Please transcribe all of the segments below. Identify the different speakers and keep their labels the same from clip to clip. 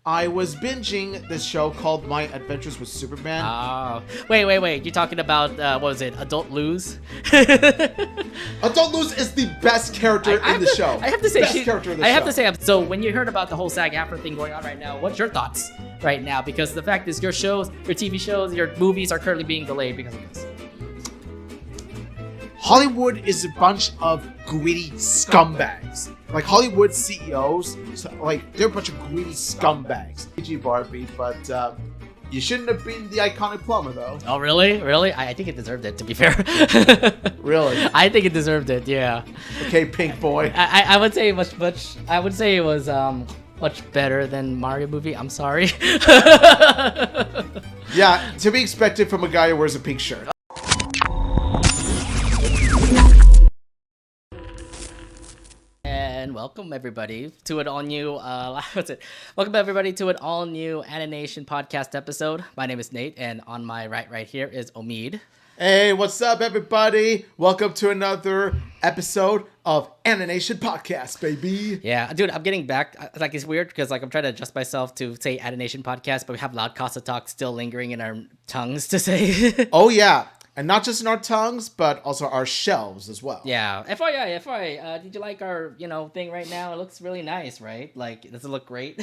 Speaker 1: I was binging this show called My Adventures with Superman.
Speaker 2: Oh, wait. You're talking about, what was it, Adult Luz?
Speaker 1: Adult Luz is the best character in the show.
Speaker 2: I have to say,
Speaker 1: best
Speaker 2: to say, so when you heard about the whole SAG-AFTRA thing going on right now, what's your thoughts right now? Because the fact is your shows, your TV shows, your movies are currently being delayed because of this.
Speaker 1: Hollywood is a bunch of greedy scumbags. Like Hollywood CEOs, they're a bunch of greedy scumbags. Barbie, but you shouldn't have been the iconic plumber, though.
Speaker 2: Oh, really? I think it deserved it, to be fair.
Speaker 1: Really?
Speaker 2: I think it deserved it, yeah.
Speaker 1: Okay, pink boy.
Speaker 2: I would say I would say it was much better than Mario movie. I'm sorry.
Speaker 1: Yeah, to be expected from a guy who wears a pink shirt.
Speaker 2: And welcome everybody to an all new Welcome everybody to an all new Anination Podcast episode. My name is Nate, and on my right here is Omid.
Speaker 1: Hey, what's up everybody? Welcome to another episode of Anination Podcast, baby.
Speaker 2: Yeah, dude, I'm getting back. Like, it's weird because I'm trying to adjust myself to say Anination Podcast, but we have Loud Casa Talk still lingering in our tongues to say.
Speaker 1: Oh yeah. And not just in our tongues, but also our shelves as well.
Speaker 2: Yeah. FYI, did you like our, thing right now? It looks really nice, right? Like, does it look great?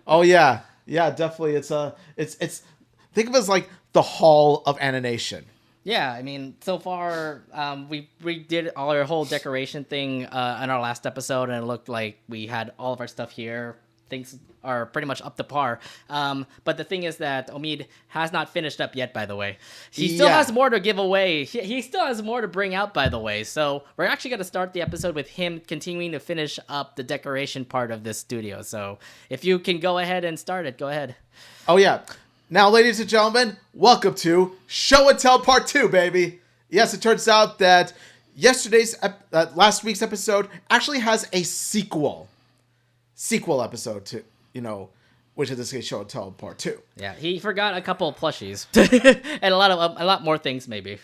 Speaker 1: Oh yeah. Yeah, definitely. It's think of it as like the hall of animation.
Speaker 2: Yeah, I mean, so far, we did our whole decoration thing in our last episode, and it looked like we had all of our stuff here. Things are pretty much up to par. But the thing is that Omid has not finished up yet, by the way. He still has more to give away. He still has more to bring out, by the way. So we're actually going to start the episode with him continuing to finish up the decoration part of this studio. So if you can go ahead and start it, go ahead.
Speaker 1: Oh, yeah. Now, ladies and gentlemen, welcome to Show and Tell Part 2, baby. Yes, it turns out that last week's episode actually has a sequel episode to, which in this case, Show and Tell Part 2.
Speaker 2: Yeah, he forgot a couple of plushies and a lot more things maybe.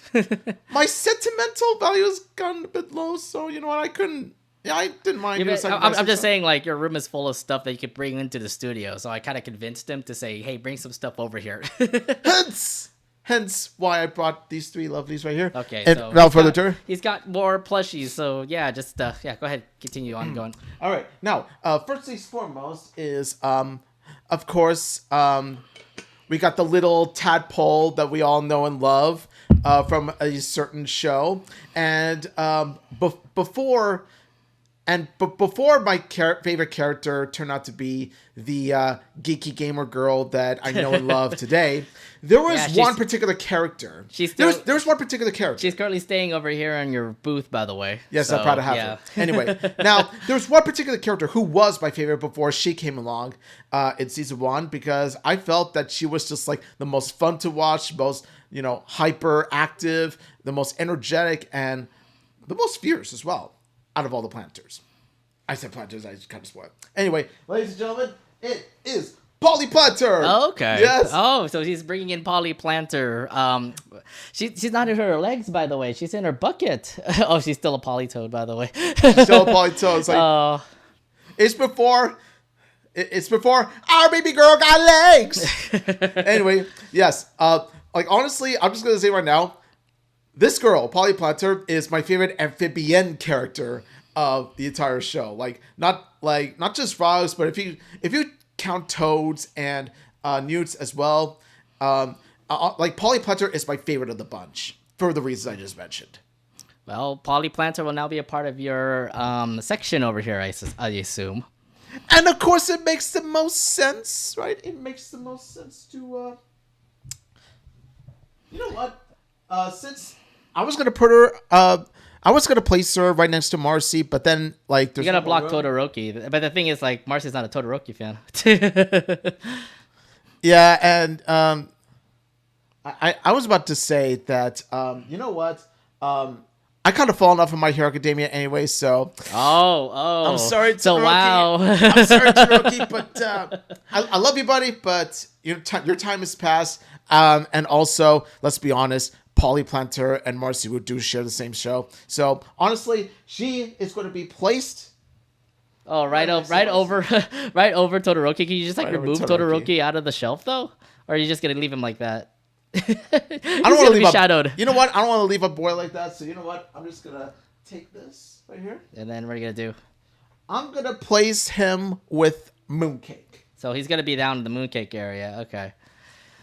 Speaker 1: My sentimental value has gone a bit low, so you know what? I didn't mind.
Speaker 2: I'm just saying, like, your room is full of stuff that you could bring into the studio, so I kind of convinced him to say, "Hey, bring some stuff over here."
Speaker 1: Hence why I brought these three lovelies right here.
Speaker 2: Okay,
Speaker 1: and
Speaker 2: so
Speaker 1: without further ado,
Speaker 2: he's got more plushies. So yeah, just go ahead, continue on going.
Speaker 1: All right, now first things foremost is of course we got the little tadpole that we all know and love from a certain show, and before my favorite character turned out to be the geeky gamer girl that I know and love today, there was one particular character. There was one particular character.
Speaker 2: She's currently staying over here in your booth, by the way.
Speaker 1: Yes, so, I'm proud to have her. Anyway, now, there was one particular character who was my favorite before she came along in season 1, because I felt that she was just like the most fun to watch, most, hyper active, the most energetic, and the most fierce as well. Out of all the planters. I said planters, I just kind of spoiled. Anyway, ladies and gentlemen, it is Polly Planter.
Speaker 2: Okay.
Speaker 1: Yes.
Speaker 2: Oh, so she's bringing in Polly Planter. She's not in her legs, by the way. She's in her bucket. Oh, she's still a polytoad, by the way.
Speaker 1: She's still a polytoad. It's like, it's before our baby girl got legs. Anyway, yes. Honestly, I'm just gonna say right now, this girl, Polly Planter, is my favorite amphibian character of the entire show. Not just frogs, but if you count toads and newts as well, Polly Planter is my favorite of the bunch for the reasons I just mentioned.
Speaker 2: Well, Polly Planter will now be a part of your section over here, I assume.
Speaker 1: And of course, it makes the most sense, right? It makes the most sense to, you know what? Since I was gonna put her, I was gonna place her right next to Marcy, but then there's
Speaker 2: you're gonna block Todoroki. But the thing is, Marcy's not a Todoroki fan.
Speaker 1: Yeah, and I was about to say that you know what? I kind of fallen off of My Hero Academia anyway, so.
Speaker 2: Oh.
Speaker 1: I'm sorry, Todoroki.
Speaker 2: So wow.
Speaker 1: I'm sorry, Todoroki, but I love you, buddy. But your time has passed, and also, let's be honest. Polly Planter and Marcy do share the same show. So, honestly, she is going to be placed
Speaker 2: Oh, right over right over Todoroki. Can you just like remove Todoroki out of the shelf though, or are you just gonna leave him like that?
Speaker 1: I don't want to leave
Speaker 2: shadowed.
Speaker 1: You know what? I don't want to leave a boy like that. So you know what? I'm just gonna take this right here.
Speaker 2: And then what are you gonna do?
Speaker 1: I'm gonna place him with Mooncake.
Speaker 2: So he's gonna be down in the Mooncake area. Okay.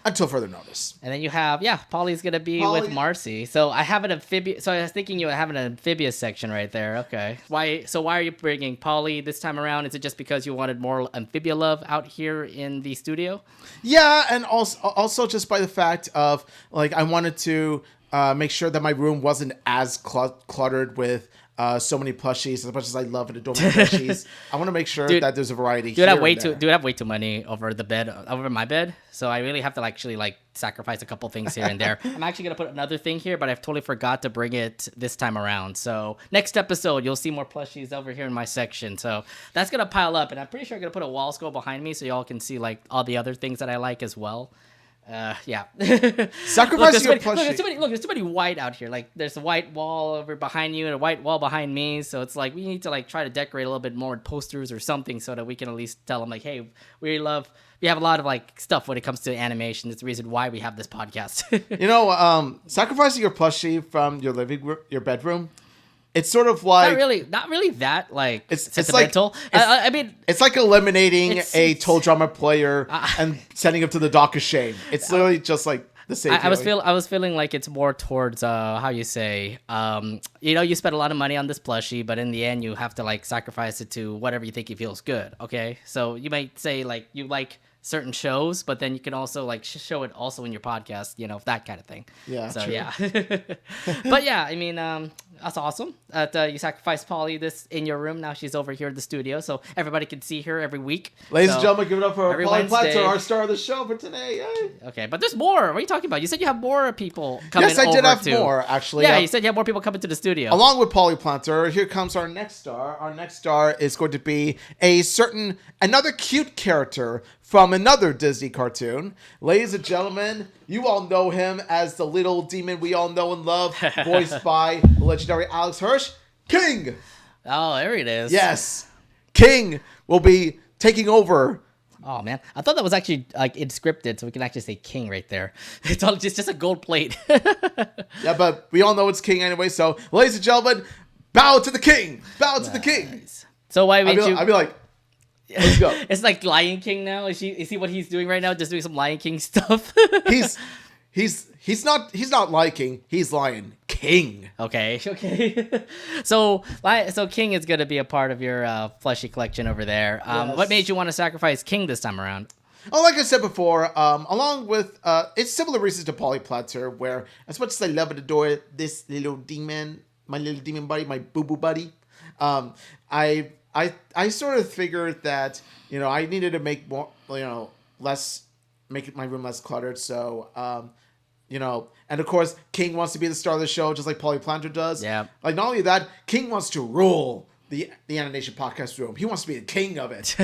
Speaker 1: Until further notice.
Speaker 2: And then you have, Polly's going to be with Marcy. So I have an amphibious... So I was thinking you have an amphibious section right there. Okay. Why are you bringing Polly this time around? Is it just because you wanted more amphibia love out here in the studio?
Speaker 1: Yeah, and also just by the fact of, like, I wanted to make sure that my room wasn't as cluttered with... so many plushies. As much as I love and adore my plushies, I want to make sure that there's a variety.
Speaker 2: I have way too many over the bed, over my bed. So I really have to actually sacrifice a couple things here and there. I'm actually gonna put another thing here, but I've totally forgot to bring it this time around. So next episode, you'll see more plushies over here in my section. So that's gonna pile up, and I'm pretty sure I'm gonna put a wall scroll behind me so y'all can see all the other things that I like as well. Yeah.
Speaker 1: Sacrifice your plushie.
Speaker 2: There's too many white out here. Like, there's a white wall over behind you and a white wall behind me. So it's like we need to try to decorate a little bit more with posters or something so that we can at least tell them hey, we have a lot of stuff when it comes to animation. It's the reason why we have this podcast.
Speaker 1: Sacrificing your plushie from your your bedroom. It's sort of like
Speaker 2: not really that
Speaker 1: it's
Speaker 2: sentimental. I mean,
Speaker 1: it's like eliminating a Toll Drama player and sending him to the dock of shame. It's literally just like the same.
Speaker 2: I was feeling like it's more towards how you say, you spent a lot of money on this plushie, but in the end you have to sacrifice it to whatever you think it feels good. Okay, so you might say you like certain shows, but then you can also show it also in your podcast, that kind of thing.
Speaker 1: Yeah.
Speaker 2: So
Speaker 1: true.
Speaker 2: yeah. But yeah, I mean, that's awesome that you sacrificed Polly this in your room. Now she's over here in the studio, so everybody can see her every week.
Speaker 1: Ladies and gentlemen, give it up for Polly Platzer, our star of the show for today. Yay.
Speaker 2: Okay, but there's more. What are you talking about? You said you have more people coming.
Speaker 1: Yes, I did have more, actually.
Speaker 2: Yeah, you said you have more people coming to the studio.
Speaker 1: Along with Polly Planter, here comes our next star. Our next star is going to be another cute character from another Disney cartoon. Ladies and gentlemen, you all know him as the little demon we all know and love, voiced by the legendary Alex Hirsch, King.
Speaker 2: Oh, there it is.
Speaker 1: Yes. King will be taking over.
Speaker 2: Oh, man. I thought that was actually scripted, so we can actually say King right there. It's just a gold plate.
Speaker 1: Yeah, but we all know it's King anyway, so ladies and gentlemen, bow to the King. Bow to the King.
Speaker 2: So why would you...
Speaker 1: I'd be like... Let's go.
Speaker 2: It's like Lion King now. Is he what he's doing right now? Just doing some Lion King stuff.
Speaker 1: He's not Lion King. He's Lion King.
Speaker 2: Okay. So King is gonna be a part of your plushie collection over there.
Speaker 1: Yes.
Speaker 2: What made you want to sacrifice King this time around?
Speaker 1: Oh, like I said before, along with it's similar reasons to Polly Platzer, where as much as I love and adore this little demon, my little demon buddy, my boo boo buddy, I sort of figured that, I needed to make more, make my room less cluttered. So, and of course, King wants to be the star of the show, just like Polly Planter does.
Speaker 2: Yeah.
Speaker 1: Not only that, King wants to rule the Anination Podcast room. He wants to be the king of it.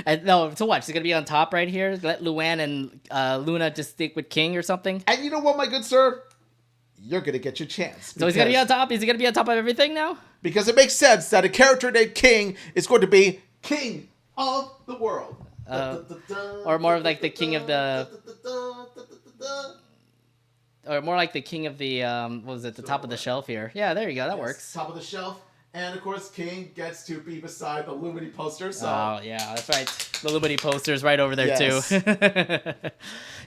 Speaker 2: And no, so what? He's going to be on top right here? Let Luann and Luna just stick with King or something?
Speaker 1: And you know what, my good sir? You're going to get your chance.
Speaker 2: So he's going to be on top? Is he going to be on top of everything now?
Speaker 1: Because it makes sense that a character named King is going to be king of the world.
Speaker 2: Or more of the king of the... Or more like the king of the, the top of the shelf here. Yeah, there you go. That works.
Speaker 1: Top of the shelf. And, of course, King gets to be beside the Lumity poster. So.
Speaker 2: Oh, yeah, that's right. The Lumity poster's right over there, too.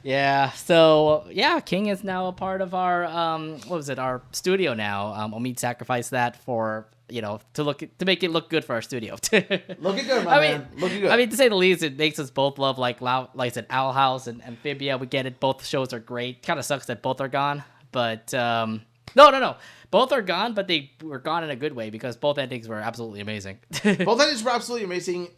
Speaker 2: Yeah, so, King is now a part of our, our studio now. Omid sacrificed that for, to make it look good for our studio.
Speaker 1: Looking good, man. Looking good.
Speaker 2: I mean, to say the least, it makes us both love, like I said, Owl House and Amphibia. We get it. Both shows are great. Kind of sucks that both are gone. But, no. Both are gone, but they were gone in a good way because both endings were absolutely amazing.
Speaker 1: Both endings were absolutely amazing,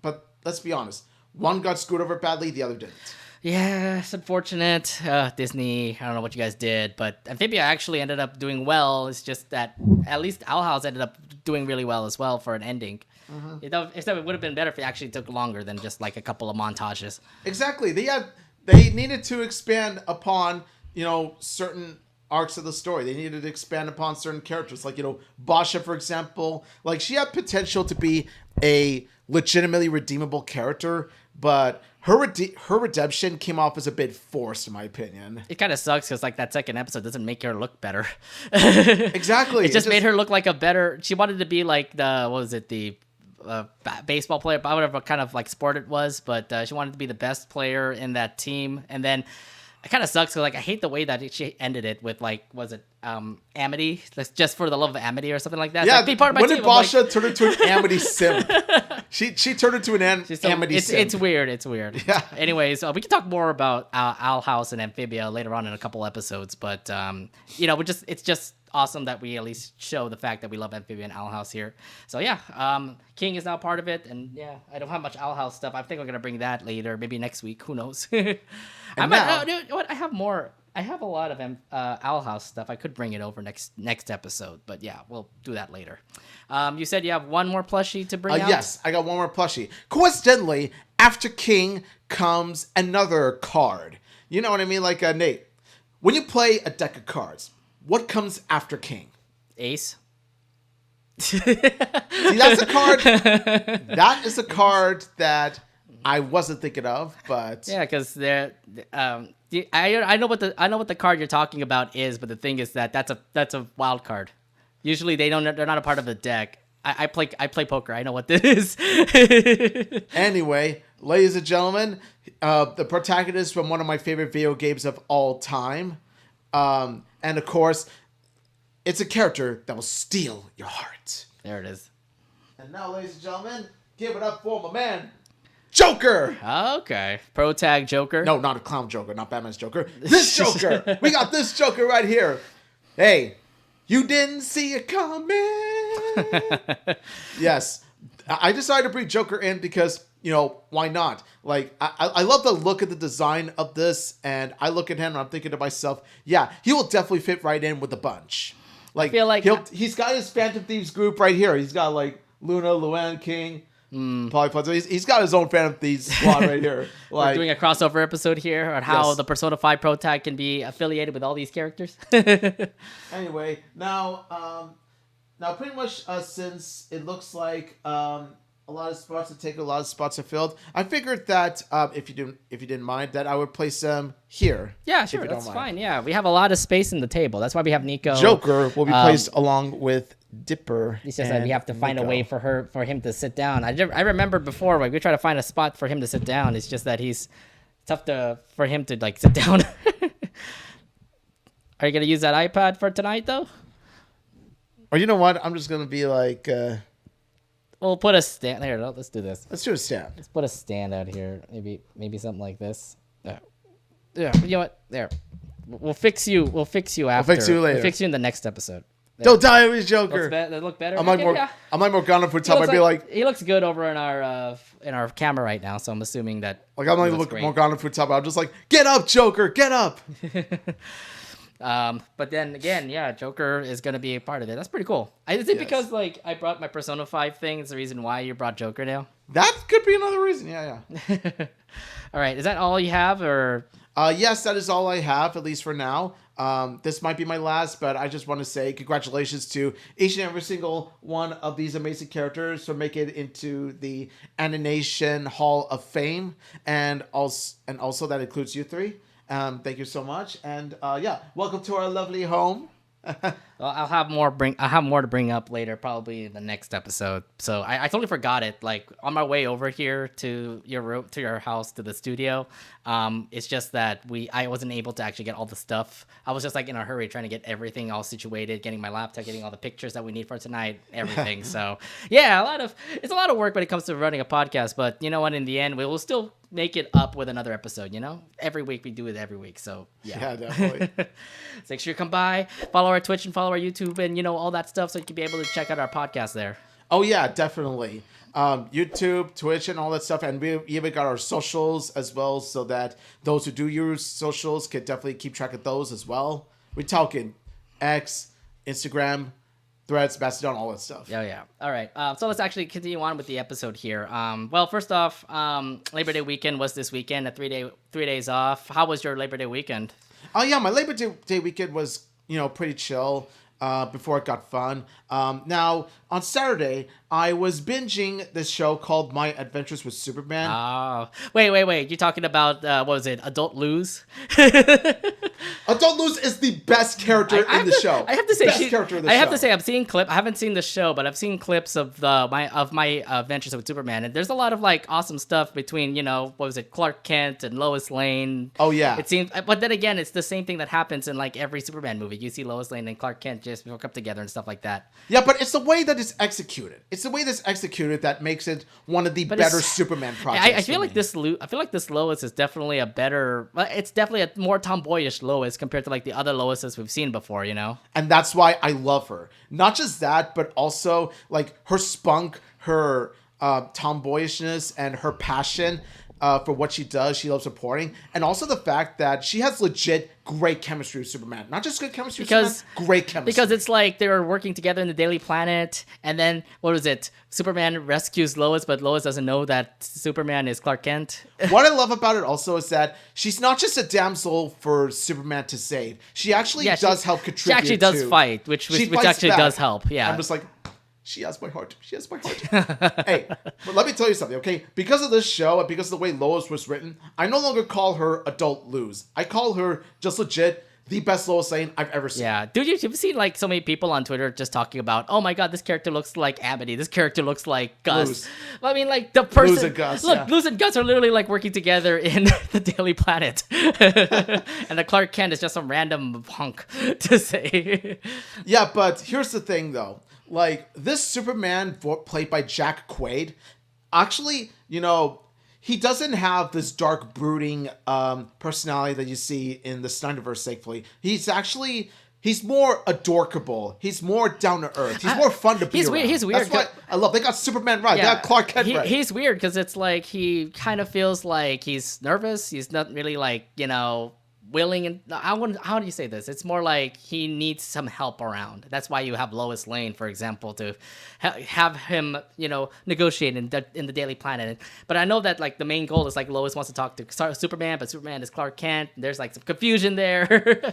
Speaker 1: but let's be honest. One got screwed over badly, the other didn't.
Speaker 2: Yeah, it's unfortunate. Disney, I don't know what you guys did, but Amphibia actually ended up doing well. It's just that at least Owl House ended up doing really well as well for an ending. Mm-hmm. It would have been better if it actually took longer than just a couple of montages.
Speaker 1: Exactly. They needed to expand upon, certain arcs of the story. They needed to expand upon certain characters. Like, Basha, for example. Like, she had potential to be a legitimately redeemable character, but her redemption came off as a bit forced, in my opinion.
Speaker 2: It kind of sucks because like that second episode doesn't make her look better.
Speaker 1: Exactly.
Speaker 2: It just made her look like a better. She wanted to be like the baseball player, whatever kind of like sport it was, but she wanted to be the best player in that team, and then it kind of sucks. Cause like I hate the way that she ended it with like, was it Amity? Like, just for the love of Amity or something like that.
Speaker 1: Yeah,
Speaker 2: like, be part of my
Speaker 1: when
Speaker 2: team.
Speaker 1: did Basha turn into an Amity simp? She turned into an Amity simp.
Speaker 2: It's weird. It's weird.
Speaker 1: Yeah.
Speaker 2: Anyways, we can talk more about Owl House and Amphibia later on in a couple episodes, but it's just awesome that we at least show the fact that we love Amphibia and Owl House here. So yeah, King is now part of it, and yeah, I don't have much Owl House stuff. I think we're gonna bring that later, maybe next week. Who knows? I have more. I have a lot of Owl House stuff. I could bring it over next episode, but yeah, we'll do that later. You said you have one more plushie to bring out?
Speaker 1: Yes, I got one more plushie. Coincidentally, after King comes another card. You know what I mean? Like, Nate, when you play a deck of cards, what comes after King?
Speaker 2: Ace.
Speaker 1: See, that's a card. That is a card that I wasn't thinking of, but
Speaker 2: yeah, because they're. I know what the card you're talking about is, but the thing is that that's a wild card. Usually they're not a part of the deck. I play poker. I know what this is.
Speaker 1: Anyway, ladies and gentlemen, the protagonist from one of my favorite video games of all time. And of course, it's a character that will steal your heart.
Speaker 2: There it is.
Speaker 1: And now, ladies and gentlemen, give it up for my man, Joker.
Speaker 2: Okay. Pro tag Joker.
Speaker 1: No, not a clown Joker, not Batman's Joker. This Joker. We got this Joker right here. Hey, you didn't see it coming. Yes. I decided to bring Joker in because, why not? Like, I love the look of the design of this, and I look at him and I'm thinking to myself, yeah, he will definitely fit right in with the bunch. Like, I feel like he's got his Phantom Thieves group right here. He's got like Luna, Luann, King, Polyplus. He's got his own Phantom Thieves squad right here. Like,
Speaker 2: we're doing a crossover episode here on how the Persona 5 Pro Tag can be affiliated with all these characters.
Speaker 1: Anyway, now pretty much since it looks like a lot of spots are filled, I figured that if you didn't mind, that I would place them here.
Speaker 2: Yeah, sure, that's fine. Yeah, we have a lot of space in the table. That's why we have Nico.
Speaker 1: Joker will be placed along with Dipper.
Speaker 2: He says that we have to find a way for him to sit down. I remember before when we tried to find a spot for him to sit down. It's just that he's tough for him to like sit down. Are you gonna use that iPad for tonight though?
Speaker 1: Or you know what? I'm just gonna be like.
Speaker 2: We'll put a stand here. Let's do this.
Speaker 1: Let's do a stand.
Speaker 2: Let's put a stand out here. Maybe something like this. Yeah. You know what? There. We'll fix you. We'll fix you after.
Speaker 1: We'll fix you later.
Speaker 2: We'll fix you in the next episode. There.
Speaker 1: Don't die with Joker.
Speaker 2: They look better.
Speaker 1: I'm like Morgana for top. I'd be like.
Speaker 2: He looks good over in our camera right now. So I'm assuming that.
Speaker 1: Like I'm like Morgana for top. I'm just like, get up, Joker, get up.
Speaker 2: But then again, yeah, Joker is gonna be a part of it. That's pretty cool. Is it because like I brought my Persona 5 thing? Is the reason why you brought Joker now?
Speaker 1: That could be another reason. Yeah.
Speaker 2: All right, is that all you have, or?
Speaker 1: Yes, that is all I have, at least for now. This might be my last, but I just want to say congratulations to each and every single one of these amazing characters for making it into the Anination Hall of Fame, and also that includes you three. Thank you so much, and welcome to our lovely home.
Speaker 2: Well, I'll have more to bring up later, probably in the next episode. So I totally forgot it. Like on my way over here to your house to the studio, it's just that I wasn't able to actually get all the stuff. I was just like in a hurry trying to get everything all situated, getting my laptop, getting all the pictures that we need for tonight, everything. So yeah, it's a lot of work when it comes to running a podcast. But you know what? In the end, we will still make it up with another episode. Every week we do it every week. So yeah definitely. So make sure you come by, follow our Twitch and follow our YouTube and all that stuff, so you can be able to check out our podcast there.
Speaker 1: Oh yeah, definitely. YouTube, Twitch, and all that stuff, and we even got our socials as well, so that those who do use socials can definitely keep track of those as well. We're talking X, Instagram, Threads, Mastodon, all that stuff.
Speaker 2: Yeah. All right. So let's actually continue on with the episode here. Well, first off, Labor Day weekend was this weekend, 3 days off. How was your Labor Day weekend?
Speaker 1: Oh yeah, my Labor Day weekend was pretty chill before it got fun. Now, on Saturday, I was binging this show called My Adventures with Superman.
Speaker 2: Oh, wait. You're talking about, what was it, Adult Luz?
Speaker 1: Adult Luz is the best character in the show.
Speaker 2: I have to say,
Speaker 1: best character in the show.
Speaker 2: I have to say, I've seen I haven't seen the show, but I've seen clips of my Adventures with Superman, and there's a lot of like awesome stuff between what was it, Clark Kent and Lois Lane.
Speaker 1: Oh yeah.
Speaker 2: It seems, but then again, it's the same thing that happens in like every Superman movie. You see Lois Lane and Clark Kent just hook up together and stuff like that.
Speaker 1: Yeah, but it's the way that it's executed. It's the way that's executed that makes it one of the better Superman projects.
Speaker 2: I feel like this Lois is definitely a better. It's definitely a more tomboyish Lois compared to like the other Loises we've seen before.
Speaker 1: And that's why I love her. Not just that, but also like her spunk, her tomboyishness, and her passion for what she does. She loves supporting, and also the fact that she has legit great chemistry with Superman. Not just good chemistry with Superman, great chemistry.
Speaker 2: Because it's like they were working together in the Daily Planet, and then what was it? Superman rescues Lois, but Lois doesn't know that Superman is Clark Kent.
Speaker 1: What I love about it also is that she's not just a damsel for Superman to save. She actually does help contribute.
Speaker 2: She actually does fight, which actually does help. Yeah,
Speaker 1: I'm just like, she has my heart. She has my heart. Hey, but let me tell you something, okay? Because of this show and because of the way Lois was written, I no longer call her Adult Luz. I call her just legit the best Lois Lane I've ever seen.
Speaker 2: Yeah, dude, you've seen like so many people on Twitter just talking about, oh my god, this character looks like Amity. This character looks like Gus.
Speaker 1: Luz.
Speaker 2: I mean, like the person.
Speaker 1: Luz and Gus.
Speaker 2: Look, Luz and Gus are literally like working together in the Daily Planet, and the Clark Kent is just some random hunk to say.
Speaker 1: Yeah, but here's the thing, though. Like, this Superman played by Jack Quaid, actually, he doesn't have this dark, brooding personality that you see in the Spiderverse, thankfully. He's more adorkable. He's more down to earth. He's more fun to be around.
Speaker 2: He's weird.
Speaker 1: That's what I love. They got Superman right.
Speaker 2: Yeah,
Speaker 1: they got Clark Kent right.
Speaker 2: He's weird because it's like he kind of feels like he's nervous. He's not really like, willing, and how do you say this? It's more like he needs some help around. That's why you have Lois Lane, for example, to have him, negotiate in the Daily Planet. But I know that like the main goal is like Lois wants to talk to Superman, but Superman is Clark Kent. There's like some confusion there.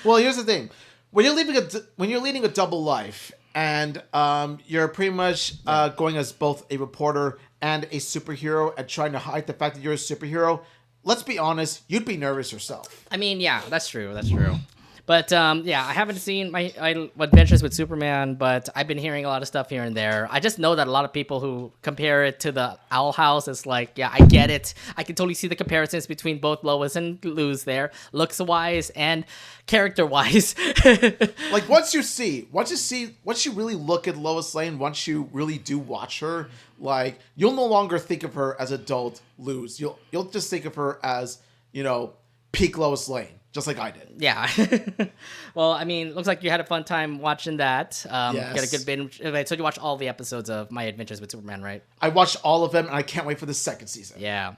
Speaker 1: Well, here's the thing: when you're leading a double life, and you're pretty much going as both a reporter and a superhero, and trying to hide the fact that you're a superhero. Let's be honest, you'd be nervous yourself.
Speaker 2: I mean, yeah, that's true. But I haven't seen my Adventures with Superman, but I've been hearing a lot of stuff here and there. I just know that a lot of people who compare it to the Owl House, it's like, yeah, I get it. I can totally see the comparisons between both Lois and Luz there, looks-wise and character-wise.
Speaker 1: Like, once you really look at Lois Lane, once you really do watch her, like, you'll no longer think of her as adult Luz. You'll just think of her as, peak Lois Lane. Just like I did.
Speaker 2: Yeah. Well, I mean, looks like you had a fun time watching that.
Speaker 1: Yes.
Speaker 2: Got a good binge. So you watched all the episodes of My Adventures with Superman, right?
Speaker 1: I watched all of them, and I can't wait for the second season.
Speaker 2: Yeah.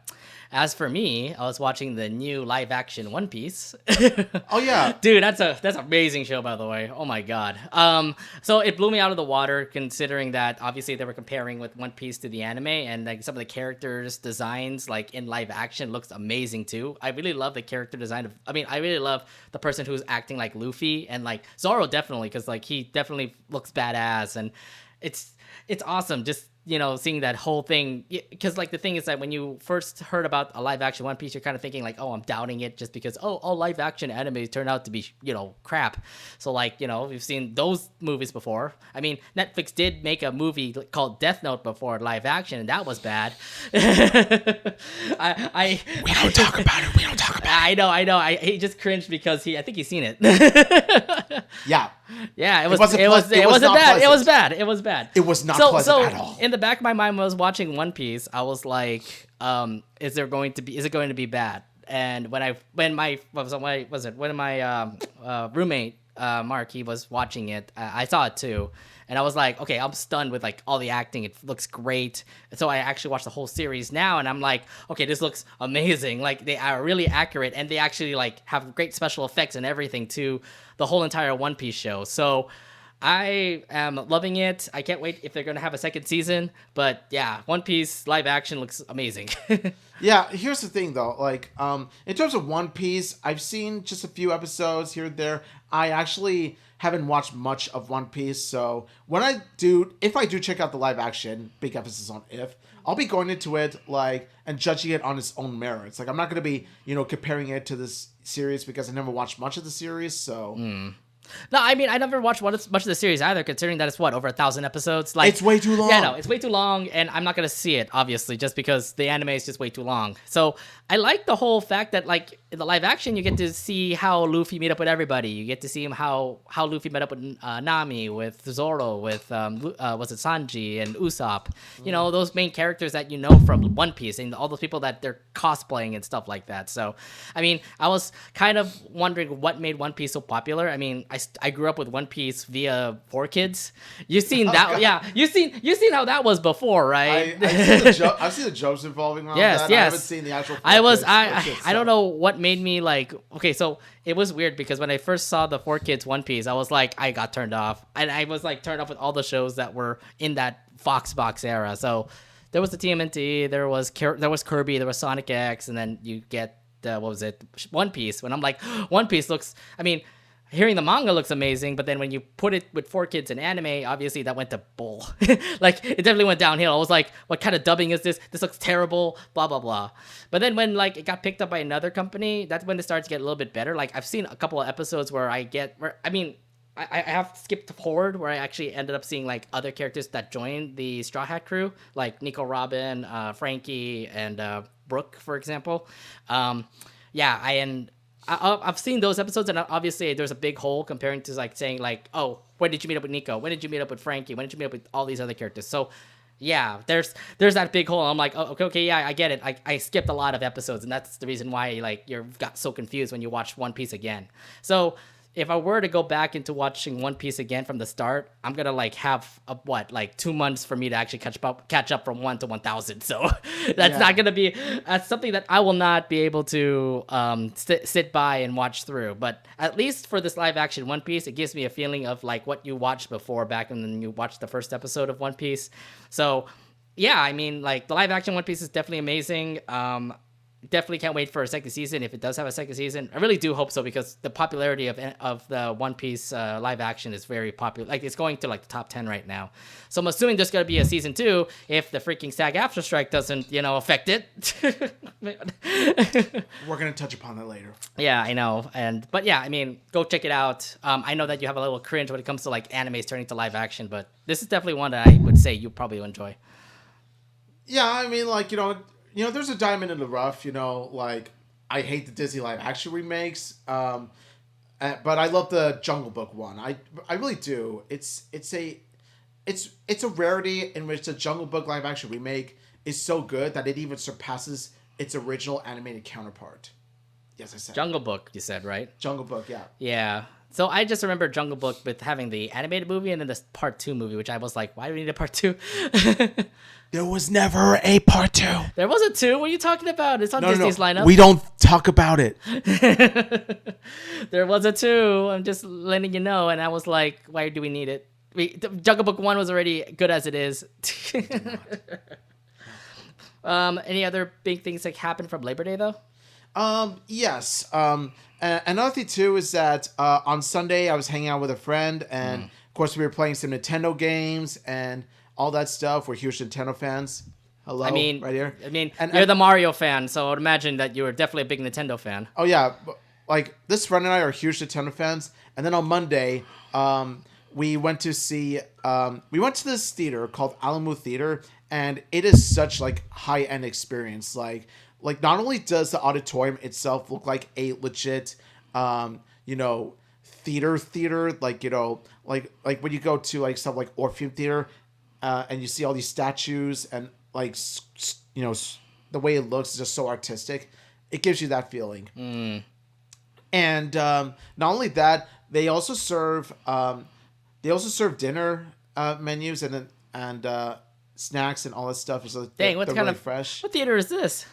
Speaker 2: As for me, I was watching the new live-action One Piece.
Speaker 1: Oh yeah,
Speaker 2: dude, that's an amazing show, by the way. Oh my god. So it blew me out of the water, considering that obviously they were comparing with One Piece to the anime, and like some of the characters' designs, like in live action, looks amazing too. I really love the character design I really love the person who's acting like Luffy, and like Zoro definitely, because like he definitely looks badass, and it's awesome. Just seeing that whole thing, because like the thing is that when you first heard about a live action One Piece, you're kind of thinking like, oh, I'm doubting it just because all live action animes turn out to be crap. So like we've seen those movies before. I mean, Netflix did make a movie called Death Note before live action, and that was bad. We don't talk about it. I know. He just cringed because I think he's seen it.
Speaker 1: Yeah.
Speaker 2: Yeah, it wasn't bad. It was bad.
Speaker 1: It was not pleasant at all.
Speaker 2: In the back of my mind, when I was watching One Piece, I was like, is it going to be bad? And when my roommate Mark, he was watching it, I saw it too, and I was like, okay, I'm stunned with like all the acting. It looks great. So I actually watched the whole series now, and I'm like, okay, this looks amazing. Like they are really accurate, and they actually like have great special effects and everything to the whole entire One Piece show. So I am loving it. I can't wait if they're going to have a second season. But yeah, One Piece live action looks amazing.
Speaker 1: Yeah, here's the thing though. Like, in terms of One Piece, I've seen just a few episodes here and there. I actually haven't watched much of One Piece, so if I do check out the live action, big emphasis on if, I'll be going into it like and judging it on its own merits. Like, I'm not going to be, comparing it to this series because I never watched much of the series, so.
Speaker 2: No, I mean, I never watched much of the series either, considering that it's over 1,000 episodes. Like,
Speaker 1: it's way too long.
Speaker 2: Yeah, no, it's way too long, and I'm not gonna see it, obviously, just because the anime is just way too long. So I like the whole fact that, like, in the live action, you get to see how Luffy meet up with everybody. You get to see how Luffy met up with Nami, with Zoro, with was it Sanji and Usopp? Those main characters that you know from One Piece, and all those people that they're cosplaying and stuff like that. So, I mean, I was kind of wondering what made One Piece so popular. I mean, I grew up with One Piece via 4Kids. You've seen that, God. Yeah. You've seen how that was before, right?
Speaker 1: I've seen the jokes involving all that.
Speaker 2: Yes.
Speaker 1: I haven't seen the actual.
Speaker 2: I don't know what made me like. Okay, so it was weird because when I first saw the 4Kids One Piece, I was like, I got turned off, and I was like turned off with all the shows that were in that Fox Box era. So there was the TMNT, there was Kirby, there was Sonic X, and then you get One Piece. When I'm like, One Piece looks. I mean, hearing the manga looks amazing, but then when you put it with 4Kids in anime, obviously that went to bull. Like, it definitely went downhill. I was like, what kind of dubbing is this? This looks terrible, blah, blah, blah. But then when, like, it got picked up by another company, that's when it started to get a little bit better. Like, I've seen a couple of episodes where I have skipped forward where I actually ended up seeing, like, other characters that joined the Straw Hat crew, like Nico Robin, Frankie, and Brooke, for example. I've seen those episodes, and obviously there's a big hole comparing to, like, saying, like, oh, when did you meet up with Nico? When did you meet up with Frankie? When did you meet up with all these other characters? So, yeah, there's that big hole. I'm like, oh, okay, yeah, I get it. I skipped a lot of episodes, and that's the reason why, like, you got so confused when you watch One Piece again. So if I were to go back into watching One Piece again from the start, I'm gonna like have 2 months for me to actually catch up from 1 to 1,000. So that's something that I will not be able to sit by and watch through. But at least for this live action One Piece, it gives me a feeling of like what you watched before back when you watched the first episode of One Piece. So yeah, I mean, like, the live action One Piece is definitely amazing. Definitely can't wait for a second season if it does have a second season. I really do hope so, because the popularity of the One Piece live action is very popular. Like, it's going to like the top 10 right now. So I'm assuming there's going to be a season 2 if the freaking SAG-AFTRA strike doesn't, affect it.
Speaker 1: We're going to touch upon that later.
Speaker 2: Yeah, I know. But yeah, I mean, go check it out. I know that you have a little cringe when it comes to like animes turning to live action, but this is definitely one that I would say you probably enjoy.
Speaker 1: Yeah, I mean, like, there's a diamond in the rough, like, I hate the Disney live action remakes, but I love the Jungle Book one. I really do. It's a rarity in which the Jungle Book live action remake is so good that it even surpasses its original animated counterpart. Yes, I said
Speaker 2: Jungle Book, you said, right?
Speaker 1: Jungle Book, yeah.
Speaker 2: Yeah. So I just remember Jungle Book with having the animated movie and then the part 2 movie, which I was like, why do we need a part 2?
Speaker 1: There was never a part 2.
Speaker 2: There was a 2? What are you talking about? It's on Disney's lineup.
Speaker 1: We don't talk about it.
Speaker 2: There was a 2. I'm just letting you know. And I was like, why do we need it? Jungle Book 1 was already good as it is. Any other big things that happened from Labor Day, though?
Speaker 1: Yes. Another thing, too, is that on Sunday I was hanging out with a friend, and of course we were playing some Nintendo games and all that stuff. We're huge Nintendo fans. Hello, right here.
Speaker 2: I mean, you're the Mario fan, so I would imagine that you were definitely a big Nintendo fan.
Speaker 1: Oh, yeah. Like, this friend and I are huge Nintendo fans. And then on Monday, we went to this theater called Alamo Theater, and it is such, like, high-end experience. Like, not only does the auditorium itself look like a legit, theater, like, like when you go to, like, stuff like Orpheum Theater, and you see all these statues and, like, the way it looks is just so artistic. It gives you that feeling. And not only that, they also serve dinner menus and snacks and all that stuff. So
Speaker 2: dang, what kind
Speaker 1: really
Speaker 2: of
Speaker 1: fresh?
Speaker 2: What theater is this?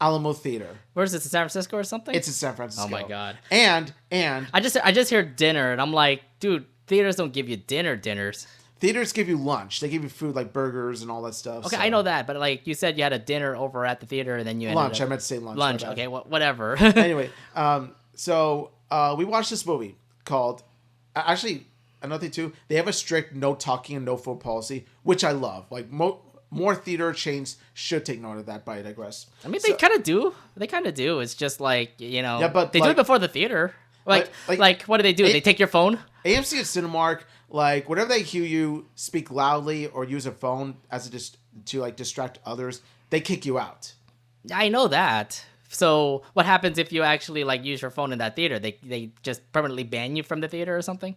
Speaker 1: Alamo Theater.
Speaker 2: Where is this? In San Francisco or something?
Speaker 1: It's in San Francisco.
Speaker 2: Oh my god.
Speaker 1: And
Speaker 2: I just hear dinner and I'm like, dude, theaters don't give you dinners.
Speaker 1: Theaters give you lunch. They give you food like burgers and all that stuff.
Speaker 2: Okay,
Speaker 1: so.
Speaker 2: I know that, but like you said, you had a dinner over at the theater, and then you
Speaker 1: lunch. I meant to say lunch.
Speaker 2: Lunch. Okay, whatever.
Speaker 1: Anyway, so we watched this movie called. Actually, another thing too. They have a strict no talking and no phone policy, which I love. Like more theater chains should take note of that. But I digress.
Speaker 2: I mean, they kind of do. They kind of do. It's just like
Speaker 1: Yeah, but
Speaker 2: they do it before the theater. Like what do they do? They take your phone.
Speaker 1: AMC and Cinemark, like whenever they hear you speak loudly or use a phone as to like distract others, they kick you out.
Speaker 2: I know that. So what happens if you actually like use your phone in that theater? They just permanently ban you from the theater or something?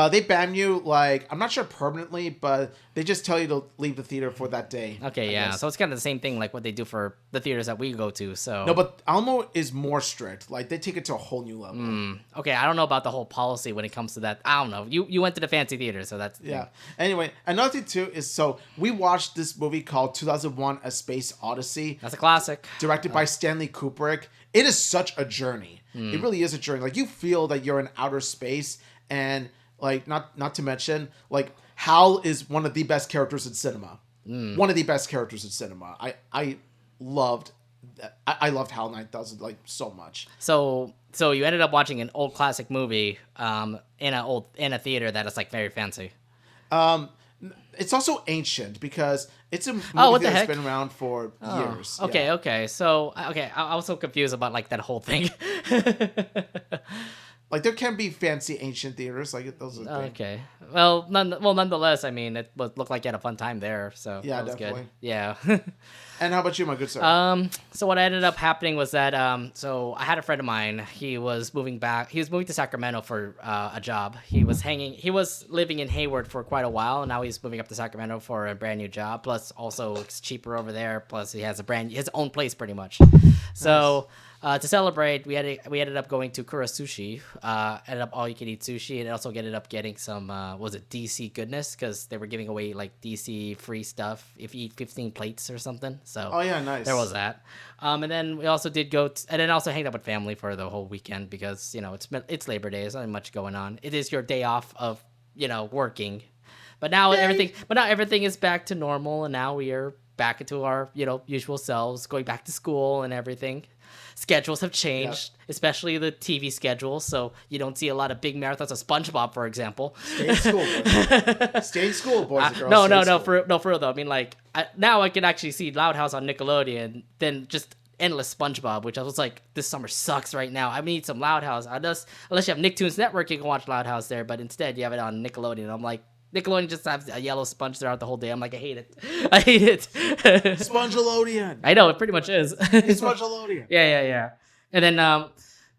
Speaker 1: They ban you, like, I'm not sure permanently, but they just tell you to leave the theater for that day.
Speaker 2: Okay, yeah. So it's kind of the same thing like what they do for the theaters that we go to. So
Speaker 1: no, but Alamo is more strict. Like, they take it to a whole new level.
Speaker 2: Okay, I don't know about the whole policy when it comes to that. I don't know. You went to the fancy theater, so that's...
Speaker 1: Yeah. Anyway, another thing, too, is so we watched this movie called 2001: A Space Odyssey.
Speaker 2: That's a classic.
Speaker 1: Directed by Stanley Kubrick. It is such a journey. It really is a journey. Like, you feel that you're in outer space, and... like, not to mention, like, Hal is one of the best characters in cinema. One of the best characters in cinema. I loved that. I loved Hal 9000, like, so much.
Speaker 2: So you ended up watching an old classic movie in a theater that is, like, very fancy.
Speaker 1: It's also ancient because it's a movie that's been around for years.
Speaker 2: Okay,
Speaker 1: yeah.
Speaker 2: okay. So, I was so confused about, like, that whole thing.
Speaker 1: Like, there can be fancy ancient theaters. Like, those are things.
Speaker 2: Okay. Well, nonetheless, I mean, it looked like you had a fun time there. So
Speaker 1: yeah,
Speaker 2: that was
Speaker 1: definitely.
Speaker 2: Good. Yeah.
Speaker 1: And how about you, my good sir?
Speaker 2: So what ended up happening was that, so I had a friend of mine. He was moving back. He was moving to Sacramento for a job. He was living in Hayward for quite a while, and now he's moving up to Sacramento for a brand new job. Plus, also it's cheaper over there. Plus, he has his own place pretty much. So. To celebrate, we ended up going to Kura Sushi. Ended up all you can eat sushi, and also ended up getting some DC goodness because they were giving away like DC free stuff if you eat 15 plates or something. So
Speaker 1: oh yeah, nice.
Speaker 2: There was that. And then we also did and then also hanged out with family for the whole weekend because it's Labor Day. There's not much going on. It is your day off of working, but now everything is back to normal, and now we are back into our usual selves, going back to school and everything. Schedules have changed, especially the TV schedule, so you don't see a lot of big marathons of SpongeBob, for example.
Speaker 1: Stay in school, boys. Stay in school, boys and girls.
Speaker 2: No, for real though. I mean, like, now I can actually see Loud House on Nickelodeon, then just endless SpongeBob, which I was like, this summer sucks right now. I need some Loud House. Unless you have Nicktoons Network, you can watch Loud House there, but instead you have it on Nickelodeon. I'm like, Nickelodeon just has a yellow sponge throughout the whole day. I'm like, I hate it.
Speaker 1: Spongelodeon.
Speaker 2: I know, it pretty much is.
Speaker 1: It's Spongelodeon.
Speaker 2: Yeah. And then,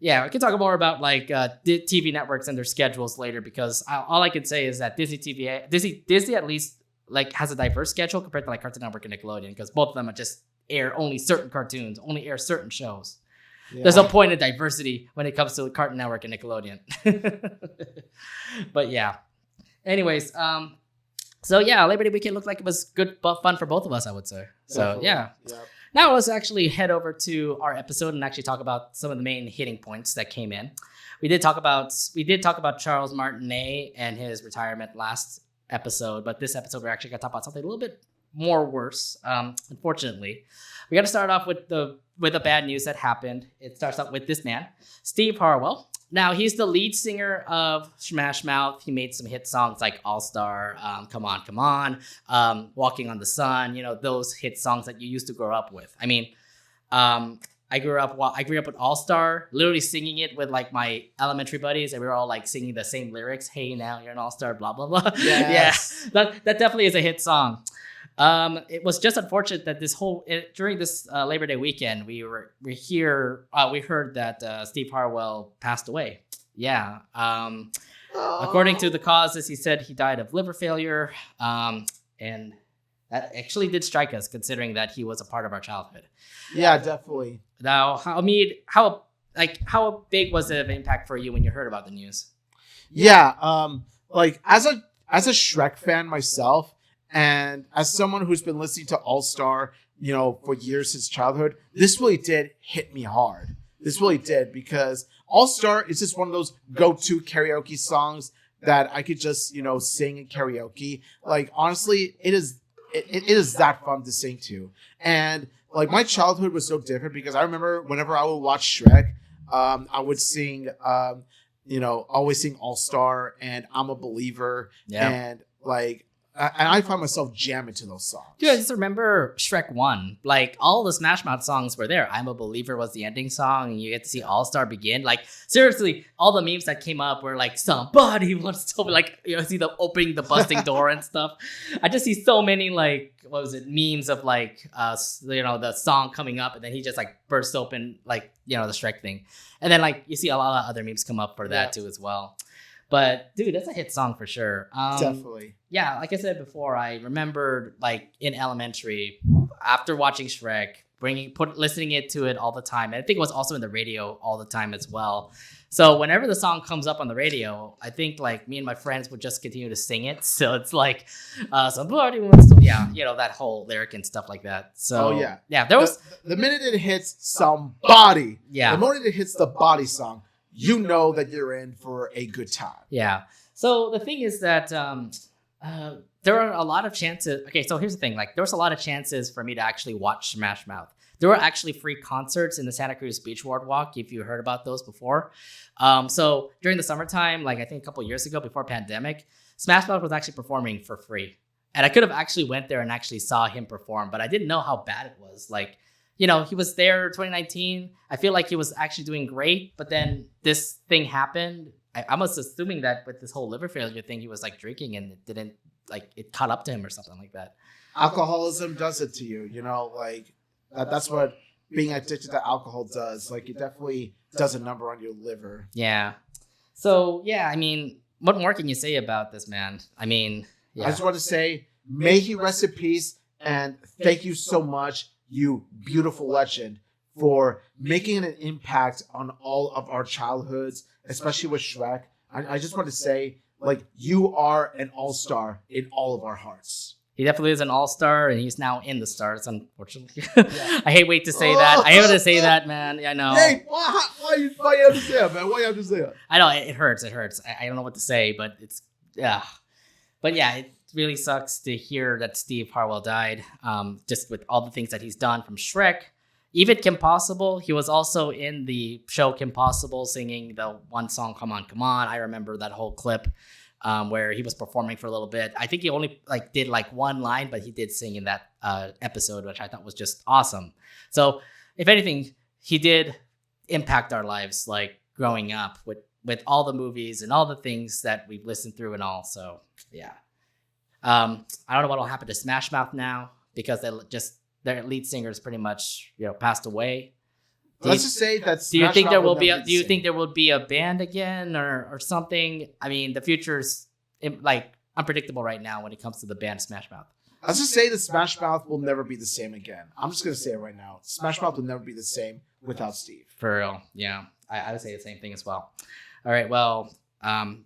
Speaker 2: we can talk more about like TV networks and their schedules later because all I can say is that Disney at least like has a diverse schedule compared to like Cartoon Network and Nickelodeon because both of them are just air only certain cartoons, only air certain shows. Yeah. There's no point in diversity when it comes to Cartoon Network and Nickelodeon. But yeah. Anyways, so yeah, Labor Day weekend looked like it was good but fun for both of us, I would say. So definitely. Yeah. Yep. Now let's actually head over to our episode and actually talk about some of the main hitting points that came in. We did talk about Charles Martinet and his retirement last episode, but this episode we're actually gonna talk about something a little bit more worse. Unfortunately, we got to start off with the bad news that happened. It starts out with this man, Steve Harwell. Now, he's the lead singer of Smash Mouth. He made some hit songs like All Star, Come On, Walking on the Sun, those hit songs that you used to grow up with. I mean, I grew up with All Star, literally singing it with like my elementary buddies, and we were all like singing the same lyrics. Hey, now you're an All Star, blah, blah, blah. Yes. Yeah, that definitely is a hit song. It was just unfortunate that during this Labor Day weekend, we heard that Steve Harwell passed away. Yeah. According to the causes, he said he died of liver failure. And that actually did strike us, considering that he was a part of our childhood.
Speaker 1: Yeah, definitely.
Speaker 2: Now, Omid, how big was it of an impact for you when you heard about the news?
Speaker 1: Yeah. Like as a Shrek fan myself. And as someone who's been listening to All Star, for years since childhood, this really did hit me hard. This really did because All Star is just one of those go-to karaoke songs that I could just, sing in karaoke. Like, honestly, it is that fun to sing to. And like my childhood was so different because I remember whenever I would watch Shrek, I would sing, always sing All Star and I'm a Believer. Yeah. And like, and I find myself jamming to those songs.
Speaker 2: Dude, I just remember Shrek 1. Like, all the Smash Mouth songs were there. I'm a Believer was the ending song, and you get to see All-Star begin. Like, seriously, all the memes that came up were like, somebody wants to, like, see them opening the busting door and stuff. I just see so many, like, memes of, like, the song coming up, and then he just, like, bursts open, like, the Shrek thing. And then, like, you see a lot of other memes come up for that, too, as well. But dude, that's a hit song for sure.
Speaker 1: Definitely.
Speaker 2: Yeah, like I said before, I remembered like in elementary, after watching Shrek, listening to it all the time. And I think it was also in the radio all the time as well. So whenever the song comes up on the radio, I think like me and my friends would just continue to sing it. So it's like somebody wants to, that whole lyric and stuff like that. So there was
Speaker 1: the minute it hits somebody,
Speaker 2: the
Speaker 1: moment it hits the body song, you know that you're in for a good time.
Speaker 2: Yeah. So the thing is that there are a lot of chances. Okay, so here's the thing. Like, there was a lot of chances for me to actually watch Smash Mouth. There were actually free concerts in the Santa Cruz Beach Boardwalk, if you heard about those before. So during the summertime, like I think a couple years ago before pandemic, Smash Mouth was actually performing for free. And I could have actually went there and actually saw him perform, but I didn't know how bad it was. Like, he was there 2019. I feel like he was actually doing great, but then this thing happened. I was assuming that with this whole liver failure thing, he was like drinking and it didn't, like, it caught up to him or something like that.
Speaker 1: Alcoholism does it to you, like that's what being addicted to alcohol does. Like, it definitely does a number on your liver.
Speaker 2: Yeah. So, yeah, I mean, what more can you say about this man? I mean,
Speaker 1: I just want to say, may he rest in peace, and thank you so much, you beautiful legend, for making an impact on all of our childhoods, especially with Shrek. I just want to say, like, you are an all-star in all of our hearts.
Speaker 2: He definitely is an all-star, and he's now in the stars, unfortunately. I hate to say that. I hate to say that, man. I know.
Speaker 1: Hey, why you have to say that, man? Why you have to say that?
Speaker 2: I know, it hurts. I don't know what to say, but it's, yeah. But yeah, it really sucks to hear that Steve Harwell died, just with all the things that he's done from Shrek. Even Kim Possible, he was also in the show Kim Possible singing the one song, Come On, Come On. I remember that whole clip where he was performing for a little bit. I think he only did one line, but he did sing in that episode, which I thought was just awesome. So if anything, he did impact our lives, like growing up with all the movies and all the things that we've listened through and all. So yeah. I don't know what will happen to Smash Mouth now because their lead singer is pretty much passed away.
Speaker 1: Let's just say that.
Speaker 2: Do you think there will be? Do you think there will be a band again or something? I mean, the future's unpredictable right now when it comes to the band Smash Mouth.
Speaker 1: Let's just say that Smash Mouth will never be the same again. I'm just gonna say it right now. Smash Mouth will never be the same without Steve.
Speaker 2: For real, yeah. I would say the same thing as well. All right, well,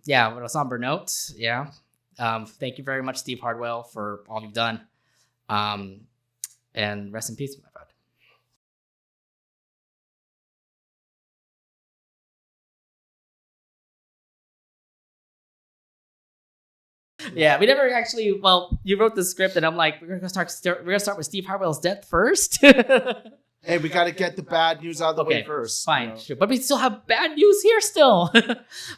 Speaker 2: yeah. With a somber note, yeah. Thank you very much, Steve Harwell, for all you've done. And rest in peace, my friend. Yeah, we never actually. Well, you wrote the script, and I'm like, we're gonna start with Steve Harwell's death first.
Speaker 1: Hey, we gotta get the bad news out of the way first.
Speaker 2: Fine, sure. But we still have bad news here still.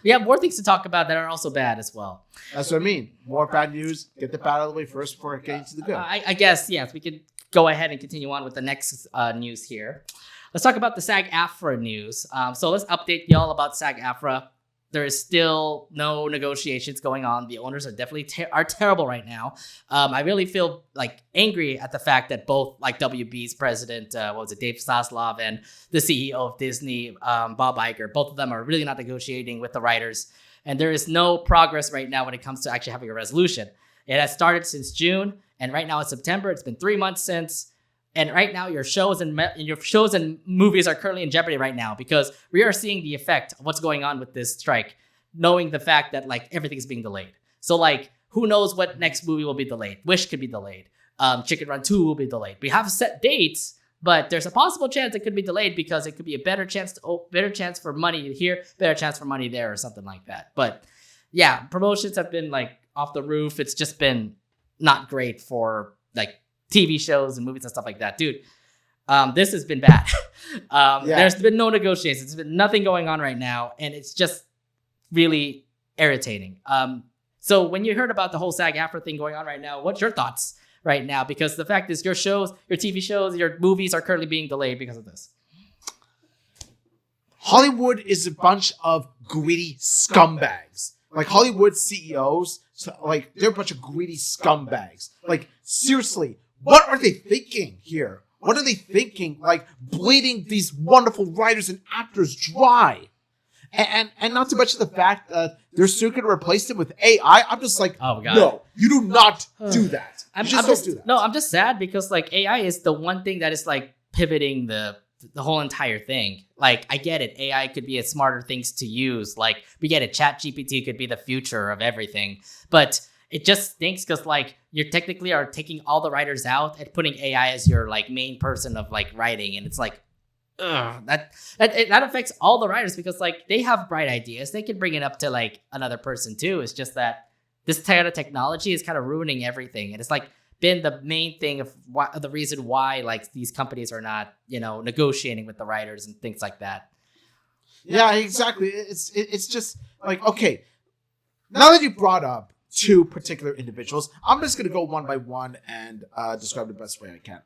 Speaker 2: We have more things to talk about that are also bad as well.
Speaker 1: That's what I mean. More bad news. Get the bad out of the way first before getting to the good.
Speaker 2: I guess, yes. We could go ahead and continue on with the next news here. Let's talk about the SAG-AFTRA news. So let's update y'all about SAG-AFTRA. There is still no negotiations going on. The owners are definitely are terrible right now. I really feel angry at the fact that both WB's president, Dave Zaslav, and the CEO of Disney, Bob Iger, both of them are really not negotiating with the writers. And there is no progress right now when it comes to actually having a resolution. It has started since June, and right now it's September. It's been 3 months since. And right now, your shows and movies are currently in jeopardy right now because we are seeing the effect of what's going on with this strike, knowing the fact that everything's being delayed. So who knows what next movie will be delayed? Wish could be delayed. Chicken Run 2 will be delayed. We have set dates, but there's a possible chance it could be delayed because it could be a better chance for money here, better chance for money there, or something like that. But promotions have been like off the roof. It's just been not great for like TV shows and movies and stuff like that, dude. This has been bad. There's been no negotiations. There's been nothing going on right now, and it's just really irritating. So when you heard about the whole SAG-AFTRA thing going on right now, what's your thoughts right now? Because the fact is, your shows, your TV shows, your movies are currently being delayed because of this.
Speaker 1: Hollywood is a bunch of greedy scumbags. Like, Hollywood CEOs, like, they're a bunch of greedy scumbags. Like, seriously, what are they thinking here? What are they thinking? Like, bleeding these wonderful writers and actors dry. And not to mention the fact that they're soon going to replace them with AI. I'm just like, oh, God. No, you do not do that.
Speaker 2: I'm just do that. No, I'm just sad because, like, AI is the one thing that is, like, pivoting the whole entire thing. Like, I get it. AI could be a smarter things to use. Like, we get it. ChatGPT could be the future of everything. But it just stinks because, like, you technically are taking all the writers out and putting AI as your, like, main person of, like, writing. And it's like, ugh, that affects all the writers because, like, they have bright ideas. They can bring it up to, like, another person too. It's just that this kind of technology is kind of ruining everything. And it's like been the main thing of the reason why, like, these companies are not, negotiating with the writers and things like that.
Speaker 1: Yeah, exactly. It's just like, okay, now that you brought up two particular individuals, I'm just going to go one by one and describe the best way I can.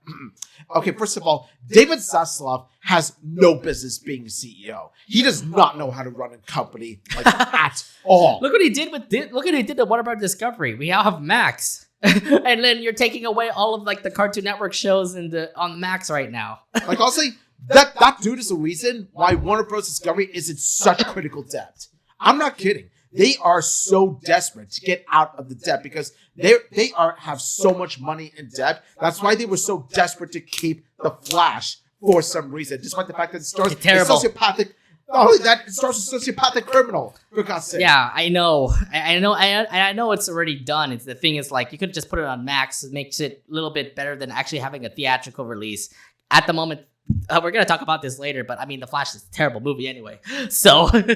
Speaker 1: Okay, first of all, David Zaslav has no business being a CEO. He does not know how to run a company like at all.
Speaker 2: Look what he did to What About Discovery. We now have Max. And then you're taking away all of, like, the Cartoon Network shows on Max right now.
Speaker 1: Like, honestly, that dude is the reason why Warner Bros. Discovery is in such critical debt. I'm not kidding. They are so desperate to get out of the debt because they have so much money in debt. That's why they were so desperate to keep the Flash for some reason, despite the fact that it stars a sociopathic. Not only that, it stars a sociopathic criminal, for God's sake.
Speaker 2: Yeah, I know. I know it's already done. It's the thing is, like, you could just put it on Max. It makes it a little bit better than actually having a theatrical release. At the moment, we're going to talk about this later, but I mean, The Flash is a terrible movie anyway. So,
Speaker 1: yeah,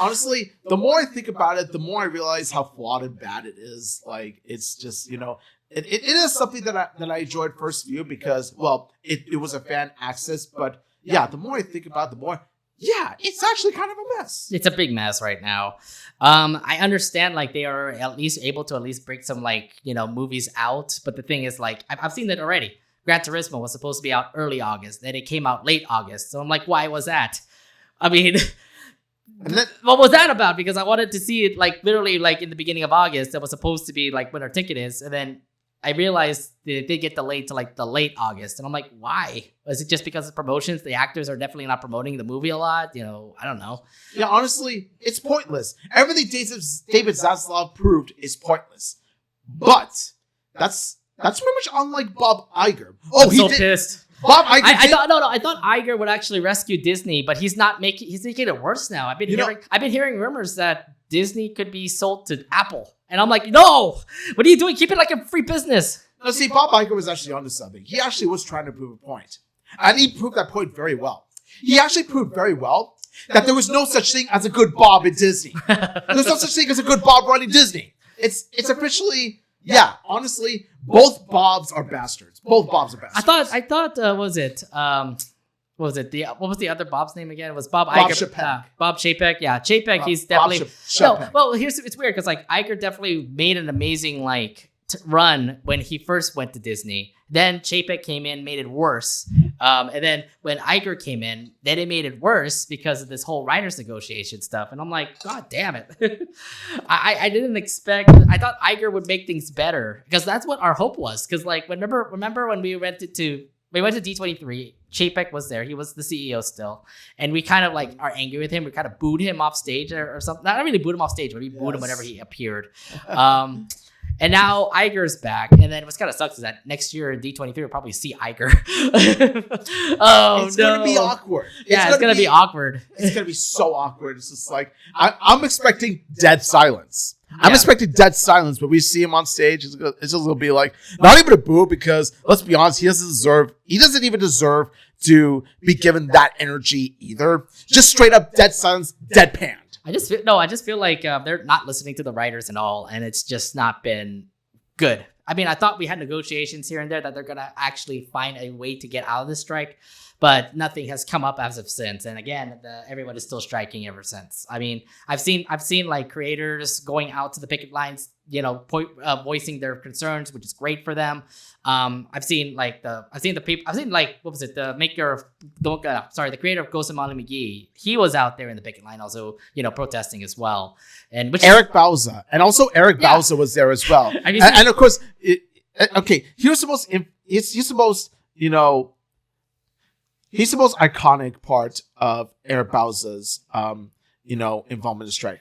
Speaker 1: honestly, the more I think about it, the more I realize how flawed and bad it is. Like, it's just, it is something that I enjoyed first view because, well, it was a fan access. But yeah, the more I think about it, the more, yeah, it's actually kind of a mess.
Speaker 2: It's a big mess right now. I understand, like, they are at least able to break some, like, movies out. But the thing is, like, I've seen that already. Gran Turismo was supposed to be out early August. Then it came out late August. So I'm like, why was that? I mean, what was that about? Because I wanted to see it, like, literally, like, in the beginning of August. That was supposed to be, like, when our ticket is. And then I realized they did get delayed to, like, the late August. And I'm like, why? Was it just because of promotions? The actors are definitely not promoting the movie a lot. I don't know.
Speaker 1: Yeah, honestly, it's pointless. Everything David Zaslav proved is pointless. But that's pretty much unlike Bob Iger.
Speaker 2: Oh, I'm pissed.
Speaker 1: Bob Iger.
Speaker 2: I thought Iger would actually rescue Disney, but he's making it worse now. I've been hearing rumors that Disney could be sold to Apple, and I'm like, no, what are you doing? Keep it like a free business.
Speaker 1: No, see, Bob Iger was actually onto something. He actually was trying to prove a point, and he proved that point very well. He actually proved very well that there was no such thing as a good Bob in Disney. There's no such thing as a good Bob running Disney. It's officially. Yeah, honestly, both Bobs are bastards. Both Bobs are bastards.
Speaker 2: I thought, what was the other Bob's name again? It was Bob
Speaker 1: Iger.
Speaker 2: Chapek. Bob Chapek. Yeah, Chapek. He's definitely. It's weird because, like, Iger definitely made an amazing, like, run when he first went to Disney. Then Chapek came in, made it worse. And then when Iger came in, then it made it worse because of this whole writers negotiation stuff. And I'm like, God damn it. I didn't expect. I thought Iger would make things better because that's what our hope was. Because, like, remember when we went to D23, Chapek was there. He was the CEO still. And we kind of, like, are angry with him. We kind of booed him off stage or something. Not really booed him off stage, but we booed him whenever he appeared. And now Iger's back. And then what's kind of sucks is that next year at D23, we'll probably see Iger.
Speaker 1: It's going to be awkward.
Speaker 2: It's going to be awkward.
Speaker 1: It's going to be so awkward. It's just like, I'm expecting dead silence. I'm expecting dead silence, but we see him on stage. It's just going to be like, not even a boo because, let's be honest, he doesn't even deserve to be given that energy either. Just straight up dead silence, deadpanned.
Speaker 2: I just feel like they're not listening to the writers and all, and it's just not been good. I mean, I thought we had negotiations here and there that they're gonna actually find a way to get out of this strike, but nothing has come up as of since. And again, everyone is still striking ever since. I mean, I've seen like creators going out to the picket lines, voicing their concerns, which is great for them. I've seen like the creator of Ghost of Molly McGee. He was out there in the picket line also, protesting as well. And
Speaker 1: Eric Bauza, and also Eric Bauza was there as well. And of course, he's the most iconic part of Eric Bauza's, involvement in the strike.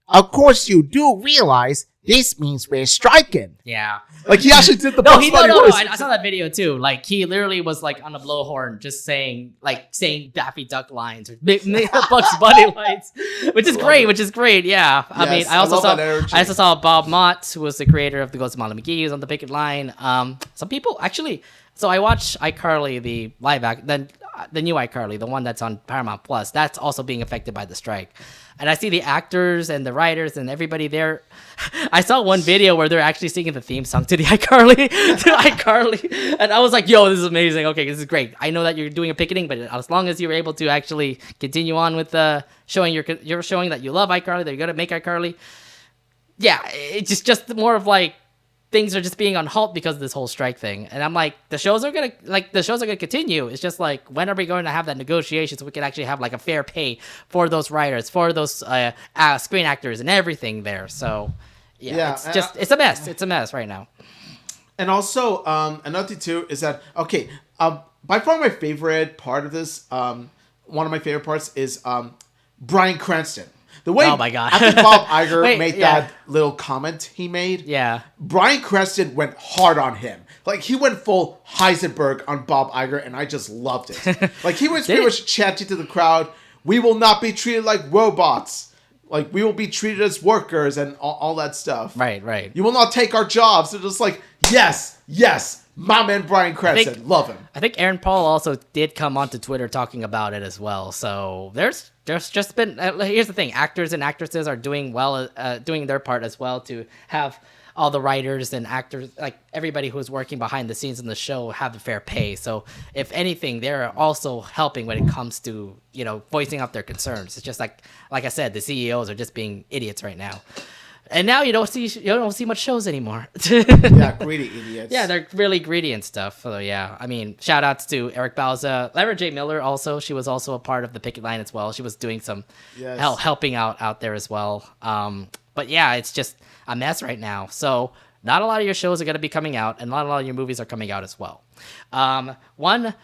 Speaker 1: Of course, you do realize this means we're striking.
Speaker 2: Yeah.
Speaker 1: Like, he actually did the
Speaker 2: No, I saw that video too. Like, he literally was like on a blowhorn just saying Daffy Duck lines or Bugs Bunny lines, which is great. Yeah. I mean, I also saw Bob Mott, who was the creator of the Ghost of Molly McGee, was on the picket line. Some people actually, so I watched iCarly, the live act, then the new iCarly, the one that's on Paramount Plus. That's also being affected by the strike. And I see the actors and the writers and everybody there. I saw one video where they're actually singing the theme song to the iCarly, and I was like, "Yo, this is amazing! Okay, this is great. I know that you're doing a picketing, but as long as you're able to actually continue on with showing you're showing that you love iCarly, that you're gonna make iCarly, yeah, it's just more of like things are just being on halt because of this whole strike thing." And I'm like, the shows are gonna continue. It's just like, when are we going to have that negotiation so we can actually have like a fair pay for those writers, for those screen actors and everything there. So it's a mess. It's a mess right now.
Speaker 1: And also, another thing too is that by far my favorite part of this, one of my favorite parts is Bryan Cranston. The way,
Speaker 2: oh my God.
Speaker 1: after Bob Iger made that little comment he made, Bryan Cranston went hard on him. Like, he went full Heisenberg on Bob Iger, and I just loved it. Like, he was pretty much chanting to the crowd, "We will not be treated like robots. Like, we will be treated as workers," and all that stuff.
Speaker 2: Right.
Speaker 1: "You will not take our jobs." They're just like, yes, my man Bryan Cranston, love him.
Speaker 2: I think Aaron Paul also did come onto Twitter talking about it as well. So there's just been, here's the thing, actors and actresses are doing well, doing their part as well to have all the writers and actors, like everybody who's working behind the scenes in the show, have the fair pay. So if anything, they're also helping when it comes to, voicing out their concerns. It's just like I said, the CEOs are just being idiots right now. And now you don't see much shows anymore.
Speaker 1: Yeah, greedy idiots.
Speaker 2: Yeah, they're really greedy and stuff. So yeah, I mean, shout outs to Eric Bauza, Lara J. Miller also. She was also a part of the picket line as well. She was doing some helping out there as well. But yeah, it's just a mess right now. So not a lot of your shows are going to be coming out, and not a lot of your movies are coming out as well. One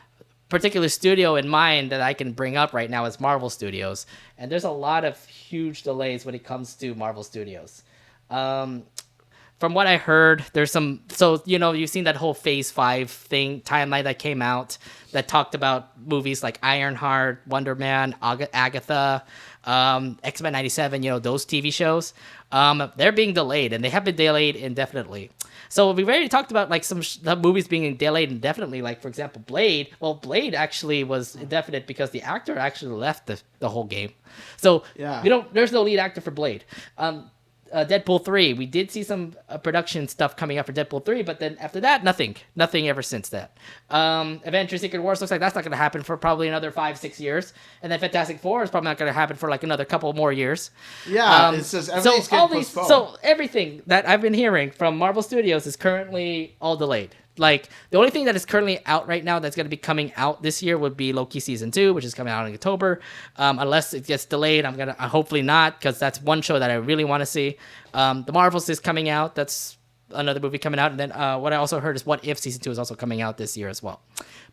Speaker 2: particular studio in mind that I can bring up right now is Marvel Studios, and there's a lot of huge delays when it comes to Marvel Studios. From what I heard, there's some, so, you've seen that whole Phase 5 thing, timeline that came out that talked about movies like Ironheart, Wonder Man, Agatha, X-Men 97, those TV shows. They're being delayed, and they have been delayed indefinitely. So we've already talked about like some movies being delayed indefinitely, like for example, Blade. Well, Blade actually was indefinite because the actor actually left the whole game. So there's no lead actor for Blade. Deadpool 3, we did see some production stuff coming up for Deadpool 3, but then after that, nothing ever since that. Avengers Secret Wars looks like that's not going to happen for probably another 5-6 years, and then Fantastic Four is probably not going to happen for like another couple more years.
Speaker 1: Yeah, it's just everything's getting postponed.
Speaker 2: So everything that I've been hearing from Marvel Studios is currently all delayed. Like, the only thing that is currently out right now that's going to be coming out this year would be Loki Season 2, which is coming out in October. Unless it gets delayed, I'm going to hopefully not, because that's one show that I really want to see. The Marvels is coming out. That's another movie coming out. And then what I also heard is What If Season 2 is also coming out this year as well.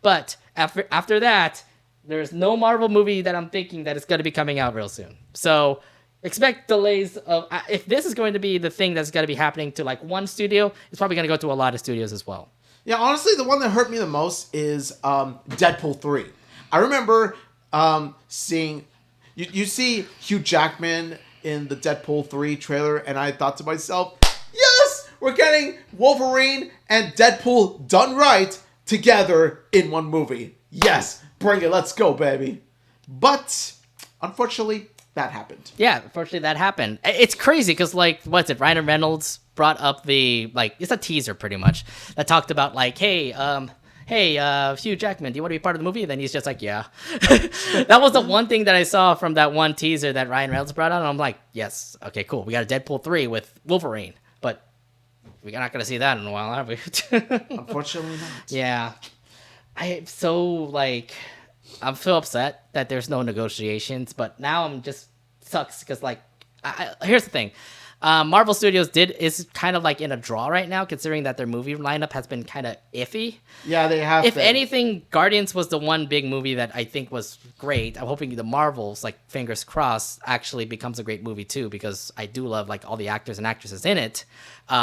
Speaker 2: But after that, there's no Marvel movie that I'm thinking that is going to be coming out real soon. So expect delays of, if this is going to be the thing that's going to be happening to like one studio, it's probably going to go to a lot of studios as well.
Speaker 1: Yeah, honestly, the one that hurt me the most is Deadpool 3. I remember seeing... You see Hugh Jackman in the Deadpool 3 trailer, and I thought to myself, yes! We're getting Wolverine and Deadpool done right together in one movie. Yes! Bring it, let's go, baby. But, unfortunately, that happened.
Speaker 2: Yeah, unfortunately that happened. It's crazy because, like, what's it? Ryan Reynolds brought up it's a teaser pretty much that talked about, like, hey, Hugh Jackman, do you want to be part of the movie? And then he's just like, yeah. That was the one thing that I saw from that one teaser that Ryan Reynolds brought out. And I'm like, yes, okay, cool. We got a Deadpool 3 with Wolverine, but we're not going to see that in a while, are we?
Speaker 1: Unfortunately not.
Speaker 2: Yeah. I'm so upset that there's no negotiations, but now I'm just sucks because, like, here's the thing. Marvel Studios is kind of like in a draw right now, considering that their movie lineup has been kind of iffy.
Speaker 1: Yeah, they have.
Speaker 2: If anything, Guardians was the one big movie that I think was great. I'm hoping the Marvels, like, fingers crossed, actually becomes a great movie too, because I do love, like, all the actors and actresses in it.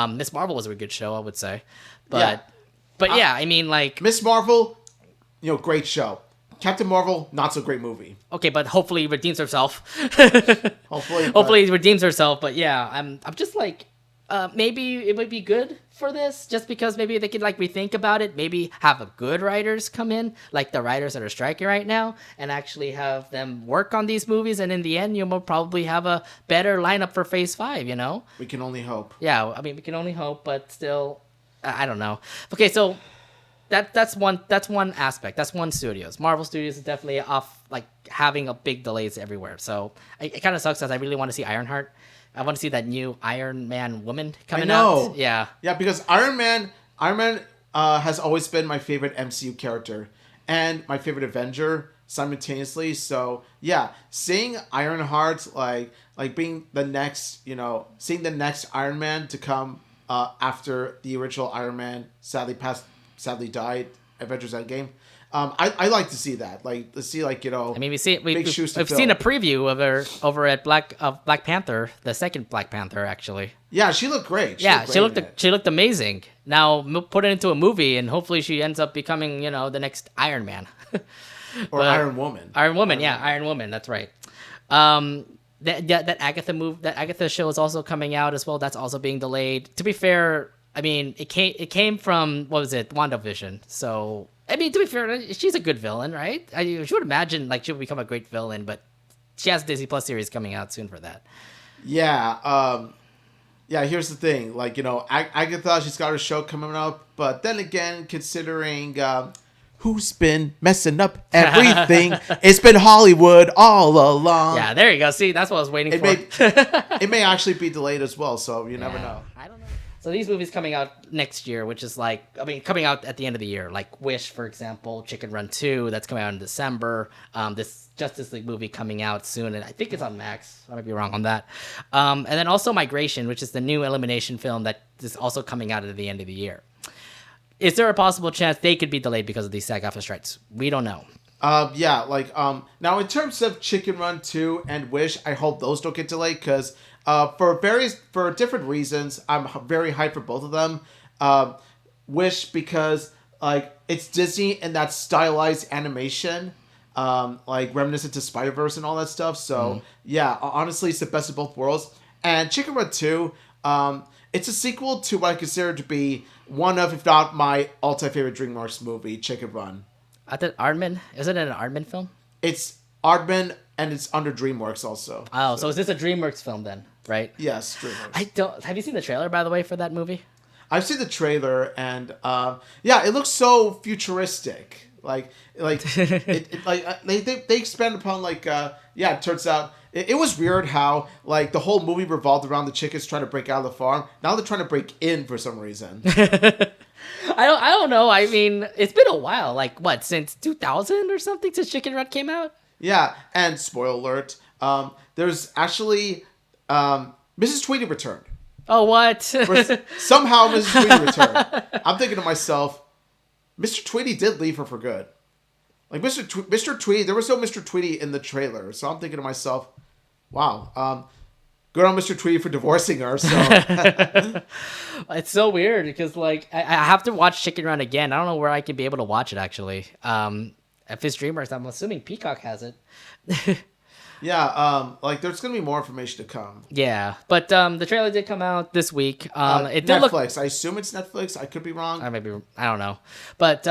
Speaker 2: Miss Marvel was a good show, I would say. But yeah, I mean, like,
Speaker 1: Miss Marvel, great show. Captain Marvel, not so great movie.
Speaker 2: Okay, but hopefully redeems herself.
Speaker 1: Hopefully
Speaker 2: redeems herself. But yeah, I'm just like, maybe it would be good for this, just because maybe they could, like, rethink about it. Maybe have a good writers come in, like the writers that are striking right now, and actually have them work on these movies. And in the end, you'll probably have a better lineup for Phase 5.
Speaker 1: We can only hope.
Speaker 2: Yeah, I mean, we can only hope, but still, I don't know. Okay, so. That's one aspect. That's one studios. Marvel Studios is definitely off, like, having a big delays everywhere. So it kind of sucks, because I really want to see Ironheart. I want to see that new Iron Man woman coming out. Yeah.
Speaker 1: Yeah, because Iron Man has always been my favorite MCU character and my favorite Avenger simultaneously. So yeah, seeing Ironheart like being the next, seeing the next Iron Man to come after the original Iron Man sadly died, Avengers Endgame. I like to see that. Like, to see, like,
Speaker 2: I mean, we've seen a preview of her over at Black Panther, the second Black Panther, actually.
Speaker 1: Yeah, she looked great.
Speaker 2: She looked amazing. Now put it into a movie, and hopefully she ends up becoming, the next Iron Man.
Speaker 1: Or Iron Woman.
Speaker 2: Iron Woman. That's right. That Agatha show is also coming out as well. That's also being delayed. To be fair, I mean, it came from, what was it, WandaVision. So, I mean, to be fair, she's a good villain, right? You would imagine, like, she'll become a great villain, but she has a Disney Plus series coming out soon for that.
Speaker 1: Yeah, here's the thing. Like, Agatha, she's got her show coming up, but then again, considering who's been messing up everything, it's been Hollywood all along.
Speaker 2: Yeah, there you go. See, that's what I was waiting for.
Speaker 1: It may actually be delayed as well, so you never know.
Speaker 2: I don't know. So these movies coming out next year, which is coming out at the end of the year, like Wish, for example, Chicken Run 2, that's coming out in December. This Justice League movie coming out soon, and I think it's on Max. I might be wrong on that. And then also Migration, which is the new Elimination film that is also coming out at the end of the year. Is there a possible chance they could be delayed because of these SAG-AFTRA strikes? We don't know.
Speaker 1: Now in terms of Chicken Run 2 and Wish, I hope those don't get delayed, because for different reasons, I'm very hyped for both of them. Wish, because, like, it's Disney and that stylized animation, like reminiscent to Spiderverse and all that stuff. So yeah, honestly, it's the best of both worlds. And Chicken Run 2, it's a sequel to what I consider to be one of, if not my all-time favorite DreamWorks movie, Chicken Run.
Speaker 2: I thought Aardman, isn't it an Aardman film?
Speaker 1: It's Aardman, and it's under DreamWorks also.
Speaker 2: Oh, so is this a DreamWorks film then, right?
Speaker 1: Yes, DreamWorks.
Speaker 2: Have you seen the trailer, by the way, for that movie?
Speaker 1: I've seen the trailer, and it looks so futuristic. They expand upon it turns out it was weird how, like, the whole movie revolved around the chickens trying to break out of the farm. Now they're trying to break in for some reason.
Speaker 2: I don't know. I mean, it's been a while. Like, what, since 2000 or something, since Chicken Run came out?
Speaker 1: Yeah, and spoiler alert, there's actually Mrs. Tweedy returned.
Speaker 2: Oh, what?
Speaker 1: Somehow Mrs. Tweedy returned. I'm thinking to myself, Mr. Tweedy did leave her for good. Like, Mr. Tweedy, there was no Mr. Tweedy in the trailer, so I'm thinking to myself, wow, good on Mr. Tweedy for divorcing her. So
Speaker 2: it's so weird because, like, I have to watch Chicken Run again. I don't know where I can be able to watch it, actually. If it's DreamWorks, I'm assuming Peacock has it.
Speaker 1: Yeah, there's gonna be more information to come.
Speaker 2: Yeah, but the trailer did come out this week. It
Speaker 1: did Netflix. I assume it's Netflix. I could be wrong.
Speaker 2: I don't know, but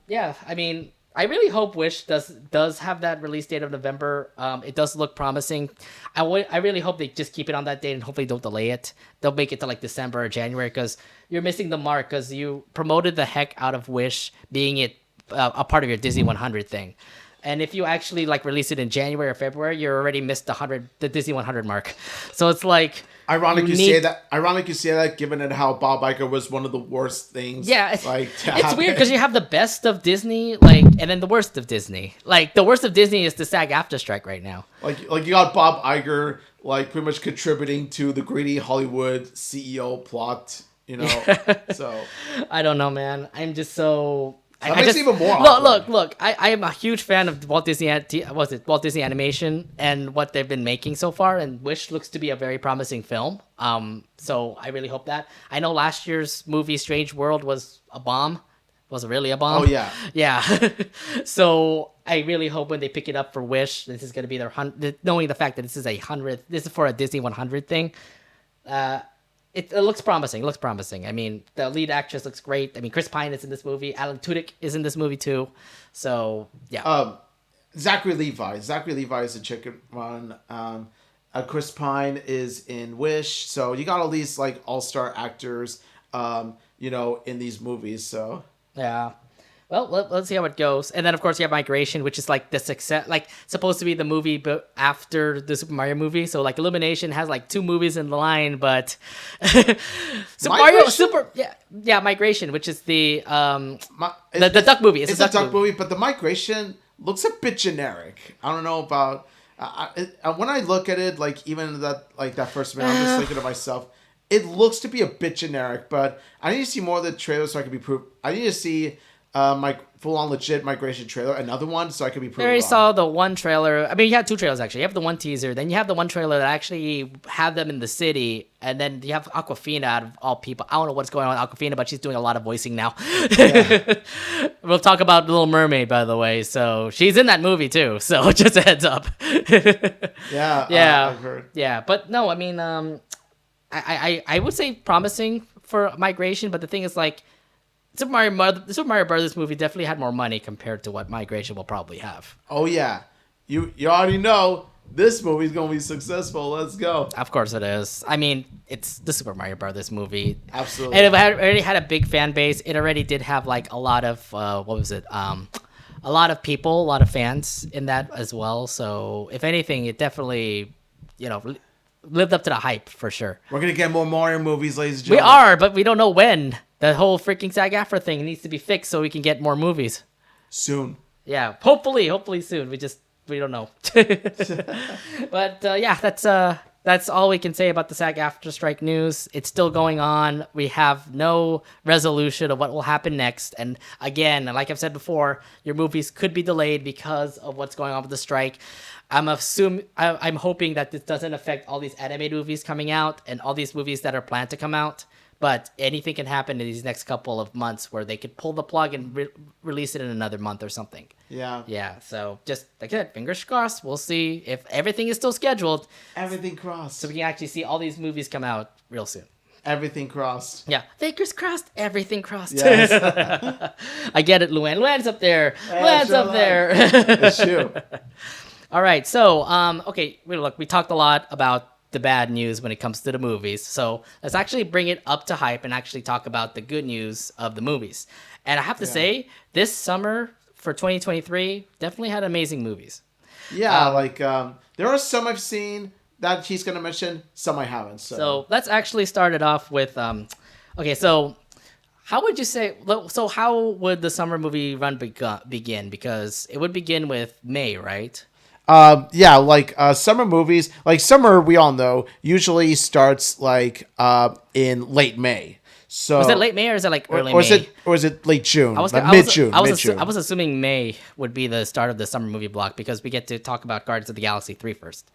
Speaker 2: yeah, I mean, I really hope Wish does have that release date of November. It does look promising. I really hope they just keep it on that date and hopefully don't delay it. They'll make it to like December or January because you're missing the mark because you promoted the heck out of Wish being a part of your Disney 100 thing. And if you actually like release it in January or February, you're already missed the Disney 100 mark. So it's like
Speaker 1: ironic you say that, given it how Bob Iger was one of the worst things.
Speaker 2: Yeah,
Speaker 1: like
Speaker 2: it's weird because you have the best of Disney, like, and then the worst of Disney. Like the worst of Disney is the SAG-AFTRA strike right now.
Speaker 1: Like you got Bob Iger like pretty much contributing to the greedy Hollywood CEO plot. You know, so
Speaker 2: I don't know, man. I'm just so.
Speaker 1: That makes it even more awkward.
Speaker 2: Look. I am a huge fan of Walt Disney Animation and what they've been making so far, and Wish looks to be a very promising film. So I really hope that. I know last year's movie Strange World was a bomb. Was it really a bomb?
Speaker 1: Oh yeah,
Speaker 2: yeah. So I really hope when they pick it up for Wish, this is going to be their 100th. Knowing the fact that this is for a Disney 100 thing. It looks promising. It looks promising. I mean, the lead actress looks great. I mean, Chris Pine is in this movie. Alan Tudyk is in this movie too. So yeah.
Speaker 1: Zachary Levi is a Chicken Run. Chris Pine is in Wish. So you got all these like all-star actors, in these movies. So
Speaker 2: yeah. Well, let's see how it goes. And then, of course, you have Migration, which is like the success, like supposed to be the movie but after the Super Mario movie. So like Illumination has like 2 movies in the line, but Migration, which is the duck movie.
Speaker 1: It's a duck movie, but the Migration looks a bit generic. I don't know about when I look at it, like even that first minute, I'm just thinking to myself, it looks to be a bit generic. But I need to see more of the trailer so I can be proved. I need to see. My full-on legit Migration trailer, another one, so I could be proven
Speaker 2: I already
Speaker 1: wrong.
Speaker 2: saw the one trailer. I mean, you had 2 trailers, actually. You have the one teaser, then you have the one trailer that actually have them in the city, and then you have Awkwafina out of all people. I don't know what's going on with Awkwafina, but she's doing a lot of voicing now. Yeah. We'll talk about Little Mermaid, by the way, so she's in that movie, too, so just a heads up.
Speaker 1: Yeah, I've heard.
Speaker 2: Yeah, but no, I mean, I would say promising for Migration, but the thing is, like, the Super Mario Brothers movie definitely had more money compared to what Migration will probably have.
Speaker 1: Oh yeah, you already know this movie's gonna be successful. Let's go.
Speaker 2: Of course it is. I mean, it's the Super Mario Brothers movie.
Speaker 1: Absolutely.
Speaker 2: And it already had a big fan base. It already did have like a lot of a lot of people, a lot of fans in that as well. So if anything, it definitely, lived up to the hype for sure.
Speaker 1: We're gonna get more Mario movies, ladies and gentlemen.
Speaker 2: We are, but we don't know when. The whole freaking SAG-AFTRA thing needs to be fixed so we can get more movies.
Speaker 1: Soon.
Speaker 2: Yeah, hopefully soon. We don't know. But that's all we can say about the SAG-AFTRA strike news. It's still going on. We have no resolution of what will happen next. And again, like I've said before, your movies could be delayed because of what's going on with the strike. I'm hoping that this doesn't affect all these animated movies coming out and all these movies that are planned to come out. But anything can happen in these next couple of months where they could pull the plug and release it in another month or something.
Speaker 1: Yeah.
Speaker 2: Yeah. So just like I said, fingers crossed. We'll see if everything is still scheduled.
Speaker 1: Everything crossed.
Speaker 2: So we can actually see all these movies come out real soon.
Speaker 1: Everything crossed.
Speaker 2: Yeah. Fingers crossed. Everything crossed.
Speaker 1: Yes.
Speaker 2: I get it, Luann. Luann's up there. Luann's up there.
Speaker 1: It's true.
Speaker 2: All right. So, okay. We talked a lot about the bad news when it comes to the movies. So let's actually bring it up to hype and actually talk about the good news of the movies. And I have to say, this summer for 2023 definitely had amazing movies.
Speaker 1: Yeah, there are some I've seen that he's going to mention, some I haven't.
Speaker 2: So let's actually start it off with, so how would you say, how would the summer movie run begin? Because it would begin with May, right?
Speaker 1: Summer movies, summer, we all know, usually starts in late May. So
Speaker 2: was it late May or is it early May?
Speaker 1: Or is it late June?
Speaker 2: Mid-June. I was
Speaker 1: mid-June.
Speaker 2: assuming May would be the start of the summer movie block because we get to talk about Guardians of the Galaxy 3 first.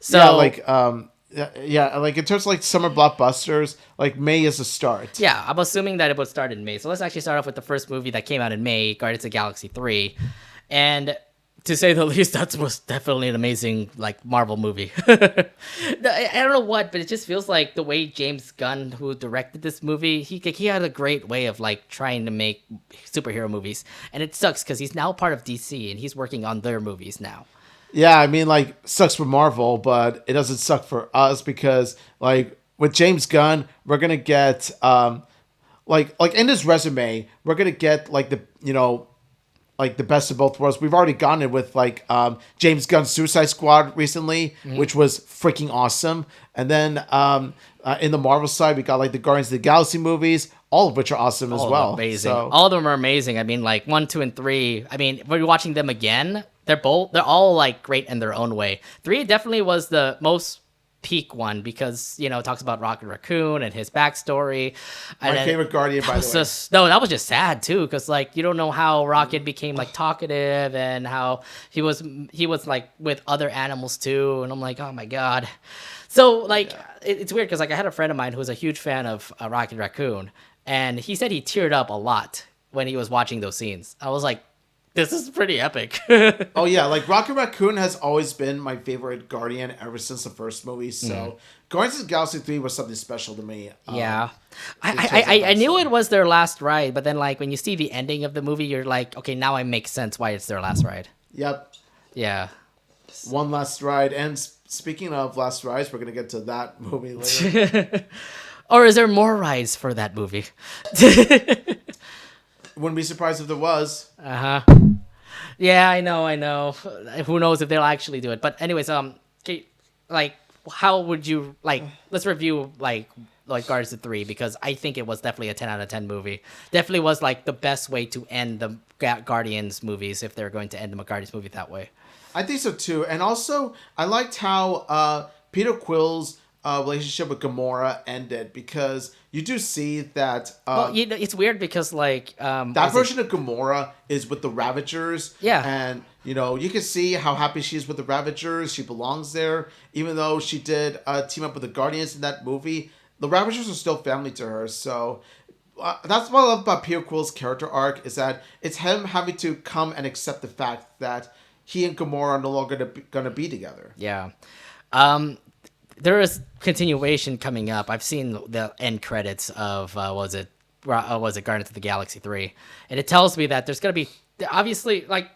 Speaker 2: So
Speaker 1: in terms of summer blockbusters, May is the start.
Speaker 2: Yeah, I'm assuming that it would start in May. So let's actually start off with the first movie that came out in May, Guardians of the Galaxy 3. And to say the least, that was definitely an amazing like Marvel movie. I don't know what, but it just feels like the way James Gunn, who directed this movie, he had a great way of like trying to make superhero movies, and it sucks because he's now part of DC and he's working on their movies now.
Speaker 1: Yeah, I mean, like, sucks for Marvel, but it doesn't suck for us because, like, with James Gunn, we're gonna get, like in his resume, we're gonna get like like the best of both worlds. We've already gotten it with like James Gunn's Suicide Squad recently, which was freaking awesome. And then in the Marvel side, we got like the Guardians of the Galaxy movies, all of which are awesome as well.
Speaker 2: Amazing.
Speaker 1: So,
Speaker 2: all of them are amazing. I mean, like 1, 2, and 3. I mean, we're watching them again. They're all like great in their own way. 3 definitely was the most peak one because it talks about Rocket Raccoon and his backstory.
Speaker 1: My favorite Guardian, by the way.
Speaker 2: That was just sad too because like you don't know how Rocket became like talkative and how he was like with other animals too, and I'm like, oh my god. So like it's weird because like I had a friend of mine who was a huge fan of Rocket Raccoon, and he said he teared up a lot when he was watching those scenes. I was like, this is pretty epic.
Speaker 1: Oh yeah, like Rocket Raccoon has always been my favorite Guardian ever since the first movie. So Guardians of the Galaxy 3 was something special to me.
Speaker 2: Yeah. I knew it was their last ride, but then like when you see the ending of the movie, you're like, okay, now it makes sense why it's their last ride.
Speaker 1: Yep.
Speaker 2: Yeah.
Speaker 1: One last ride. And speaking of last rides, we're going to get to that movie later.
Speaker 2: Or is there more rides for that movie?
Speaker 1: Wouldn't be surprised if there was.
Speaker 2: Yeah, I know. Who knows if they'll actually do it? But anyways, like, how would you like? Let's review like Guardians of 3 because I think it was definitely a 10 out of 10 movie. Definitely was like the best way to end the Guardians movies if they're going to end the Guardians movie that way.
Speaker 1: I think so too, and also I liked how Peter Quill's relationship with Gamora ended because you do see that.
Speaker 2: Well, it's weird because like
Speaker 1: that version of Gamora is with the Ravagers.
Speaker 2: Yeah,
Speaker 1: and you can see how happy she is with the Ravagers. She belongs there, even though she did team up with the Guardians in that movie. The Ravagers are still family to her, so. That's what I love about Peter Quill's character arc is that it's him having to come and accept the fact that he and Gamora are no longer going to be together.
Speaker 2: Yeah. There is continuation coming up. I've seen the end credits of was it Guardians of the Galaxy 3, and it tells me that there's gonna be obviously like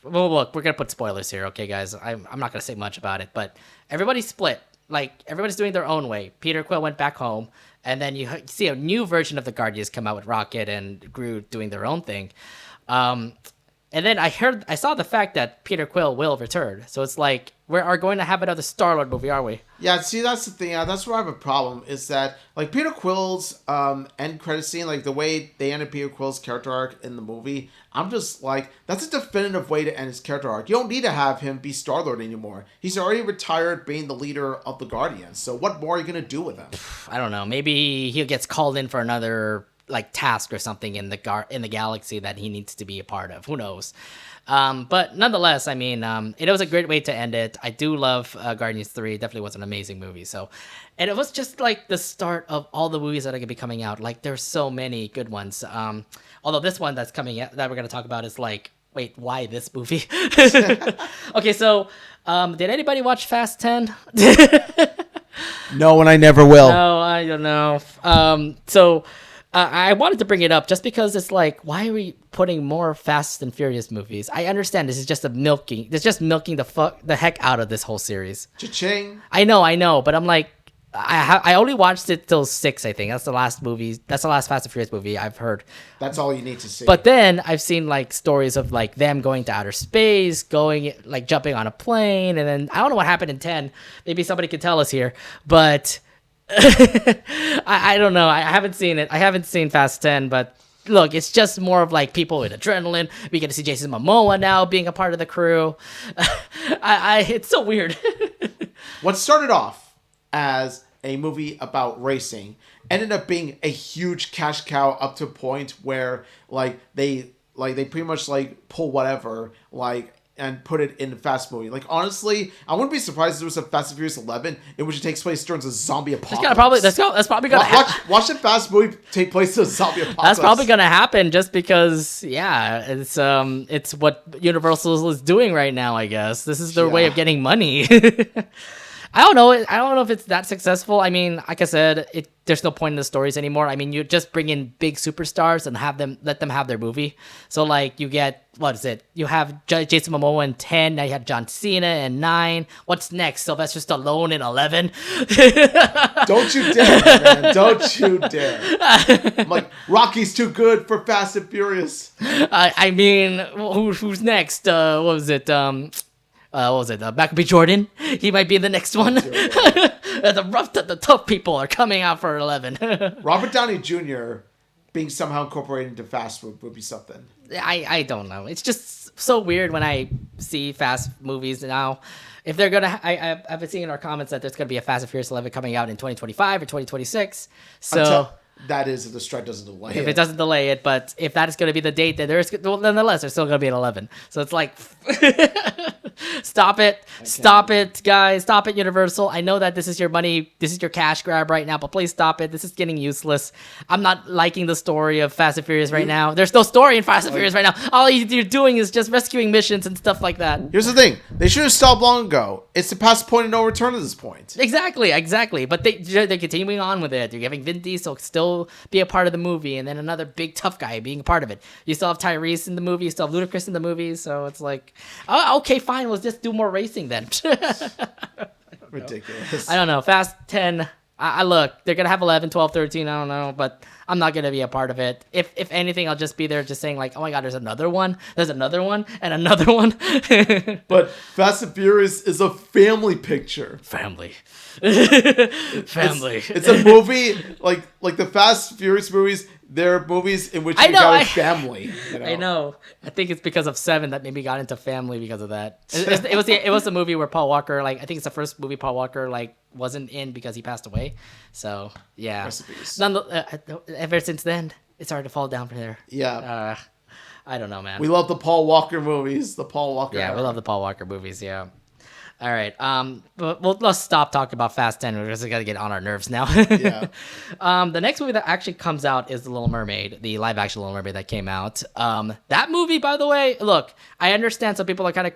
Speaker 2: well look, we're gonna put spoilers here, okay guys. I'm not gonna say much about it, but everybody's split. Like everybody's doing their own way. Peter Quill went back home, and then you see a new version of the Guardians come out with Rocket and Groot doing their own thing. And then I saw the fact that Peter Quill will return. So it's like, we are going to have another Star-Lord movie, are we?
Speaker 1: Yeah, see, that's the thing. That's where I have a problem, is that, like, Peter Quill's end credit scene, like, the way they ended Peter Quill's character arc in the movie, I'm just like, that's a definitive way to end his character arc. You don't need to have him be Star-Lord anymore. He's already retired being the leader of the Guardians. So what more are you going to do with him?
Speaker 2: I don't know. Maybe he gets called in for another like task or something in the galaxy that he needs to be a part of. Who knows? But nonetheless, it was a great way to end it. I do love Guardians 3. It definitely was an amazing movie. And it was just like the start of all the movies that are gonna be coming out. Like there's so many good ones. Although this one that's coming out that we're gonna talk about is like, wait, why this movie? Okay, so did anybody watch Fast 10?
Speaker 1: No, and I never will.
Speaker 2: No, I don't know. I wanted to bring it up just because it's like, why are we putting more Fast and Furious movies? I understand this is just milking the heck out of this whole series.
Speaker 1: Cha-ching.
Speaker 2: I know, but I'm like, I only watched it till 6, I think. That's the last Fast and Furious movie I've heard.
Speaker 1: That's all you need to see.
Speaker 2: But then I've seen like stories of like them going to outer space, going like jumping on a plane, and then I don't know what happened in 10. Maybe somebody could tell us here, but I don't know. I haven't seen it. I haven't seen Fast 10, but look, it's just more of like people with adrenaline. We get to see Jason Momoa now being a part of the crew. It's so weird.
Speaker 1: What started off as a movie about racing ended up being a huge cash cow up to a point where like they pretty much like pull whatever like and put it in the Fast movie. Like, honestly, I wouldn't be surprised if there was a Fast and Furious 11 in which it takes place during a zombie apocalypse.
Speaker 2: That's probably gonna happen.
Speaker 1: Watch the Fast movie take place in a zombie apocalypse.
Speaker 2: That's probably gonna happen just because, it's what Universal is doing right now. I guess this is their way of getting money. I don't know. I don't know if it's that successful. I mean, like I said, there's no point in the stories anymore. I mean, you just bring in big superstars and let them have their movie. So, like, you get, what is it? You have Jason Momoa in 10. Now you have John Cena in 9. What's next? Sylvester Stallone in 11.
Speaker 1: Don't you dare, man. Don't you dare. I'm like, Rocky's too good for Fast and Furious.
Speaker 2: I mean, who's next? What was it? Michael B. Jordan? He might be the next one. The tough people are coming out for 11.
Speaker 1: Robert Downey Jr. being somehow incorporated into Fast would be something.
Speaker 2: I don't know. It's just so weird when I see Fast movies now. If they're gonna, I've been seeing in our comments that there's gonna be a Fast and Furious 11 coming out in 2025 or 2026. So.
Speaker 1: That is, if the strike doesn't delay it.
Speaker 2: If it doesn't delay it, but if that is going to be the date, then nonetheless, there's still going to be an 11. So it's like, stop it, guys, stop it, Universal. I know that this is your money, this is your cash grab right now, but please stop it. This is getting useless. I'm not liking the story of Fast and Furious right now. There's no story in Fast and Furious right now. All you're doing is just rescuing missions and stuff like that.
Speaker 1: Here's the thing: they should have stopped long ago. It's the past point of no return at this point.
Speaker 2: Exactly. But they're continuing on with it. You're giving Vin Diesel still be a part of the movie, and then another big tough guy being a part of it. You still have Tyrese in the movie, you still have Ludacris in the movie, so it's like, oh, okay, fine, we'll just do more racing then.
Speaker 1: Ridiculous.
Speaker 2: I don't know. Fast 10, I look, they're gonna have 11, 12, 13, I don't know, but I'm not gonna be a part of it. If anything, I'll just be there just saying like, oh my god, there's another one, and another one.
Speaker 1: But Fast and Furious is a family picture.
Speaker 2: Family.
Speaker 1: It's a movie like the Fast and Furious movies. They're movies in which you got a family. You know?
Speaker 2: I know. I think it's because of 7 that maybe got into family because of that. It was a movie where Paul Walker, like, I think it's the first movie Paul Walker like wasn't in because he passed away. So yeah.
Speaker 1: Recipes.
Speaker 2: Ever since then, it's started to fall down from there.
Speaker 1: Yeah.
Speaker 2: I don't know, man.
Speaker 1: We love the Paul Walker movies. The Paul Walker.
Speaker 2: Yeah, we love the Paul Walker movies. Yeah. All right. But let's stop talking about Fast 10. We're just gonna get on our nerves now.
Speaker 1: Yeah.
Speaker 2: The next movie that actually comes out is The Little Mermaid, the live-action Little Mermaid that came out. That movie, by the way, look, I understand some people are kind of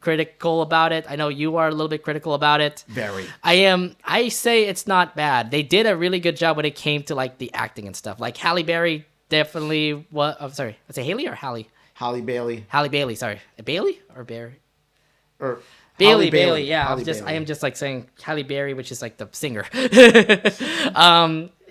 Speaker 2: critical about it. I know you are a little bit critical about it.
Speaker 1: Very.
Speaker 2: I say it's not bad. They did a really good job when it came to like the acting and stuff. Like Halle Berry definitely. I'm sorry. Is it Haley or Halle?
Speaker 1: Halle Bailey.
Speaker 2: Halle Bailey. Sorry, Bailey or Barry?
Speaker 1: Or
Speaker 2: Bailey, yeah.
Speaker 1: Bailey.
Speaker 2: I am just like saying Halle Berry, which is like the singer.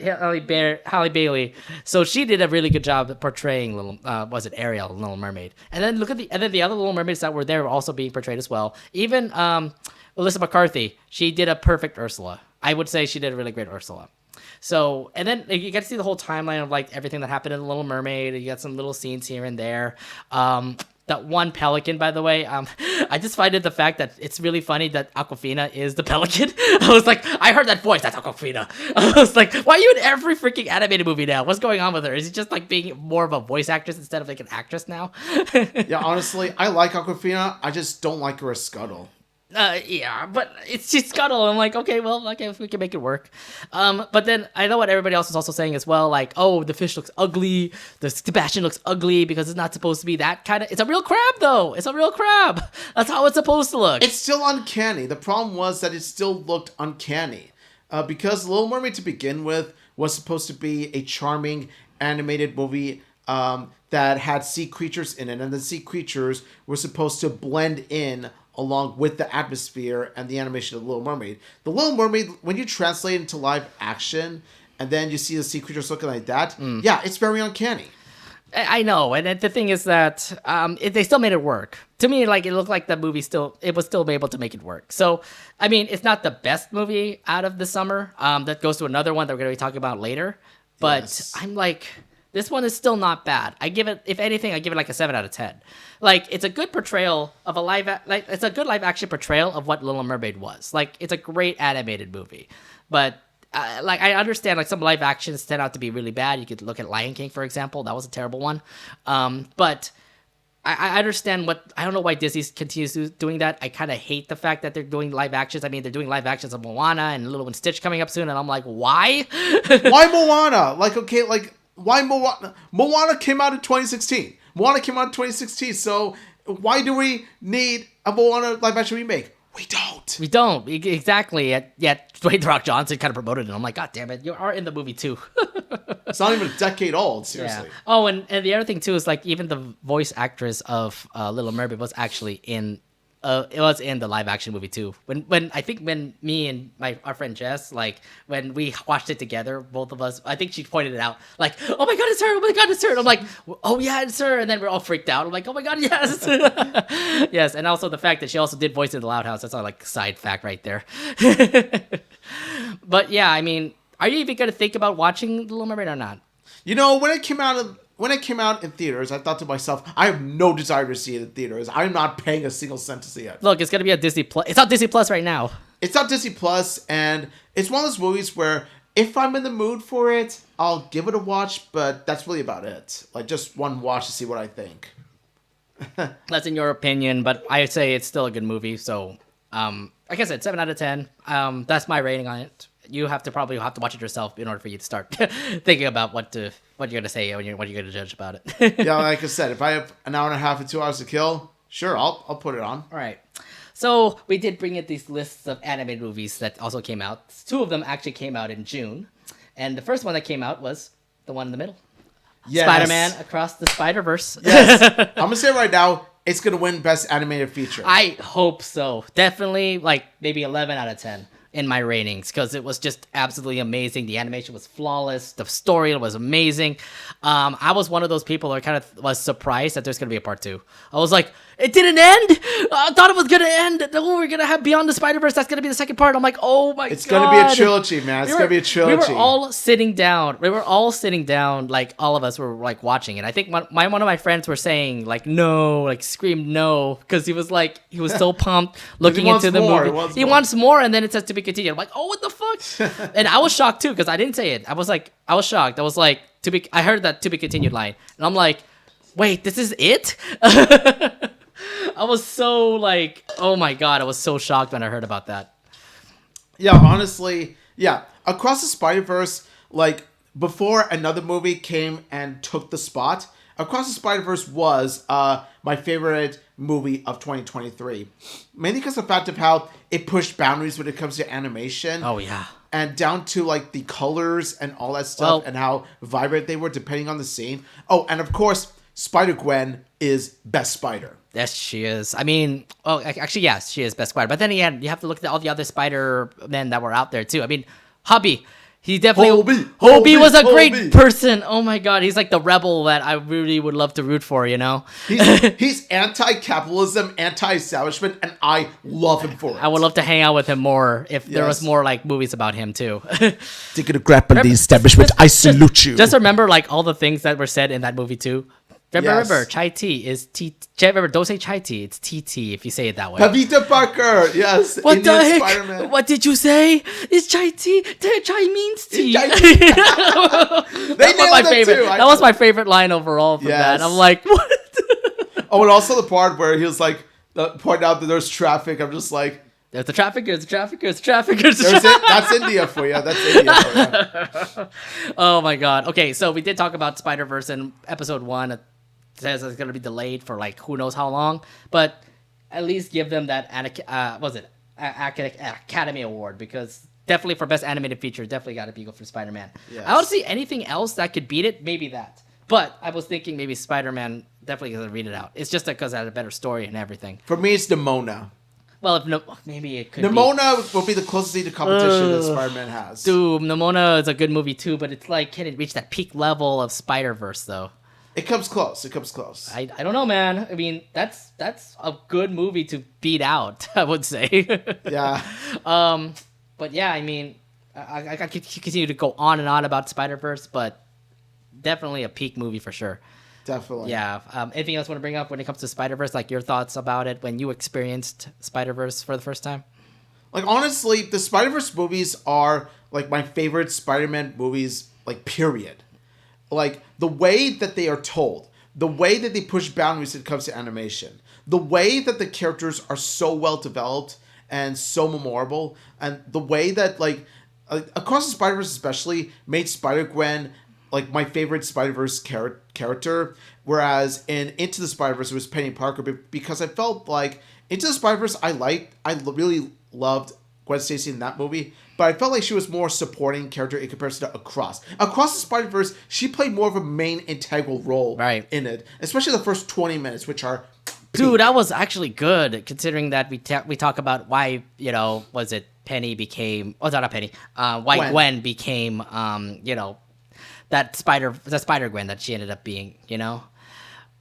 Speaker 2: Halle Bailey. So she did a really good job portraying Ariel, Little Mermaid. And then the other Little Mermaids that were there were also being portrayed as well. Even Alyssa McCarthy, she did a perfect Ursula. I would say she did a really great Ursula. So, and then you get to see the whole timeline of like everything that happened in The Little Mermaid. You got some little scenes here and there. That one pelican, by the way, I just find it the fact that it's really funny that Awkwafina is the pelican. I was like, I heard that voice, that's Awkwafina. I was like, why are you in every freaking animated movie now? What's going on with her? Is she just like being more of a voice actress instead of like an actress now?
Speaker 1: Yeah, honestly, I like Awkwafina. I just don't like her as Scuttle.
Speaker 2: Yeah, but she's Scuttle. I'm like, okay, well, okay, if we can make it work. But then I know what everybody else is also saying as well. Like, oh, the fish looks ugly. The Sebastian looks ugly because it's not supposed to be that kind of. It's a real crab, though. It's a real crab. That's how it's supposed to look.
Speaker 1: It's still uncanny. The problem was that it still looked uncanny because Little Mermaid to begin with was supposed to be a charming animated movie that had sea creatures in it, and the sea creatures were supposed to blend in along with the atmosphere and the animation of The Little Mermaid. The Little Mermaid, when you translate it into live action, and then you see the sea creatures looking like that, yeah, it's very uncanny.
Speaker 2: I know, and the thing is that they still made it work. To me, like it looked like the movie was still able to make it work. So, I mean, it's not the best movie out of the summer. That goes to another one that we're going to be talking about later. But yes. I'm like, this one is still not bad. I give it, if anything, I give it like a 7 out of 10. Like, it's a good portrayal of it's a good live action portrayal of what Little Mermaid was. Like, it's a great animated movie. But, like, I understand, like, some live actions tend out to be really bad. You could look at Lion King, for example. That was a terrible one. But I understand I don't know why Disney continues doing that. I kind of hate the fact that they're doing live actions. I mean, they're doing live actions of Moana and Little and Stitch coming up soon, and I'm like, why?
Speaker 1: Why Moana? Why Moana? Moana came out in 2016. So why do we need a Moana live action remake? We don't.
Speaker 2: Exactly. Yet Dwayne The Rock Johnson kind of promoted it. I'm like, God damn it, you are in the movie too.
Speaker 1: It's not even a decade old, seriously.
Speaker 2: Yeah. Oh, and the other thing too is like even the voice actress of Little Mermaid was actually in the live action movie too. When me and our friend Jess, like when we watched it together, both of us, I think she pointed it out, like, oh my god, it's her! Oh my god, it's her! And I'm like, oh yeah, it's her! And then we're all freaked out. I'm like, oh my god, yes, yes. And also the fact that she also did voice in the Loud House. That's all like side fact right there. But yeah, I mean, are you even gonna think about watching Little Mermaid or not?
Speaker 1: You know, when it came out in theaters, I thought to myself, I have no desire to see it in theaters. I'm not paying a single cent to see it.
Speaker 2: Look, it's going to be on Disney Plus. It's on Disney Plus right now.
Speaker 1: It's on Disney Plus, and it's one of those movies where if I'm in the mood for it, I'll give it a watch, but that's really about it. Like, just one watch to see what I think.
Speaker 2: That's in your opinion, but I say it's still a good movie. So, like I said, 7 out of 10. That's my rating on it. You have to watch it yourself in order for you to start thinking about what you're gonna say and what you're gonna judge about it.
Speaker 1: Yeah, like I said, if I have an hour and a half and 2 hours to kill, sure, I'll put it on.
Speaker 2: All right. So we did bring in these lists of animated movies that also came out. 2 of them actually came out in June, and the first one that came out was the one in the middle. Yes. Spider-Man Across the Spiderverse.
Speaker 1: Yes. I'm gonna say right now, it's gonna win Best Animated Feature.
Speaker 2: I hope so. Definitely, like maybe 11 out of 10. In my ratings, because it was just absolutely amazing. The animation was flawless. The story was amazing. I was one of those people that kind of was surprised that there's going to be a part 2. I was like, it didn't end? I thought it was going to end. Oh, we're going to have Beyond the Spider-Verse. That's going to be the second part. I'm like, oh my God.
Speaker 1: It's going to be a trilogy, man. It's going to be a trilogy.
Speaker 2: We were all sitting down. Like all of us were like watching it. I think one of my friends were saying like, no, like screamed no. Because he was so pumped looking into the movie. He wants more. And then it says to be continued. I'm like, oh, what the fuck? And I was shocked too, because I didn't say it. I was shocked. I was like, I heard that to be continued line. And I'm like, wait, this is it? I was so like, oh my God, I was so shocked when I heard about that.
Speaker 1: Yeah, honestly, yeah. Across the Spider-Verse, like, before another movie came and took the spot, Across the Spider-Verse was my favorite movie of 2023. Mainly because of the fact of how it pushed boundaries when it comes to animation.
Speaker 2: Oh, yeah.
Speaker 1: And down to, like, the colors and all that stuff, and how vibrant they were depending on the scene. Oh, and of course, Spider-Gwen is Best Spider.
Speaker 2: Yes, she is. I mean, actually, yes, she is Best Spider. But then again, you have to look at all the other Spider-Men that were out there, too. I mean, Hobby. He definitely... Hobie was a great person. Oh, my God. He's like the rebel that I really would love to root for, you know?
Speaker 1: He's anti-capitalism, anti-establishment, and I love him for it.
Speaker 2: I would love to hang out with him more if there was more, like, movies about him, too.
Speaker 1: Taking a grab on the establishment, I salute you.
Speaker 2: Just remember, like, all the things that were said in that movie, too. Remember, chai tea is T. Remember, don't say chai tea. It's TT if you say it that way.
Speaker 1: Pavita Parker, yes.
Speaker 2: What the heck? Spider-Man. What did you say? It's chai tea. Chai means tea.
Speaker 1: They nailed it too.
Speaker 2: That was my favorite line overall from that. I'm like, what?
Speaker 1: Oh, and also the part where he was like, point out that there's traffic. I'm just like,
Speaker 2: there's the traffickers.
Speaker 1: That's India for you.
Speaker 2: Oh my God. Okay, so we did talk about Spider-Verse in episode 1. It says it's going to be delayed for like who knows how long, but at least give them that Academy Award, because definitely for best animated feature, definitely got to be go for Spider-Man. Yes. I don't see anything else that could beat it. Maybe that, but I was thinking maybe Spider-Man definitely going to read it out. It's just because it had a better story and everything.
Speaker 1: For me, it's Nimona.
Speaker 2: Well, maybe it could
Speaker 1: Nimona will be the closest thing to competition that Spider-Man has.
Speaker 2: Dude, Nimona is a good movie too, but it's like, can it reach that peak level of Spider-Verse though?
Speaker 1: It comes close. I
Speaker 2: don't know, man. I mean, that's a good movie to beat out, I would say.
Speaker 1: Yeah.
Speaker 2: But yeah, I mean, I could continue to go on and on about Spider-Verse, but definitely a peak movie for sure.
Speaker 1: Definitely.
Speaker 2: Yeah. Anything else you want to bring up when it comes to Spider-Verse? Like your thoughts about it when you experienced Spider-Verse for the first time?
Speaker 1: Like, honestly, the Spider-Verse movies are like my favorite Spider-Man movies, like, period. Like, the way that they are told, the way that they push boundaries when it comes to animation, the way that the characters are so well developed and so memorable, and the way that like Across the Spider-Verse especially made Spider-Gwen like my favorite Spider-Verse character, whereas in Into the Spider-Verse it was Penny Parker, because I felt like Into the Spider-Verse I really loved Gwen Stacy in that movie, but I felt like she was more supporting character in comparison to Across. Across the Spider-Verse, she played more of a main integral role in it, especially the first 20 minutes, which are
Speaker 2: Dude, that was actually good, considering that we talk about why, you know, was it Penny became... Oh, not Penny. Why Gwen became, you know, the Spider-Gwen that she ended up being, you know?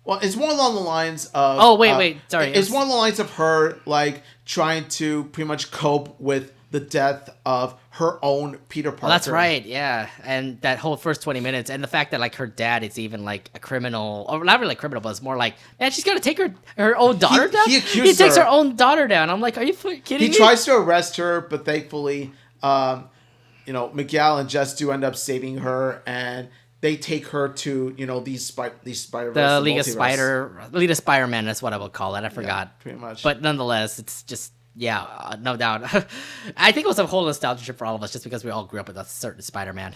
Speaker 1: Well, it's more along the lines of...
Speaker 2: Oh, wait, sorry.
Speaker 1: It's more along the lines of her, like, trying to pretty much cope with the death of her own Peter Parker.
Speaker 2: Well, that's right, yeah. And that whole first 20 minutes, and the fact that, like, her dad is even, like, a criminal, or not really a criminal, but it's more like, man, she's gonna take her own daughter down? He takes her own daughter down. I'm like, are you kidding me?
Speaker 1: He tries to arrest her, but thankfully, you know, Miguel and Jess do end up saving her, and they take her to, you know, these Spider-Verse.
Speaker 2: The League of Spider-Man, that's what I would call it. I forgot.
Speaker 1: Yeah, pretty much.
Speaker 2: But nonetheless, it's just... Yeah, no doubt. I think it was a whole nostalgia trip for all of us, just because we all grew up with a certain Spider-Man.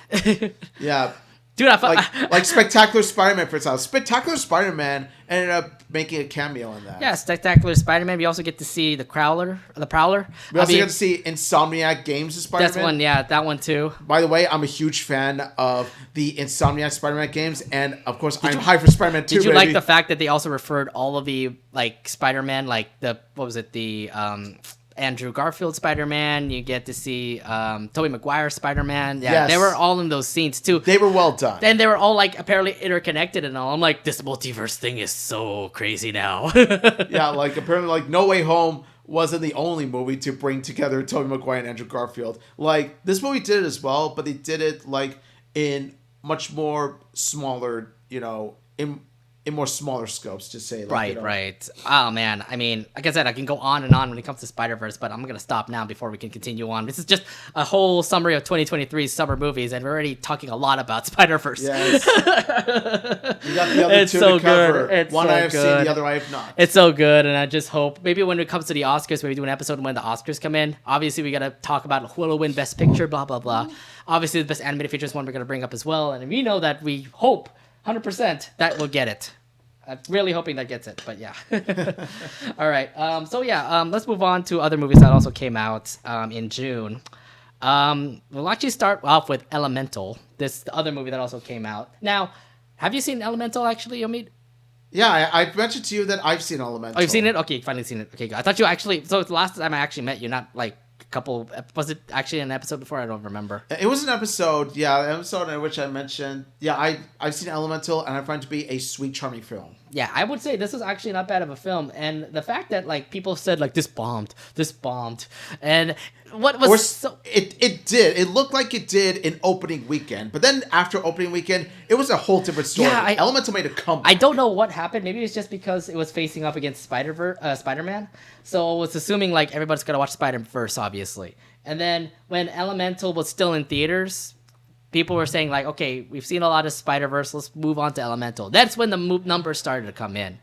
Speaker 1: Yeah.
Speaker 2: Dude, I felt
Speaker 1: like Spectacular Spider-Man, for example. Spectacular Spider-Man ended up making a cameo in that.
Speaker 2: Yeah, Spectacular Spider-Man. We also get to see the Prowler.
Speaker 1: We also get to see Insomniac Games' Spider-Man.
Speaker 2: That's one, yeah, that one too.
Speaker 1: By the way, I'm a huge fan of the Insomniac Spider-Man games, and of course, I'm hyped for Spider-Man 2.
Speaker 2: Did you like the fact that they also referred all of the like Spider-Man, like the Andrew Garfield Spider-Man? You get to see Tobey Maguire Spider-Man. Yeah, yes. They were all in those scenes too.
Speaker 1: They were well done.
Speaker 2: And they were all like apparently interconnected and all. I'm like, this multiverse thing is so crazy now.
Speaker 1: Yeah, like apparently like No Way Home wasn't the only movie to bring together Tobey Maguire and Andrew Garfield. Like this movie did it as well, but they did it like in much more smaller, you know, in more smaller scopes, to say. Like,
Speaker 2: right,
Speaker 1: you know.
Speaker 2: Right. Oh, man. I mean, like I said, I can go on and on when it comes to Spider-Verse, but I'm going to stop now before we can continue on. This is just a whole summary of 2023 summer movies, and we're already talking a lot about Spider-Verse.
Speaker 1: Yes. You got the other two to cover. One I have seen, the other I have not.
Speaker 2: It's so good, and I just hope, maybe when it comes to the Oscars, maybe do an episode when the Oscars come in. Obviously, we got to talk about who will win Best Picture, blah, blah, blah. Obviously, the Best Animated Feature is one we're going to bring up as well, and we know that we hope 100% that will get it. I'm really hoping that gets it, but yeah. All right. Let's move on to other movies that also came out in June. We'll actually start off with Elemental, the other movie that also came out. Now, have you seen Elemental actually, Omid?
Speaker 1: Yeah, I mentioned to you that I've seen Elemental.
Speaker 2: Oh, you've seen it? Okay, you've finally seen it. Okay, good. I thought you actually... So it's the last time I actually met you, not like a couple... Was it actually an episode before? I don't remember.
Speaker 1: It was an episode, an episode in which I mentioned... Yeah, I've seen Elemental, and I find it to be a sweet, charming film.
Speaker 2: Yeah, I would say this is actually not bad of a film. And the fact that, like, people said, like, this bombed. And what was...
Speaker 1: It did. It looked like it did in opening weekend. But then after opening weekend, it was a whole different story. Yeah, Elemental made a comeback.
Speaker 2: I don't know what happened. Maybe it's just because it was facing up against Spider-Man. So I was assuming, like, everybody's going to watch Spiderverse, obviously. And then when Elemental was still in theaters... People were saying, like, okay, we've seen a lot of Spider-Verse, let's move on to Elemental. That's when the numbers started to come in.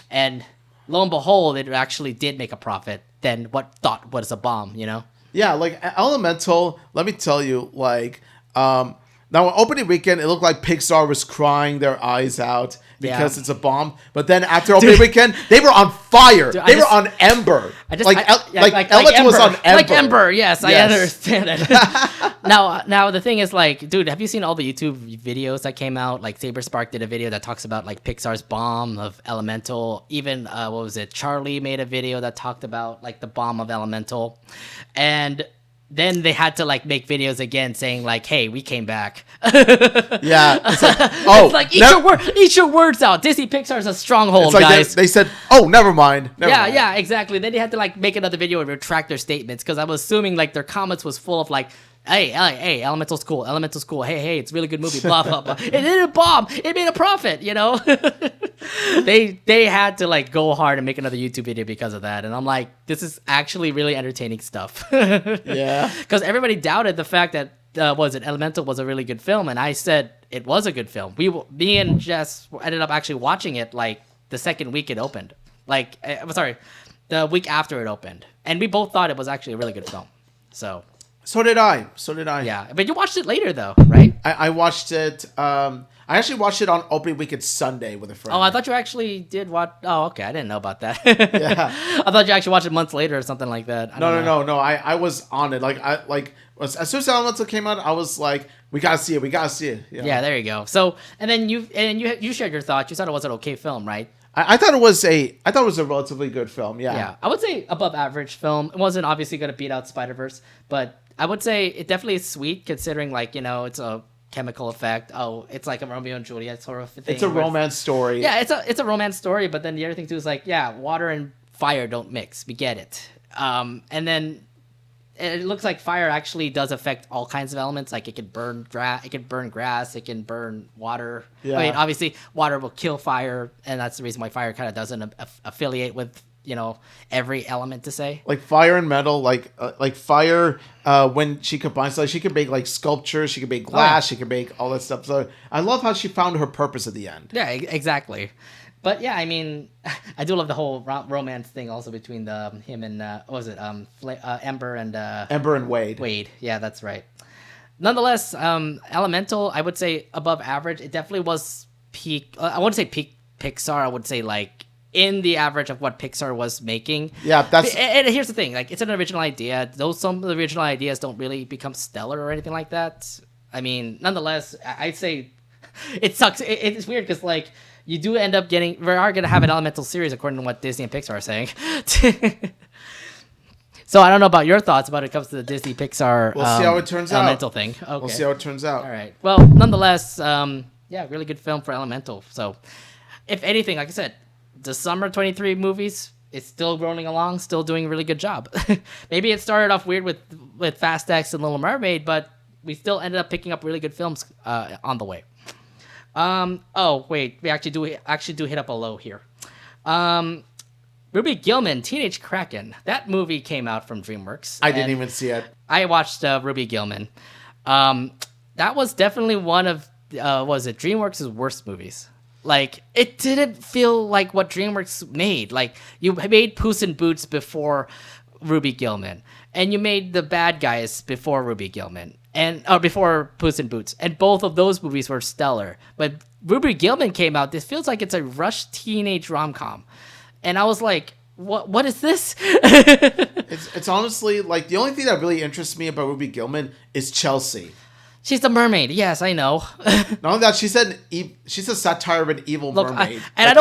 Speaker 2: And lo and behold, it actually did make a profit than what thought was a bomb, you know?
Speaker 1: Yeah, like, Elemental, let me tell you, like, now on opening weekend, it looked like Pixar was crying their eyes out because it's a bomb. But then after opening weekend, they were on fire. They were on ember. Elemental was on ember.
Speaker 2: Like ember, yes. I understand it. Now the thing is, like, dude, have you seen all the YouTube videos that came out? Like, Saberspark did a video that talks about, like, Pixar's bomb of Elemental. Even, Charlie made a video that talked about, like, the bomb of Elemental. And... then they had to, like, make videos again saying, like, hey, we came back.
Speaker 1: Yeah. It's like, oh.
Speaker 2: It's like, eat your words out. Disney Pixar's a stronghold,
Speaker 1: it's like
Speaker 2: guys.
Speaker 1: They said, oh, never mind.
Speaker 2: Yeah, exactly. Then they had to, like, make another video and retract their statements because I was assuming, like, their comments was full of, like, hey, Elemental's cool. Hey, it's a really good movie, blah, blah, blah. It didn't bomb. It made a profit, you know? They had to, like, go hard and make another YouTube video because of that. And I'm like, this is actually really entertaining stuff. Yeah. Because everybody doubted the fact that, Elemental was a really good film. And I said it was a good film. Me and Jess ended up actually watching it like the second week it opened. Like, I'm sorry, the week after it opened, and we both thought it was actually a really good film.
Speaker 1: So did I.
Speaker 2: Yeah, but you watched it later though, right?
Speaker 1: I watched it. I actually watched it on opening weekend Sunday with a friend.
Speaker 2: Oh, I thought you actually did watch. Oh, okay, I didn't know about that.
Speaker 1: Yeah,
Speaker 2: I thought you actually watched it months later or something like that.
Speaker 1: No. I was on it. As soon as Elemental came out, I was like, we gotta see it.
Speaker 2: Yeah, there you go. So, and then you shared your thoughts. You thought it was an okay film, right?
Speaker 1: I thought it was a relatively good film. Yeah.
Speaker 2: Yeah, I would say above average film. It wasn't obviously going to beat out Spiderverse, but I would say it definitely is sweet considering, like, it's a chemical effect. Oh, it's like a Romeo and Juliet sort of thing.
Speaker 1: It's a romance story.
Speaker 2: Yeah, it's a romance story, but then the other thing too is like, yeah, water and fire don't mix. We get it. And then it looks like fire actually does affect all kinds of elements. Like it can burn grass, it can burn water.
Speaker 1: Yeah.
Speaker 2: I mean, obviously, water will kill fire, and that's the reason why fire kind of doesn't affiliate with every element to say.
Speaker 1: Like fire and metal, like fire. When she combines, like she can make like sculptures, she can make glass, she can make all that stuff. So I love how she found her purpose at the end.
Speaker 2: Yeah, exactly. But yeah, I mean, I do love the whole romance thing also between him and Ember and
Speaker 1: Ember and Wade.
Speaker 2: Wade, yeah, that's right. Nonetheless, Elemental, I would say above average. It definitely was peak. I wouldn't say peak Pixar. I would say like in the average of what Pixar was making.
Speaker 1: Yeah, that's.
Speaker 2: And here's the thing: like, it's an original idea. Though some of the original ideas don't really become stellar or anything like that. I mean, nonetheless, I'd say it sucks. It's weird because like. You do end up we are going to have an Elemental series according to what Disney and Pixar are saying. So I don't know about your thoughts about it comes to the Disney Pixar
Speaker 1: We'll see how it turns
Speaker 2: Elemental
Speaker 1: out.
Speaker 2: thing. Okay.
Speaker 1: We'll see how it turns out.
Speaker 2: All right. Well, nonetheless, yeah, really good film for Elemental. So if anything, like I said, the summer 23 movies, it's still rolling along, still doing a really good job. Maybe it started off weird with Fast X and Little Mermaid, but we still ended up picking up really good films on the way. Oh wait, we actually do hit up a low here. Ruby Gillman, Teenage Kraken. That movie came out from DreamWorks.
Speaker 1: I didn't even see it.
Speaker 2: I watched Ruby Gillman. That was definitely one of DreamWorks' worst movies. Like, it didn't feel like what DreamWorks made. Like, you made Puss in Boots before Ruby Gillman, and you made The Bad Guys before Ruby Gillman. Before Puss in Boots, and both of those movies were stellar. But Ruby Gillman came out. This feels like it's a rush teenage rom-com, and I was like, "What is this?"
Speaker 1: It's honestly like the only thing that really interests me about Ruby Gillman is Chelsea.
Speaker 2: She's the mermaid. Yes, I know.
Speaker 1: Not only that, she's a satire of an evil mermaid.
Speaker 2: I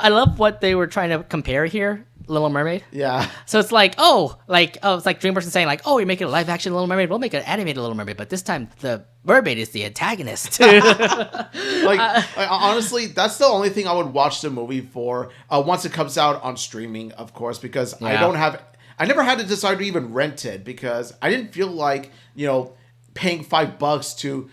Speaker 2: love what they were trying to compare here. Little Mermaid.
Speaker 1: Yeah.
Speaker 2: So it's like, it's like DreamWorks is saying like, oh, you're making a live action Little Mermaid. We'll make an animated Little Mermaid, but this time the mermaid is the antagonist.
Speaker 1: Honestly, that's the only thing I would watch the movie for once it comes out on streaming, of course, because I never had to decide to even rent it because I didn't feel like, paying $5 to,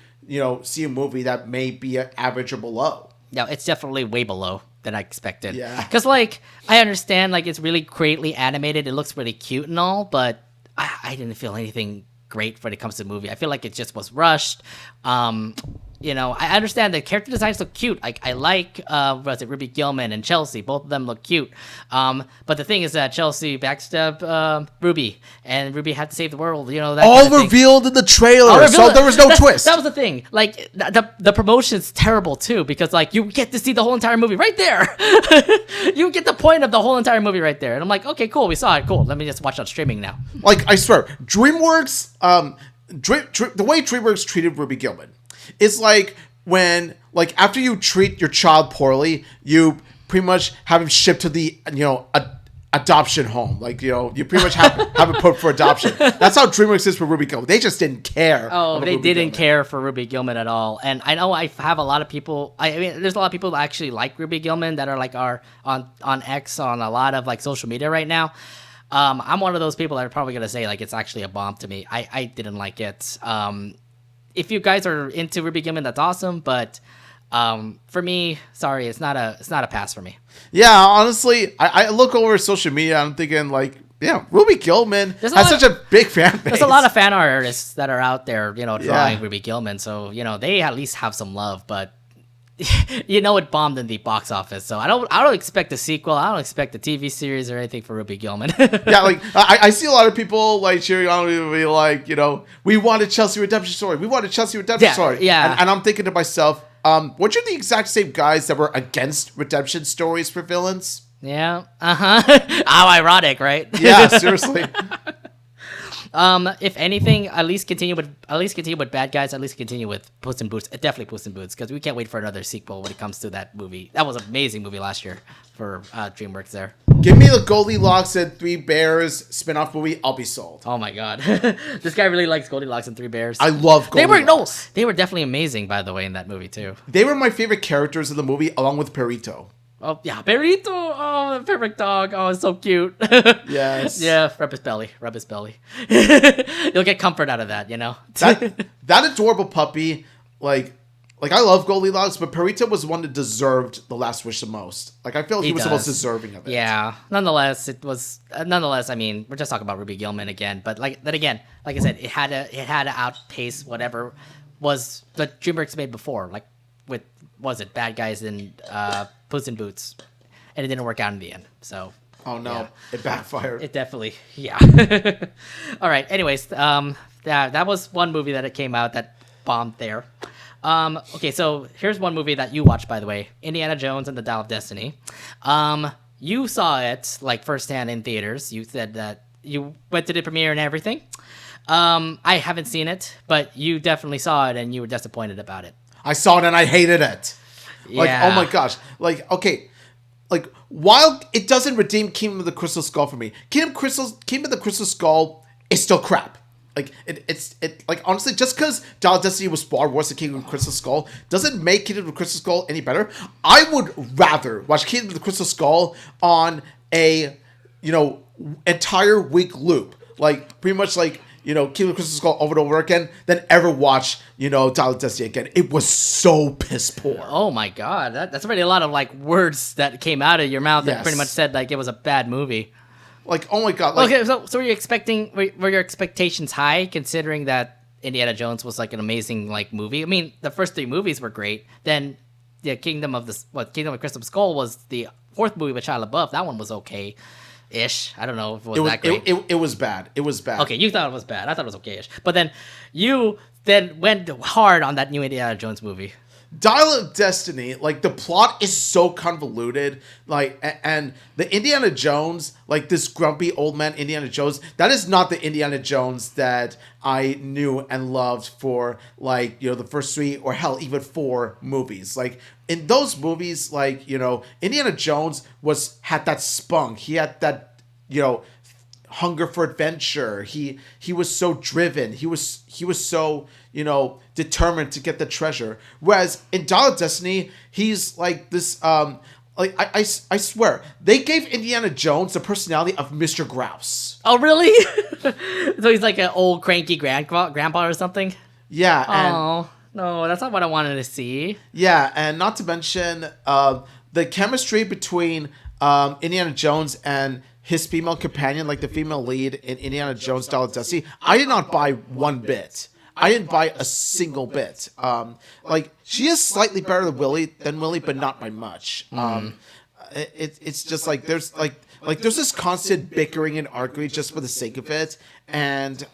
Speaker 1: see a movie that may be average or below.
Speaker 2: Yeah, it's definitely way below than I expected.
Speaker 1: Yeah.
Speaker 2: Because, like, I understand, like, it's really greatly animated. It looks really cute and all, but I didn't feel anything great when it comes to the movie. I feel like it just was rushed. I understand the character designs look cute. Like, I like, Ruby Gillman and Chelsea. Both of them look cute. But the thing is that Chelsea backstabbed Ruby, and Ruby had to save the world. That
Speaker 1: all
Speaker 2: kind of
Speaker 1: revealed in the trailer, so there was no twist.
Speaker 2: That was the thing. Like, the promotion's terrible, too, because, like, you get to see the whole entire movie right there. You get the point of the whole entire movie right there. And I'm like, okay, cool, we saw it. Cool, let me just watch it on streaming now.
Speaker 1: Like, I swear, DreamWorks, the way DreamWorks treated Ruby Gillman, it's like when, like, after you treat your child poorly, you pretty much have him shipped to the, adoption home. Like, you pretty much have it put for adoption. That's how DreamWorks is for Ruby Gillman. They just didn't care.
Speaker 2: Oh, they didn't care for Ruby Gillman at all. And I know I have a lot of people. I mean, there's a lot of people that actually like Ruby Gillman that are like on X on a lot of like social media right now. I'm one of those people that are probably gonna say like it's actually a bomb to me. I didn't like it. If you guys are into Ruby Gillman, that's awesome. But for me, sorry, it's not a pass for me.
Speaker 1: Yeah, honestly, I look over social media. I'm thinking like Yeah, Ruby Gillman
Speaker 2: There's
Speaker 1: has such a big fan base.
Speaker 2: There's a lot of fan artists that are out there, drawing Ruby Gillman. So, they at least have some love, but it bombed in the box office. So I don't expect a sequel. I don't expect a TV series or anything for Ruby Gillman.
Speaker 1: Yeah, like I see a lot of people like cheering on me, like, we want a Chelsea redemption story. We want a Chelsea redemption story.
Speaker 2: Yeah.
Speaker 1: And I'm thinking to myself, weren't you the exact same guys that were against redemption stories for villains?
Speaker 2: Yeah. How ironic, right?
Speaker 1: Yeah, seriously.
Speaker 2: If anything, at least continue with bad guys. At least continue with Puss in Boots. Definitely Puss in Boots, because we can't wait for another sequel when it comes to that movie. That was an amazing movie last year for DreamWorks. There.
Speaker 1: Give me the Goldilocks and Three Bears spin-off movie. I'll be sold.
Speaker 2: Oh my god, this guy really likes Goldilocks and Three Bears.
Speaker 1: I love Goldilocks.
Speaker 2: They were definitely amazing, by the way, in that movie too.
Speaker 1: They were my favorite characters in the movie, along with Perito.
Speaker 2: Oh yeah, Perito! Oh, the perfect dog. Oh, it's so cute.
Speaker 1: Yes.
Speaker 2: Yeah, rub his belly. You'll get comfort out of that,
Speaker 1: That adorable puppy, like I love Goldilocks, but Perito was one that deserved the last wish the most. Like, I feel like he was the most deserving of it.
Speaker 2: Yeah. Nonetheless, it was. I mean, we're just talking about Ruby Gillman again, but like I said, it had to outpace whatever was the DreamWorks made before. Like with Bad Guys and Puss in Boots, and it didn't work out in the end. So.
Speaker 1: Oh no,
Speaker 2: yeah.
Speaker 1: It backfired.
Speaker 2: It definitely, yeah. All right. Anyways, that was one movie that it came out that bombed there. Okay, so here's one movie that you watched, by the way, Indiana Jones and the Dial of Destiny. You saw it like firsthand in theaters. You said that you went to the premiere and everything. I haven't seen it, but you definitely saw it and you were disappointed about it.
Speaker 1: I saw it and I hated it. Like,
Speaker 2: Yeah.
Speaker 1: oh my gosh. Like, okay. Like, while it doesn't redeem Kingdom of the Crystal Skull for me, Kingdom of the Crystal Skull is still crap. Like, it's like, honestly, just because Dial of Destiny was far worse than Kingdom of the Crystal Skull doesn't make Kingdom of the Crystal Skull any better. I would rather watch Kingdom of the Crystal Skull on a, entire week loop. Like, pretty much like, Kingdom of the Crystal Skull over and over again than ever watch, Dial of Destiny again. It was so piss poor.
Speaker 2: Oh my god, that's already a lot of like words that came out of your mouth that pretty much said like it was a bad movie.
Speaker 1: Like, oh my god. Like,
Speaker 2: okay, so were your expectations high, considering that Indiana Jones was like an amazing like movie? I mean, the first three movies were great. Then the Kingdom of Crystal Skull was the fourth movie with Shia LaBeouf. That one was okay-ish. I don't know if it was that great.
Speaker 1: It was bad. It was bad.
Speaker 2: Okay, you thought it was bad. I thought it was okay-ish. But then you went hard on that new Indiana Jones movie.
Speaker 1: Dial of Destiny, like, the plot is so convoluted, like, and the Indiana Jones, like, this grumpy old man Indiana Jones, that is not the Indiana Jones that I knew and loved for, like, the first three, or hell, even 4 movies. Like, in those movies, like, Indiana Jones had that spunk, he had that, hunger for adventure. He was so driven. He was so, determined to get the treasure. Whereas in Dial of Destiny, he's like this, like, I swear, they gave Indiana Jones the personality of Mr. Grouse.
Speaker 2: Oh, really? So he's like an old cranky grandpa or something?
Speaker 1: Yeah.
Speaker 2: Oh, no, that's not what I wanted to see.
Speaker 1: Yeah, and not to mention the chemistry between Indiana Jones and his female companion, like the female lead in Indiana Jones Dial of Destiny, I did not buy one bit. I didn't buy a single bit. Like, she is slightly better than Willie, but not by much. It's just like there's there's this constant bickering and arguing just for the sake of it, and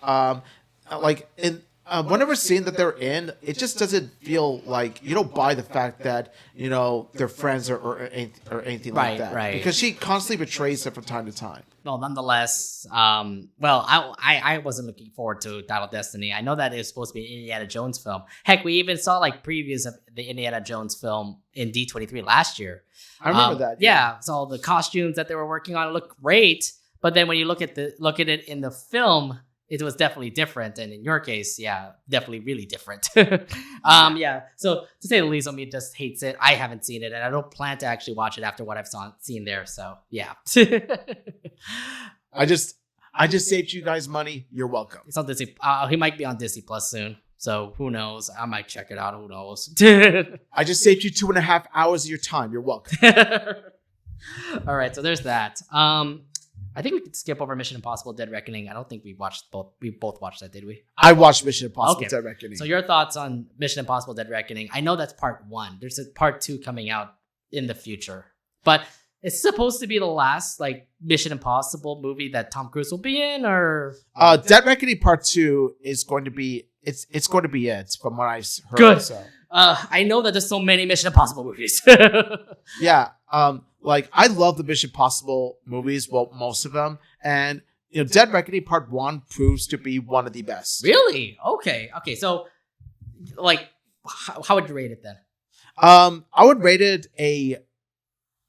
Speaker 1: whenever scene that they're in, it just doesn't feel like you don't buy the fact that they're friends or anything like that.
Speaker 2: Right.
Speaker 1: Because she constantly betrays her from time to time.
Speaker 2: Well, nonetheless, I wasn't looking forward to Dial of Destiny. I know that it was supposed to be an Indiana Jones film. Heck, we even saw like previews of the Indiana Jones film in D23 last year.
Speaker 1: I remember that.
Speaker 2: Yeah, so the costumes that they were working on look great, but then when you look at it in the film, it was definitely different, and in your case, yeah, definitely really different. Yeah. So to say the least, Omid just hates it. I haven't seen it, and I don't plan to actually watch it after what I've seen there. So yeah.
Speaker 1: I just saved you guys money. You're welcome.
Speaker 2: It's on Disney. He might be on Disney Plus soon. So who knows? I might check it out. Who knows?
Speaker 1: I just saved you 2.5 hours of your time. You're welcome.
Speaker 2: All right. So there's that. I think we could skip over Mission Impossible: Dead Reckoning. I don't think we watched both. We both watched that, did we?
Speaker 1: I watched Mission Impossible: Dead Reckoning.
Speaker 2: So your thoughts on Mission Impossible: Dead Reckoning? I know that's part 1. There's a part 2 coming out in the future, but it's supposed to be the last like Mission Impossible movie that Tom Cruise will be in, or
Speaker 1: Dead Reckoning Part 2 is going to be it's going to be it from what I've heard.
Speaker 2: Good.
Speaker 1: So.
Speaker 2: I know that there's so many Mission Impossible movies.
Speaker 1: Yeah. Like I love the Mission Impossible movies, well, most of them, and Dead Reckoning Part 1 proves to be one of the best.
Speaker 2: Really? Okay. So, like, how would you rate it then?
Speaker 1: I would rate it a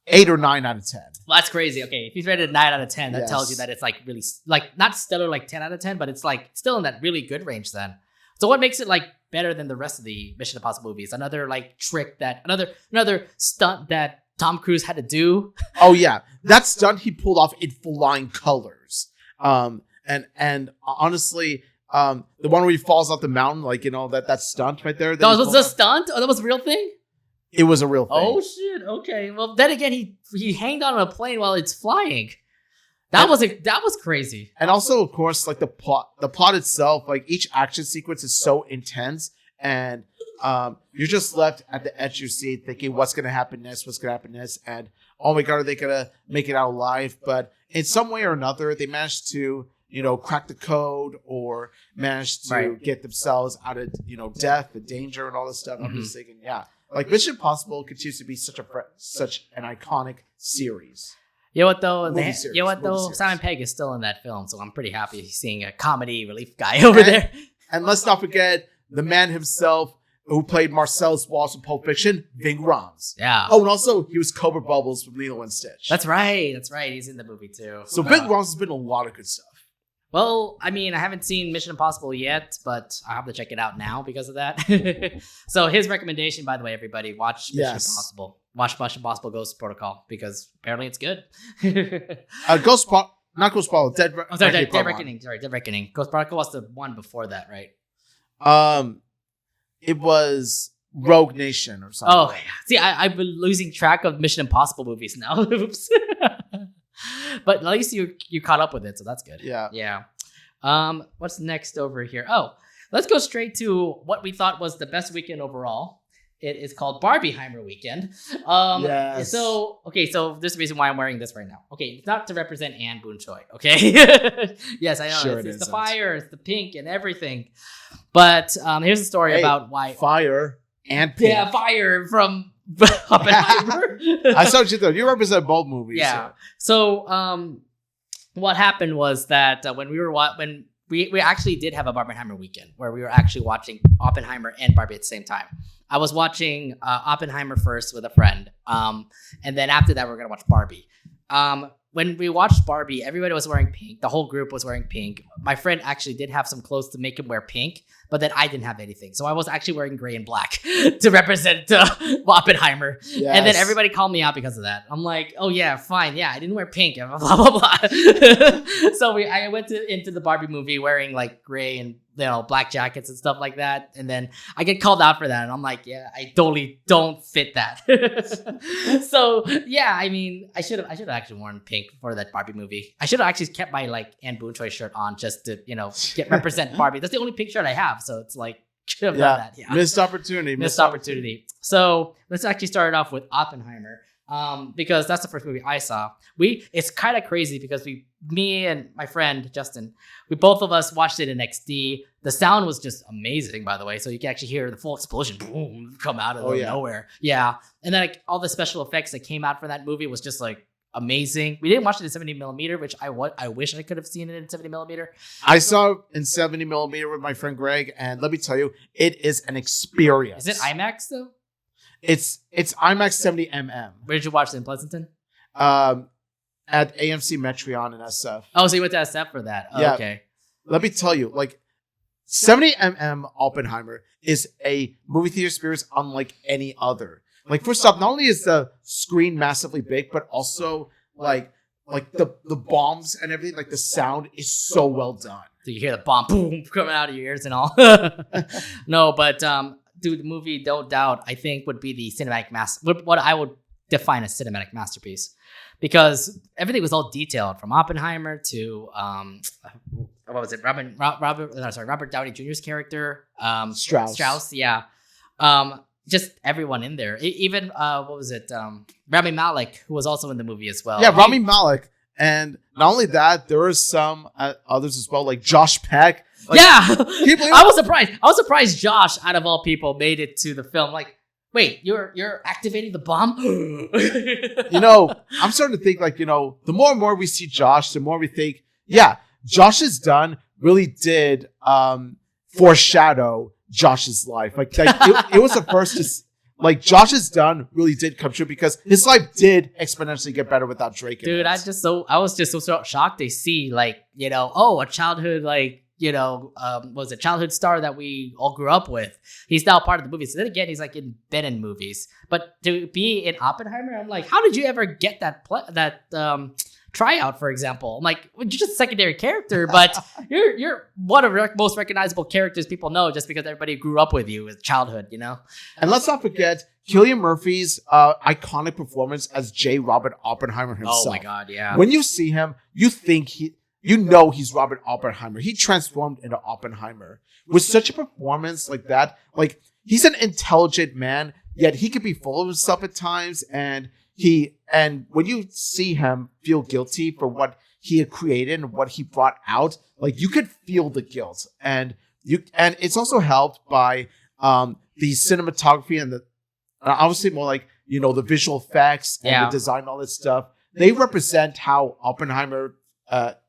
Speaker 1: 8 or 9 out of 10.
Speaker 2: Well, that's crazy. Okay, if you rated 9 out of 10, that
Speaker 1: Yes.
Speaker 2: tells you that it's like really like not stellar like 10 out of 10, but it's like still in that really good range then. So what makes it like better than the rest of the Mission Impossible movies? Another like trick that another stunt that Tom Cruise had to do.
Speaker 1: Oh yeah, that stunt he pulled off in flying colors. And honestly, the one where he falls off the mountain, like that stunt right there.
Speaker 2: That was a stunt? Oh, that was a real thing?
Speaker 1: It was a real thing.
Speaker 2: Oh shit! Okay. Well, then again, he hanged on a plane while it's flying. That was crazy.
Speaker 1: And also, of course, like the plot itself, like each action sequence is so intense, and you're just left at the edge of your seat thinking, what's going to happen next? What's going to happen next? And oh my god, are they going to make it out alive? But in some way or another, they managed to crack the code or managed to get themselves out of death and danger and all this stuff. I'm just thinking, yeah. Like Mission Impossible continues to be such an iconic series.
Speaker 2: You know what though?
Speaker 1: Series.
Speaker 2: Simon Pegg is still in that film, so I'm pretty happy seeing a comedy relief guy over there.
Speaker 1: And let's not forget the man himself who played Marcellus Wallace in Pulp Fiction, Ving Rhames.
Speaker 2: Yeah.
Speaker 1: Oh, and also he was Cobra Bubbles from Lilo and Stitch.
Speaker 2: That's right. He's in the movie too.
Speaker 1: So Ving Rhames has been in a lot of good stuff.
Speaker 2: Well, I mean, I haven't seen Mission Impossible yet, but I have to check it out now because of that. So his recommendation, by the way, everybody, watch Mission Impossible. Watch Mission Impossible Ghost Protocol because apparently it's good.
Speaker 1: Dead Reckoning.
Speaker 2: Dead Reckoning. Ghost Protocol was the one before that, right?
Speaker 1: It was Rogue Nation or something.
Speaker 2: Oh, yeah. See, I've been losing track of Mission Impossible movies now. Oops. But at least you caught up with it, so that's good. Yeah. What's next over here? Oh, let's go straight to what we thought was the best weekend overall. It is called Barbieheimer Weekend.
Speaker 1: Yes.
Speaker 2: So there's a reason why I'm wearing this right now. Okay, it's not to represent Anne Boon Choi. Okay. Yes, I know.
Speaker 1: Sure
Speaker 2: it's the fire, it's the pink, and everything. But here's a story about why
Speaker 1: fire and pink.
Speaker 2: Yeah, fire from Oppenheimer.
Speaker 1: I saw you though. You represent both movies.
Speaker 2: Yeah. So what happened was that when we actually did have a Barbieheimer weekend where we were actually watching Oppenheimer and Barbie at the same time. I was watching Oppenheimer first with a friend, and then after that we were gonna watch Barbie. When we watched Barbie, everybody was wearing pink. The whole group was wearing pink. My friend actually did have some clothes to make him wear pink, but then I didn't have anything. So I was actually wearing gray and black to represent Oppenheimer. Yes. And then everybody called me out because of that. I'm like, oh yeah, fine. Yeah, I didn't wear pink. Blah, blah, blah. So I went into the Barbie movie wearing like gray and black jackets and stuff like that. And then I get called out for that. And I'm like, yeah, I totally don't fit that. So yeah, I mean, I should have actually worn pink for that Barbie movie. I should have actually kept my like Anne Boon Choi shirt on just to, represent Barbie. That's the only pink shirt I have. So it's like, should have done that. Yeah.
Speaker 1: Missed opportunity.
Speaker 2: So let's actually start off with Oppenheimer. Because that's the first movie I saw. It's kind of crazy because me and my friend Justin, we both of us watched it in XD. The sound was just amazing, by the way. So you can actually hear the full explosion boom come out of nowhere. Yeah, and then like all the special effects that came out for that movie was just like amazing. We didn't watch it in 70mm, which I wish I could have seen it in 70mm.
Speaker 1: I saw it in 70mm with my friend Greg, and let me tell you, it is an experience.
Speaker 2: Is it IMAX though?
Speaker 1: It's IMAX 70mm.
Speaker 2: Where did you watch it, in Pleasanton?
Speaker 1: At AMC Metreon in SF.
Speaker 2: Oh, so you went to SF for that? Oh, yeah. Okay.
Speaker 1: Let me tell you, like 70mm Oppenheimer is a movie theater experience unlike any other. Like first off, not only is the screen massively big, but also like the bombs and everything, like the sound is so well done.
Speaker 2: So you hear the bomb boom coming out of your ears and all. No, but dude, the movie, no doubt, I think would be the cinematic what I would define as cinematic masterpiece. because everything was all detailed from Oppenheimer to what was it? Robert Downey Jr.'s character, Strauss, yeah. Just everyone in there. Even what was it? Rami Malek, who was also in the movie as well.
Speaker 1: Yeah, Rami Malek, and not only that, there were some others as well, like Josh Peck. Like,
Speaker 2: I was surprised. I was surprised Josh, out of all people, made it to the film. Like, wait, you're activating the bomb?
Speaker 1: I'm starting to think like, the more and more we see Josh, the more we think, yeah, Josh's done really did foreshadow Josh's life. Like it was the first to like Josh's done really did come true because his life did exponentially get better without Drake.
Speaker 2: Dude, I was just so shocked to see like, a childhood like, was a childhood star that we all grew up with. He's now part of the movie. So then again, he's like been in movies. But to be in Oppenheimer, I'm like, how did you ever get that tryout, for example? I'm like, well, you're just a secondary character, but you're one of the most recognizable characters people know just because everybody grew up with you with childhood,
Speaker 1: And let's not forget Cillian Murphy's iconic performance as J. Robert Oppenheimer himself.
Speaker 2: Oh my God, yeah.
Speaker 1: When you see him, you think he's Robert Oppenheimer. He transformed into Oppenheimer with such a performance like that. Like, he's an intelligent man, yet he could be full of himself at times, and when you see him feel guilty for what he had created and what he brought out, like you could feel the guilt, and it's also helped by the cinematography and obviously more like the visual effects and the design, all this stuff. They represent how Oppenheimer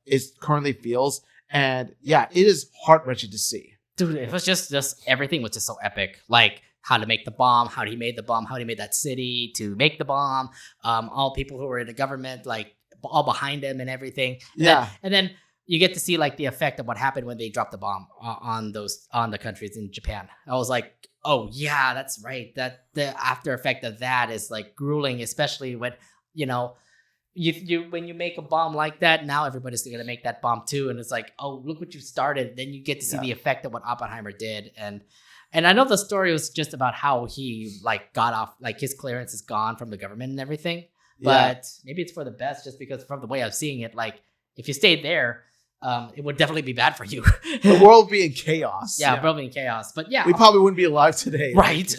Speaker 1: is currently feels, and it is heart-wrenching to see.
Speaker 2: Dude, it was just everything was just so epic, like how to make the bomb, how he made the bomb, how he made that city to make the bomb, all people who were in the government, like all behind him and everything. And then you get to see like the effect of what happened when they dropped the bomb on the countries in Japan. I was like, oh yeah, that's right. That the after effect of that is like grueling, especially when, when you make a bomb like that, now everybody's going to make that bomb too. And it's like, oh, look what you started. Then you get to see the effect of what Oppenheimer did. And I know the story was just about how he like got off, like his clearance is gone from the government and everything. But maybe it's for the best, just because from the way I'm seeing it, like if you stayed there, it would definitely be bad for you.
Speaker 1: The world would be in chaos.
Speaker 2: Yeah, probably in chaos. But yeah,
Speaker 1: we probably wouldn't be alive today.
Speaker 2: Right.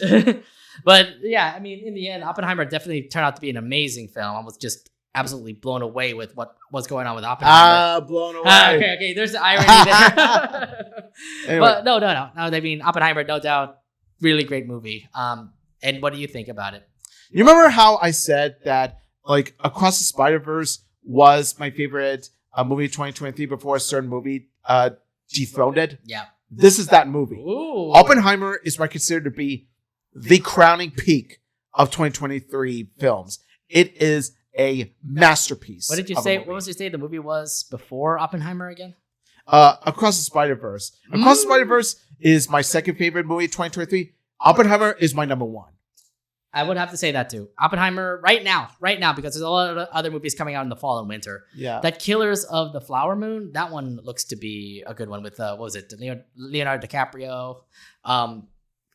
Speaker 2: But yeah, I mean, in the end, Oppenheimer definitely turned out to be an amazing film. I was just absolutely blown away with what was going on with Oppenheimer.
Speaker 1: Blown away.
Speaker 2: Okay. There's the irony there. Anyway. But no. I mean, Oppenheimer, no doubt, really great movie. And what do you think about it?
Speaker 1: You remember how I said that, like, Across the Spiderverse was my favorite movie of 2023 before a certain movie dethroned it?
Speaker 2: Yeah.
Speaker 1: This is that movie.
Speaker 2: Ooh.
Speaker 1: Oppenheimer is considered to be the crowning peak of 2023 films. It is a masterpiece.
Speaker 2: What did you say? What was you say the movie was before Oppenheimer again?
Speaker 1: Across the Spider-Verse. Across the Spider-Verse is my second favorite movie of 2023. Oppenheimer is my number one.
Speaker 2: I would have to say that too. Oppenheimer right now, because there's a lot of other movies coming out in the fall and winter.
Speaker 1: Yeah.
Speaker 2: That Killers of the Flower Moon, that one looks to be a good one with, what was it? Leonardo DiCaprio.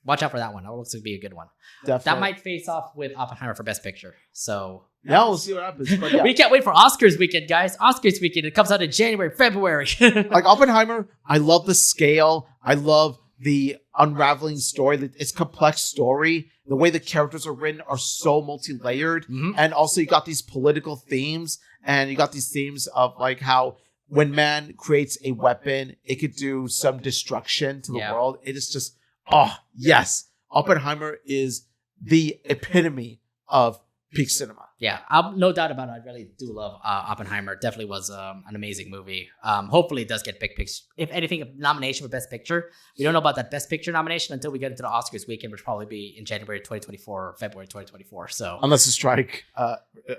Speaker 2: Watch out for that one. That looks to be a good one.
Speaker 1: Definitely.
Speaker 2: That might face off with Oppenheimer for Best Picture. So
Speaker 1: yeah, we'll see what happens. But yeah.
Speaker 2: We can't wait for Oscars weekend, guys. Oscars weekend. It comes out in January, February.
Speaker 1: Like Oppenheimer, I love the scale. I love the unraveling story. It's a complex story. The way the characters are written are so multi-layered. Mm-hmm. And also you got these political themes, and you got these themes of like how when man creates a weapon, it could do some destruction to the world. It is just, oh, yes. Oppenheimer is the epitome of peak cinema.
Speaker 2: Yeah, no doubt about it. I really do love Oppenheimer. Definitely was an amazing movie. Hopefully it does get Big Picture. If anything, a nomination for Best Picture. We don't know about that Best Picture nomination until we get into the Oscars weekend, which will probably be in January 2024 or February 2024. So
Speaker 1: unless the strike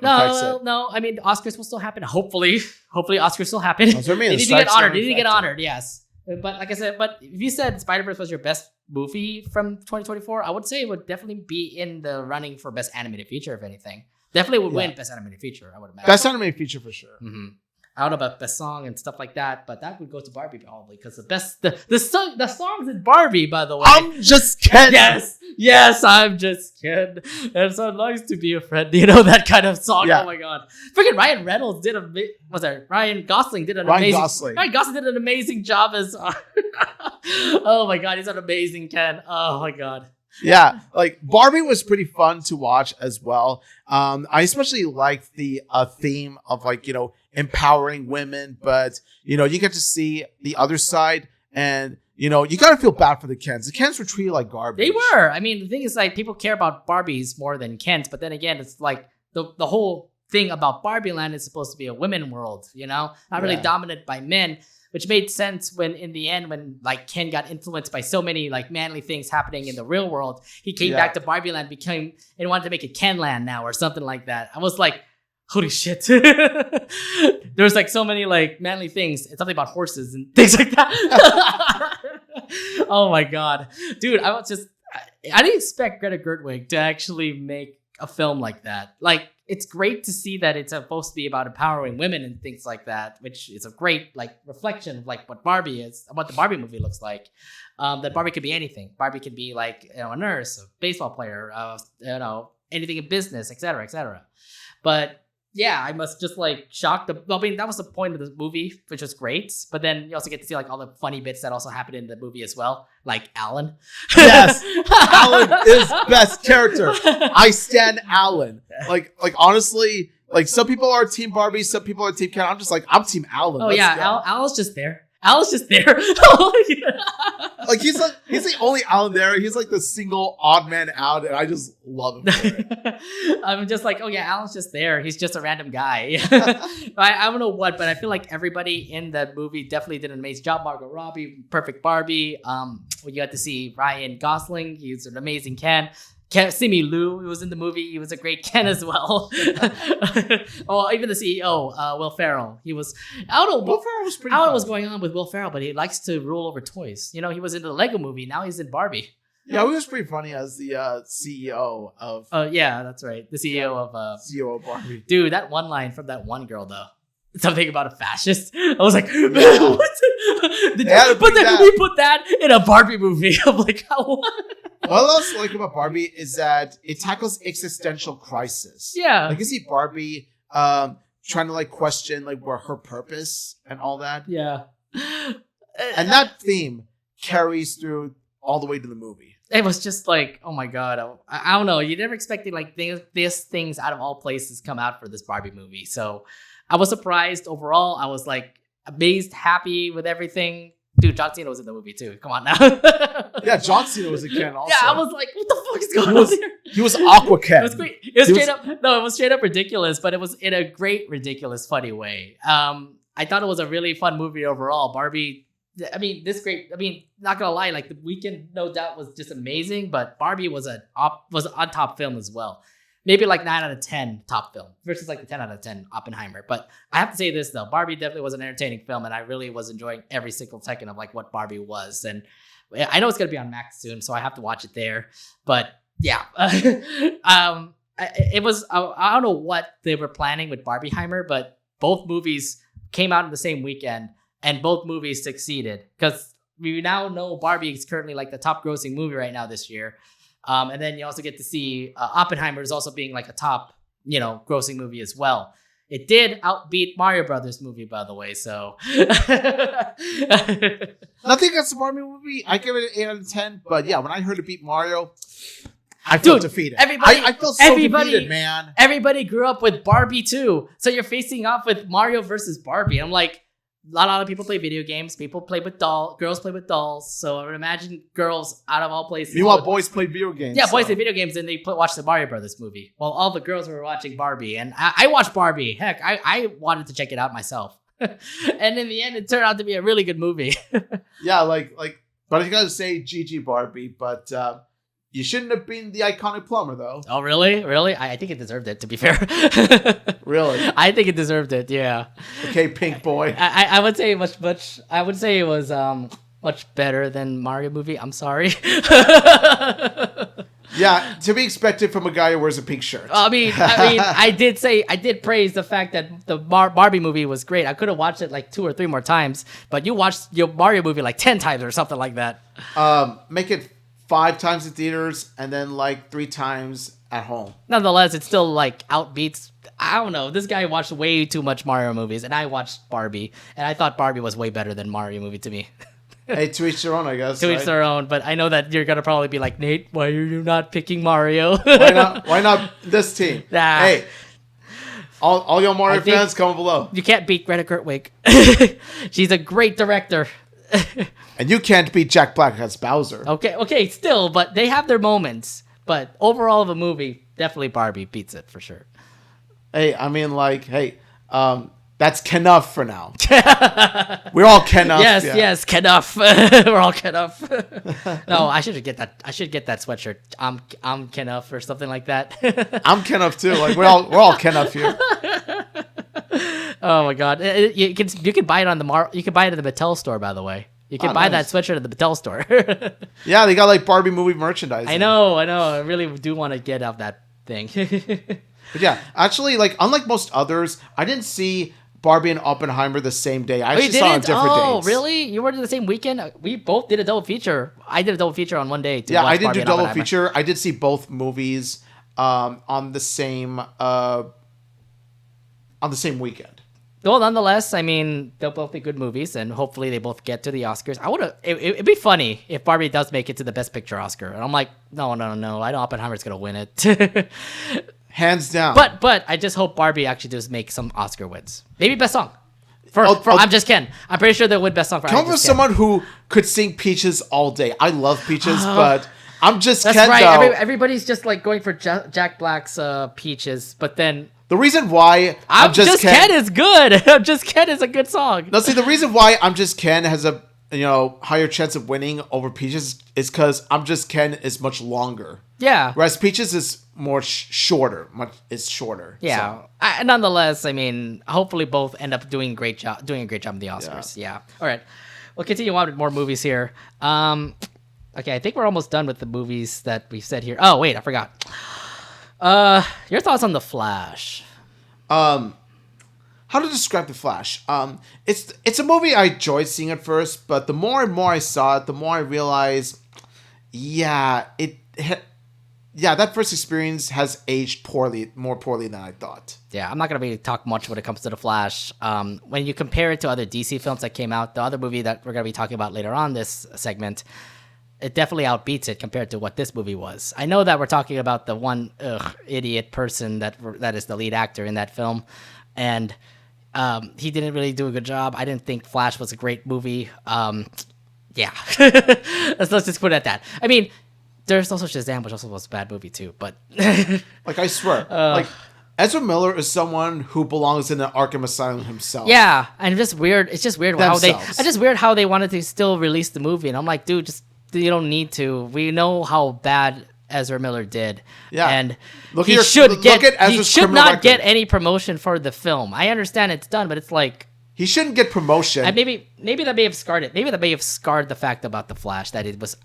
Speaker 2: No. I mean, Oscars will still happen. Hopefully Oscars still happen.
Speaker 1: That's what I mean.
Speaker 2: They need to get honored. They need to get honored, yes. But like I said, if you said Spider-Verse was your best movie from 2024, I would say it would definitely be in the running for Best Animated Feature, if anything. Definitely would win Best Animated Feature, I would imagine.
Speaker 1: Best Animated Feature for sure.
Speaker 2: Mm-hmm. I don't know about Best Song and stuff like that, but that would go to Barbie probably, because the songs in Barbie, by the way.
Speaker 1: I'm just kidding.
Speaker 2: Yes, Yes, I'm just Ken. And so nice to be a friend. You know, that kind of song. Yeah. Oh my god. Freaking Ryan Reynolds did Ryan Gosling did an amazing Ryan Gosling did an amazing job as oh my god, he's an amazing Ken. Oh my god.
Speaker 1: Yeah, like Barbie was pretty fun to watch as well. I especially liked the theme of like, you know, empowering women, but you know, you get to see the other side, and you know, you gotta feel bad for the Kens. The Kens were treated like garbage.
Speaker 2: They were. I mean, the thing is, like, people care about Barbies more than Kens, but then again, it's like the whole thing about Barbie Land is supposed to be a women world, you know, not really dominated by men. Which made sense when, in the end, when like Ken got influenced by so many like manly things happening in the real world, he came back to Barbie Land, and wanted to make it Ken Land now or something like that. I was like, holy shit! There's like so many like manly things. It's something about horses and things like that. Oh my god, dude! I didn't expect Greta Gerwig to actually make a film like that. Like, it's great to see that it's supposed to be about empowering women and things like that, which is a great like reflection of like what Barbie is, what the Barbie movie looks like. That Barbie could be anything. Barbie could be like, you know, a nurse, a baseball player, you know, anything in business, etc., etc. But yeah, I was just like shocked. I mean, that was the point of the movie, which was great. But then you also get to see like all the funny bits that also happened in the movie as well, like Alan.
Speaker 1: Yes, Alan is best character. I stand Alan. Like honestly, like some people are Team Barbie, some people are Team Ken. I'm just like, I'm Team Alan.
Speaker 2: Oh yeah, Alan's just there. Alan's just there.
Speaker 1: Like he's the only Alan there. He's like the single odd man out, and I just love him for it.
Speaker 2: I'm just like, oh yeah, Alan's just there. He's just a random guy. I don't know what, but I feel like everybody in that movie definitely did an amazing job. Margot Robbie, perfect Barbie. We got to see Ryan Gosling. He's an amazing Ken. Simu Liu, who was in the movie, he was a great Ken as well. Oh, even the CEO, Will Ferrell. He was, I don't know,
Speaker 1: Will Ferrell was pretty.
Speaker 2: I don't know what's going on with Will Ferrell, but he likes to rule over toys. You know, he was in the Lego movie. Now he's in Barbie.
Speaker 1: Yeah, he was pretty funny as the CEO of.
Speaker 2: Oh yeah, that's right. The CEO of.
Speaker 1: CEO of Barbie.
Speaker 2: Dude, that one line from that one girl though. Something about a fascist. I was like, what? We put that in a Barbie movie. I'm like, what?
Speaker 1: What else I like about Barbie is that it tackles existential crisis.
Speaker 2: Yeah.
Speaker 1: Like you see Barbie trying to like question like where her purpose and all that.
Speaker 2: Yeah.
Speaker 1: And that theme carries through all the way to the movie.
Speaker 2: It was just like, oh my god, I don't know. You never expected like these things out of all places come out for this Barbie movie. So I was surprised overall. I was like amazed, happy with everything. Dude, John Cena was in the movie too. Come on now.
Speaker 1: Yeah, John Cena was a Ken also.
Speaker 2: Yeah, I was like, what the fuck is going on here?
Speaker 1: He was Aqua Ken.
Speaker 2: It was great. It was straight up ridiculous, but it was in a great, ridiculous, funny way. I thought it was a really fun movie overall. Barbie, not gonna lie, like the weekend, no doubt, was just amazing, but Barbie was a top film as well. Maybe like 9 out of 10 top film versus like the 10 out of 10 Oppenheimer. But I have to say this though, Barbie definitely was an entertaining film, and I really was enjoying every single second of like what Barbie was. And I know it's gonna be on Max soon, so I have to watch it there. But yeah, it was. I don't know what they were planning with Barbieheimer, but both movies came out in the same weekend, and both movies succeeded because we now know Barbie is currently like the top grossing movie right now this year. And then you also get to see Oppenheimer is also being like a top, you know, grossing movie as well. It did outbeat Mario Brothers movie, by the way. So
Speaker 1: nothing against the Barbie movie. I give it an 8 out of 10. But yeah, when I heard it beat Mario, I felt defeated. I felt so defeated, man.
Speaker 2: Everybody grew up with Barbie too, so you're facing off with Mario versus Barbie. I'm like, a lot of people play video games. People play with girls play with dolls. So I would imagine girls out of all places.
Speaker 1: Meanwhile, boys play video games.
Speaker 2: Yeah, boys play video games, and they watch the Mario Brothers movie. While all the girls were watching Barbie, and I watched Barbie. Heck, I wanted to check it out myself. And in the end, it turned out to be a really good movie.
Speaker 1: Yeah, like, but I gotta say, GG Barbie, but. You shouldn't have been the iconic plumber, though.
Speaker 2: Oh, really? Really? I think it deserved it, to be fair.
Speaker 1: Really?
Speaker 2: I think it deserved it, yeah.
Speaker 1: Okay, pink boy.
Speaker 2: I would say I would say it was much better than Mario movie. I'm sorry.
Speaker 1: Yeah, to be expected from a guy who wears a pink shirt.
Speaker 2: I mean, I did praise the fact that the Barbie movie was great. I could have watched it like 2 or 3 more times, but you watched your Mario movie like 10 times or something like that.
Speaker 1: Make it 5 times in theaters and then like 3 times at home.
Speaker 2: Nonetheless, it still like outbeats. I don't know. This guy watched way too much Mario movies, and I watched Barbie, and I thought Barbie was way better than Mario movie to me.
Speaker 1: Hey, to each their own, I guess.
Speaker 2: To each their own, but I know that you're gonna probably be like, Nate, why are you not picking Mario?
Speaker 1: Why not this team?
Speaker 2: Nah.
Speaker 1: Hey, all your Mario fans, comment below.
Speaker 2: You can't beat Greta Gerwig. She's a great director.
Speaker 1: And you can't beat Jack Black as Bowser.
Speaker 2: Okay, still, but they have their moments. But overall of a movie, definitely Barbie beats it for sure.
Speaker 1: Hey, I mean, like, that's Kenuff for now. We're all Kenuff.
Speaker 2: Yes, Kenuff. We're all Kenuff. No, I should get that. I should get that sweatshirt. I'm Kenuff or something like that.
Speaker 1: I'm Kenuff too. Like we're all Kenuff here.
Speaker 2: Oh my god! You can buy it on you can buy it at the Mattel store. By the way, you can buy that sweatshirt at the Mattel store.
Speaker 1: Yeah, they got like Barbie movie merchandise.
Speaker 2: I know. I really do want to get out that thing.
Speaker 1: But yeah, actually, like unlike most others, I didn't see Barbie and Oppenheimer the same day. I actually saw on different days.
Speaker 2: Oh, really? You were in the same weekend? We both did a double feature. I did a double feature on one day.
Speaker 1: Yeah, I didn't do double feature. I did see both movies on the same weekend.
Speaker 2: Well, nonetheless, I mean, they'll both be good movies, and hopefully they both get to the Oscars. It'd be funny if Barbie does make it to the Best Picture Oscar. And I'm like, no. I know Oppenheimer's going to win it.
Speaker 1: Hands down.
Speaker 2: But I just hope Barbie actually does make some Oscar wins. Maybe Best Song. For I'm Just Ken. I'm pretty sure they'll win Best Song for
Speaker 1: Come from someone who could sing Peaches all day. I love Peaches, but I'm Just Ken,
Speaker 2: right.
Speaker 1: though.
Speaker 2: Everybody's just like going for Jack Black's Peaches, but then...
Speaker 1: The reason why
Speaker 2: I'm Just Ken is good. I'm Just Ken is a good song.
Speaker 1: No, see, the reason why I'm Just Ken has a higher chance of winning over Peaches is because I'm Just Ken is much longer.
Speaker 2: Yeah.
Speaker 1: Whereas Peaches is more shorter. It's shorter.
Speaker 2: Yeah. So. Nonetheless, I mean, hopefully both end up doing a great job in the Oscars. Yeah. All right. We'll continue on with more movies here. Okay, I think we're almost done with the movies that we said here. Oh, wait, I forgot. Your thoughts on The Flash?
Speaker 1: How to describe The Flash? It's a movie I enjoyed seeing at first, but the more and more I saw it, the more I realized, that first experience has aged more poorly than I thought.
Speaker 2: Yeah, I'm not going to really talk much when it comes to The Flash. When you compare it to other DC films that came out, the other movie that we're going to be talking about later on this segment, it definitely outbeats it compared to what this movie was. I know that we're talking about the one idiot person that is the lead actor in that film, and he didn't really do a good job. I didn't think Flash was a great movie. Yeah, let's just put it at that. I mean, there's also Shazam, which also was a bad movie too. But
Speaker 1: like I swear, like Ezra Miller is someone who belongs in an Arkham Asylum himself.
Speaker 2: Yeah, and it's just weird. It's just weird how they wanted to still release the movie, and I'm like, dude, you don't need to. We know how bad Ezra Miller did. Yeah. And he should not get any promotion for the film. I understand it's done, but it's like
Speaker 1: he shouldn't get promotion.
Speaker 2: And maybe that may have scarred it. Maybe that may have scarred the fact about The Flash that he was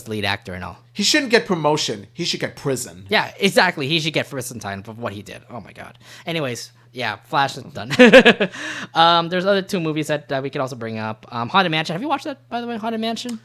Speaker 2: the lead actor and all. He
Speaker 1: shouldn't get promotion. He should get prison.
Speaker 2: Yeah, exactly. He should get prison time for what he did. Oh my god. Anyways, yeah, Flash is done. There's other two movies that we could also bring up. Haunted Mansion. Have you watched that, by the way, Haunted Mansion?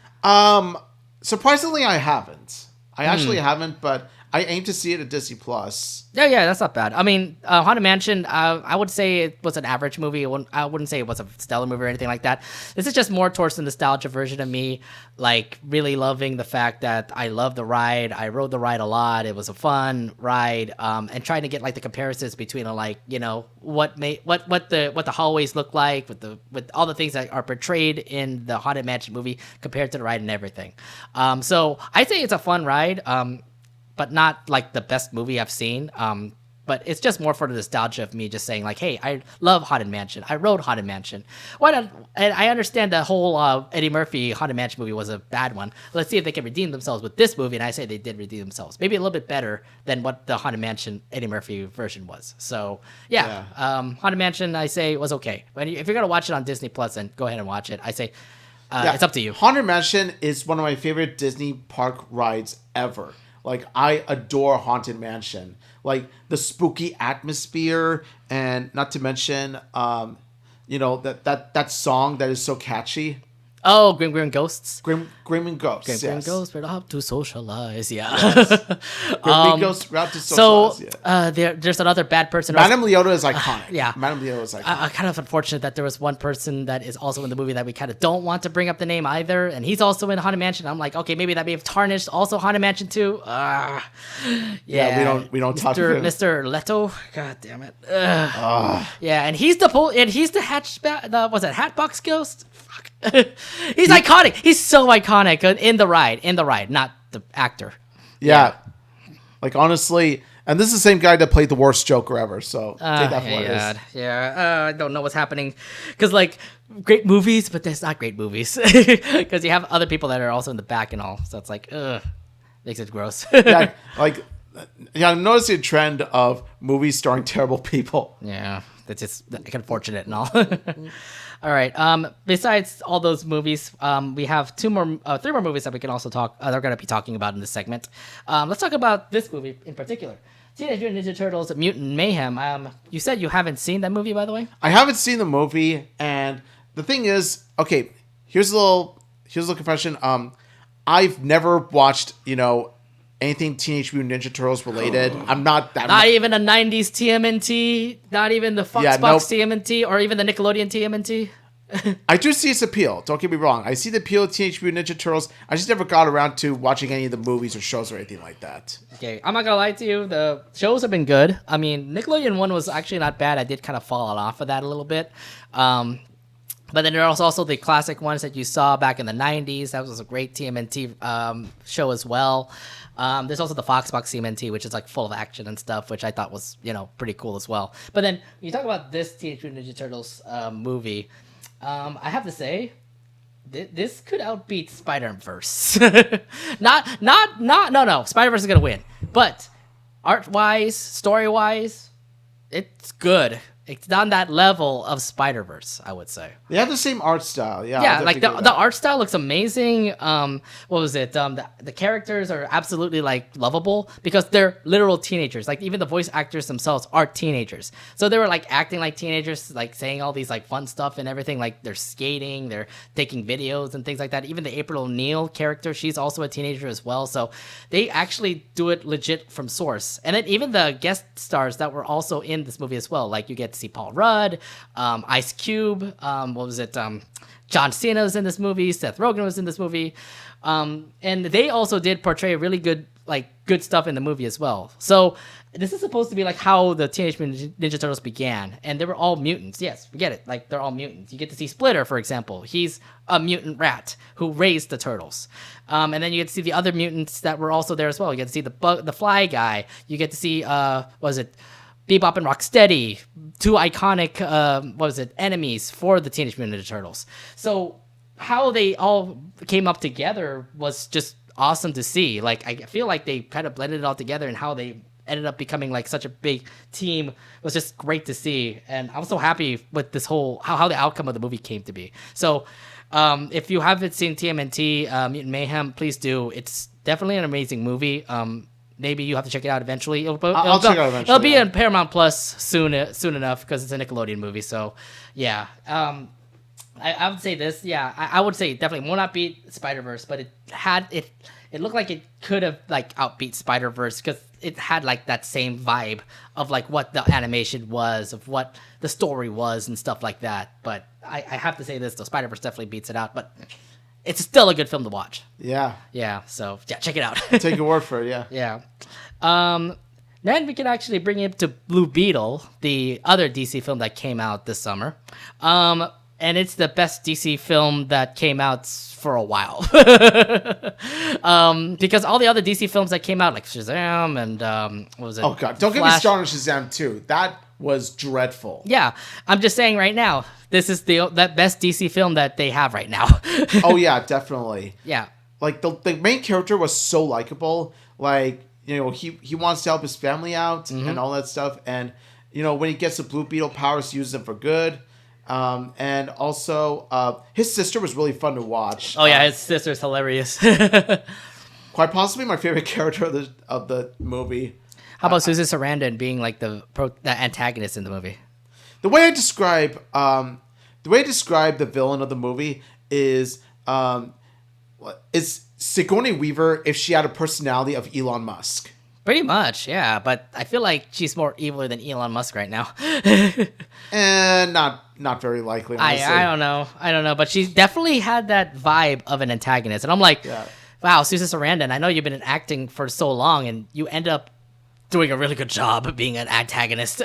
Speaker 1: Surprisingly, I haven't. I actually haven't, but I aim to see it at Disney Plus.
Speaker 2: Yeah, that's not bad. I mean, Haunted Mansion, I would say it was an average movie. I wouldn't say it was a stellar movie or anything like that. This is just more towards the nostalgia version of me, like really loving the fact that I love the ride. I rode the ride a lot. It was a fun ride, and trying to get like the comparisons between what the hallways look like with all the things that are portrayed in the Haunted Mansion movie compared to the ride and everything. So I'd say it's a fun ride. But not like the best movie I've seen. But it's just more for the nostalgia of me just saying like, hey, I love Haunted Mansion. I rode Haunted Mansion. Why not? And I understand the whole Eddie Murphy Haunted Mansion movie was a bad one. Let's see if they can redeem themselves with this movie. And I say they did redeem themselves. Maybe a little bit better than what the Haunted Mansion Eddie Murphy version was. So yeah. Haunted Mansion I say was okay. But if you're gonna watch it on Disney Plus, then go ahead and watch it. I say it's up to you.
Speaker 1: Haunted Mansion is one of my favorite Disney park rides ever. Like, I adore Haunted Mansion. Like, the spooky atmosphere, and not to mention, that song that is so catchy.
Speaker 2: Oh, Grim Ghosts.
Speaker 1: Grim and Ghosts.
Speaker 2: Grim Ghosts, we're up to socialize. Yeah.
Speaker 1: Yes. Grim Ghosts, we're out to socialize.
Speaker 2: There's another bad person.
Speaker 1: Madame Leota is iconic.
Speaker 2: Yeah.
Speaker 1: Madame Leota is iconic.
Speaker 2: Kind of unfortunate that there was one person that is also in the movie that we kind of don't want to bring up the name either, and he's also in Haunted Mansion. I'm like, okay, maybe that may have tarnished also Haunted Mansion 2.
Speaker 1: We don't talk to him.
Speaker 2: Mr. Leto. God damn it. Yeah, and he's the Hatbox Ghost. Fuck. He's iconic. He's so iconic in the ride, not the actor.
Speaker 1: Yeah. Like, honestly, and this is the same guy that played the worst Joker ever, so take that for what it is.
Speaker 2: Yeah, I don't know what's happening. Because, like, great movies, but there's not great movies. Because you have other people that are also in the back and all, so it's like, makes it gross.
Speaker 1: Yeah, like, I'm noticing a trend of movies starring terrible people.
Speaker 2: Yeah, that's just unfortunate and all. All right. Besides all those movies, we have three more movies that we can also talk. They're going to be talking about in this segment. Let's talk about this movie in particular, Teenage Mutant Ninja Turtles: Mutant Mayhem. You said you haven't seen that movie, by the way.
Speaker 1: I haven't seen the movie, and the thing is, okay, here's a little confession. I've never watched, anything Teenage Mutant Ninja Turtles related. I'm not that.
Speaker 2: Not even a 90s TMNT, not even the Foxbox TMNT, or even the Nickelodeon TMNT.
Speaker 1: I do see its appeal. Don't get me wrong. I see the appeal of Teenage Mutant Ninja Turtles. I just never got around to watching any of the movies or shows or anything like that.
Speaker 2: Okay, I'm not gonna lie to you. The shows have been good. I mean, Nickelodeon one was actually not bad. I did kind of fall off of that a little bit. But then there was also the classic ones that you saw back in the 90s. That was a great TMNT show as well. There's also the Foxbox TMNT, which is like full of action and stuff, which I thought was, pretty cool as well. But then when you talk about this Teenage Mutant Ninja Turtles movie, I have to say, this could outbeat Spiderverse. No. Spiderverse is gonna win, but art-wise, story-wise, it's good. It's on that level of Spiderverse, I would say.
Speaker 1: They have the same art style, yeah.
Speaker 2: Yeah, like the art style looks amazing. What was it? The characters are absolutely like lovable because they're literal teenagers. Like even the voice actors themselves are teenagers, so they were like acting like teenagers, like saying all these like fun stuff and everything. Like they're skating, they're taking videos and things like that. Even the April O'Neil character, she's also a teenager as well. So they actually do it legit from source. And then even the guest stars that were also in this movie as well, like you get see Paul Rudd, Ice Cube, John Cena was in this movie, Seth Rogen was in this movie, and they also did portray really good stuff in the movie as well. So this is supposed to be like how the Teenage Mutant Ninja Turtles began, and they were all mutants. Yes, we get it. Like they're all mutants. You get to see Splitter, for example. He's a mutant rat who raised the turtles. And then you get to see the other mutants that were also there as well. You get to see the fly guy. You get to see Bebop and Rocksteady, two iconic, enemies for the Teenage Mutant Ninja Turtles. So how they all came up together was just awesome to see. Like, I feel like they kind of blended it all together, and how they ended up becoming like such a big team was just great to see. And I'm so happy with this whole, how the outcome of the movie came to be. So if you haven't seen TMNT, Mutant Mayhem, please do. It's definitely an amazing movie. Maybe you have to check it out eventually. I'll check it out eventually. It'll be on Paramount Plus soon enough because it's a Nickelodeon movie. So, yeah. I would say this. Yeah, I would say it definitely will not beat Spiderverse, but it looked like it could have like outbeat Spiderverse because it had like that same vibe of like what the animation was, of what the story was, and stuff like that. But I have to say this, though, Spiderverse definitely beats it out. But it's still a good film to watch.
Speaker 1: Yeah.
Speaker 2: Yeah. So yeah, check it out.
Speaker 1: Take your word for it. Yeah.
Speaker 2: Yeah. Then we can actually bring it to Blue Beetle, the other DC film that came out this summer. And it's the best DC film that came out for a while. Because all the other DC films that came out, like Shazam and what was it?
Speaker 1: Oh God! Don't get me started on Shazam 2. That was dreadful.
Speaker 2: Yeah, I'm just saying right now, this is that best DC film that they have right now.
Speaker 1: Oh yeah, definitely.
Speaker 2: Yeah.
Speaker 1: Like the main character was so likable. Like, he wants to help his family out and all that stuff. And when he gets the Blue Beetle powers, he uses them for good. And also, his sister was really fun to watch.
Speaker 2: Oh yeah, his sister's hilarious.
Speaker 1: Quite possibly my favorite character of the movie.
Speaker 2: How about Susan Sarandon being like the antagonist in the movie?
Speaker 1: The way I describe the villain of the movie is is Sigourney Weaver if she had a personality of Elon Musk.
Speaker 2: Pretty much, yeah. But I feel like she's more evil than Elon Musk right now.
Speaker 1: And not very likely, honestly.
Speaker 2: I don't know. But she definitely had that vibe of an antagonist. And I'm like, wow, Susan Sarandon, I know you've been in acting for so long, and you end up doing a really good job of being an antagonist.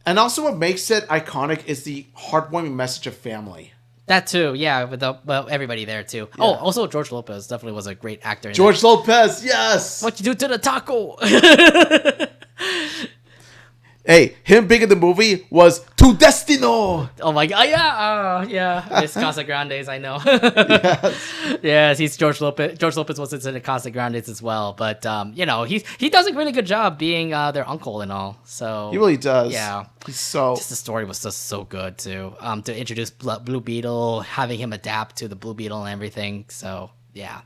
Speaker 1: And also what makes it iconic is the heartwarming message of family.
Speaker 2: That too, yeah, with everybody there too. Yeah. Oh, also George Lopez definitely was a great actor.
Speaker 1: George Lopez, yes!
Speaker 2: What you do to the taco?
Speaker 1: Hey, him being in the movie was Tu Destino!
Speaker 2: Oh my god, yeah. It's Casa Grandes, I know. Yes. Yes, he's George Lopez. George Lopez was in the Casa Grandes as well. But, he does a really good job being their uncle and all. So
Speaker 1: he really does.
Speaker 2: Yeah.
Speaker 1: Just
Speaker 2: the story was just so good, too. To introduce Blue Beetle, having him adapt to the Blue Beetle and everything. So, yeah.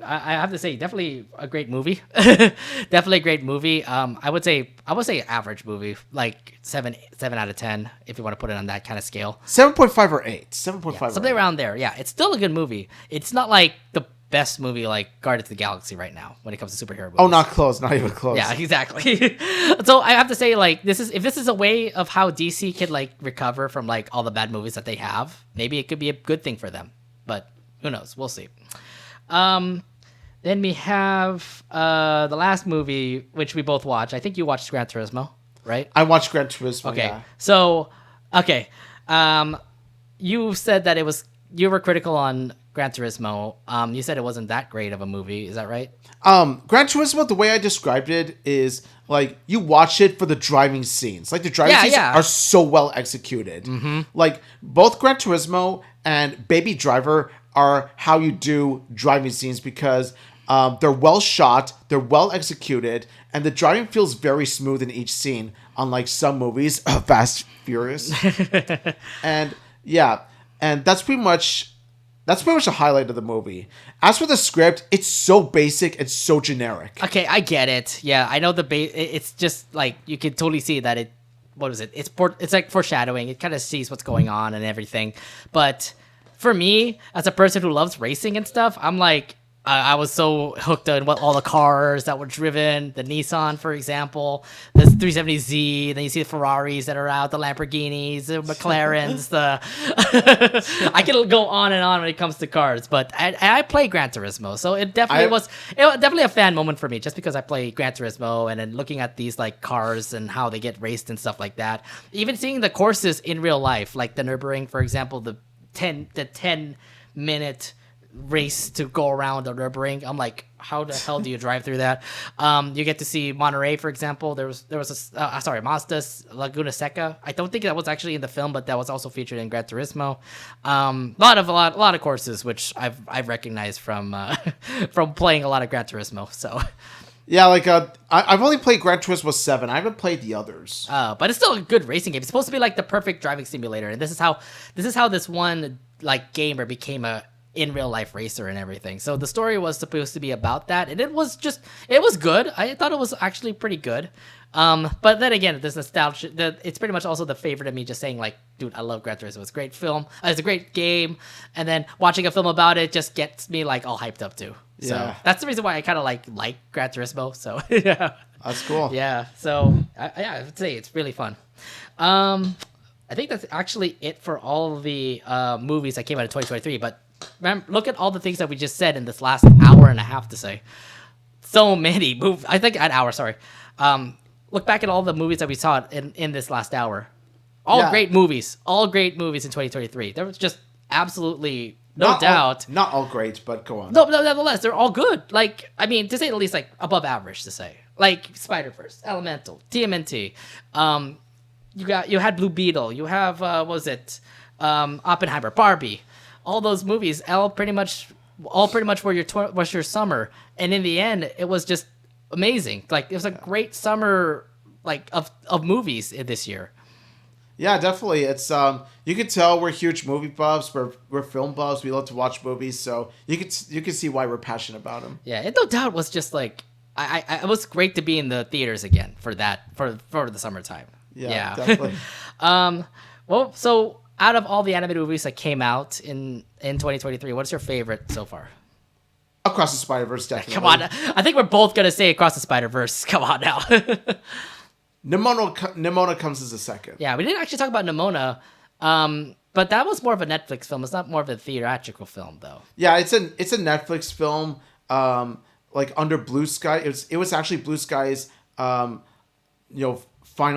Speaker 2: I have to say, definitely a great movie. Definitely a great movie. I would say average movie, like 7 out of 10, if you want to put it on that kind of scale.
Speaker 1: 7.5 or 8. 7.5.
Speaker 2: Yeah, something around there. Yeah, it's still a good movie. It's not like the best movie like Guardians of the Galaxy right now when it comes to superhero movies.
Speaker 1: Oh, not close. Not even close.
Speaker 2: Yeah, exactly. So I have to say, like, if this is a way of how DC could like recover from like all the bad movies that they have, maybe it could be a good thing for them. But who knows? We'll see. Then we have the last movie, which we both watched. I think you watched Gran Turismo, right?
Speaker 1: I watched Gran Turismo,
Speaker 2: okay.
Speaker 1: Yeah.
Speaker 2: So, you said that you were critical on Gran Turismo. You said it wasn't that great of a movie. Is that right?
Speaker 1: Gran Turismo, the way I described it is, like, you watch it for the driving scenes. Like, the driving scenes are so well executed. Mm-hmm. Like, both Gran Turismo and Baby Driver are how you do driving scenes because they're well shot, they're well executed, and the driving feels very smooth in each scene, unlike some movies, Fast Furious. And that's pretty much the highlight of the movie. As for the script, it's so basic and so generic.
Speaker 2: Okay, I get it. Yeah, I know it's just like you can totally see that it's like foreshadowing. It kind of sees what's going on and everything. But for me, as a person who loves racing and stuff, I'm like, I was so hooked on all the cars that were driven, the Nissan, for example, the 370Z, then you see the Ferraris that are out, the Lamborghinis, the McLarens, I can go on and on when it comes to cars, but I play Gran Turismo, so it definitely was definitely a fan moment for me, just because I play Gran Turismo and then looking at these like cars and how they get raced and stuff like that. Even seeing the courses in real life, like the Nürburgring, for example, the 10-minute race to go around the Nürburgring. I'm like, how the hell do you drive through that? You get to see Monterey, for example. There was Mazda's Laguna Seca. I don't think that was actually in the film, but that was also featured in Gran Turismo. A lot of courses which I've recognized from from playing a lot of Gran Turismo. So.
Speaker 1: Yeah, like I've only played Gran Turismo 7. I haven't played the others.
Speaker 2: But it's still a good racing game. It's supposed to be like the perfect driving simulator, and this is how this one like gamer became a in real life racer and everything. So the story was supposed to be about that, and it was good. I thought it was actually pretty good. But then again, this nostalgia, it's pretty much also the favorite of me just saying like, dude, I love Gran Turismo. It's a great film. It's a great game. And then watching a film about it just gets me like all hyped up too. So that's the reason why I kind of like Gran Turismo. So yeah,
Speaker 1: that's cool.
Speaker 2: Yeah. So I would say it's really fun. I think that's actually it for all of the movies that came out in 2023. But remember, look at all the things that we just said in this last hour and a half to say. So many movies. I think an hour. Sorry. Look back at all the movies that we saw in this last hour. All great movies. All great movies in 2023. There was just absolutely no doubt.
Speaker 1: Not all great, but go on.
Speaker 2: No, nevertheless, they're all good. Like, I mean, to say the least, like above average to say. Like Spiderverse, Elemental, TMNT. You had Blue Beetle. You have what was it? Oppenheimer, Barbie. All those movies, all pretty much were your summer, and in the end, it was just amazing. Like it was a great summer, like of movies this year.
Speaker 1: Yeah, definitely. It's you can tell we're huge movie buffs. We're film buffs. We love to watch movies, so you can see why we're passionate about them.
Speaker 2: Yeah, it no doubt was just like it was great to be in the theaters again for the summertime.
Speaker 1: Yeah. Definitely.
Speaker 2: Well, so out of all the animated movies that came out in 2023, what's your favorite so far?
Speaker 1: Across the Spiderverse, definitely.
Speaker 2: Come on, I think we're both gonna say Across the Spiderverse. Come on now.
Speaker 1: Nimona comes as a second.
Speaker 2: Yeah, we didn't actually talk about Nimona, but that was more of a Netflix film. It's not more of a theatrical film, though.
Speaker 1: Yeah, it's a Netflix film. Like under Blue Sky, it was actually Blue Sky's final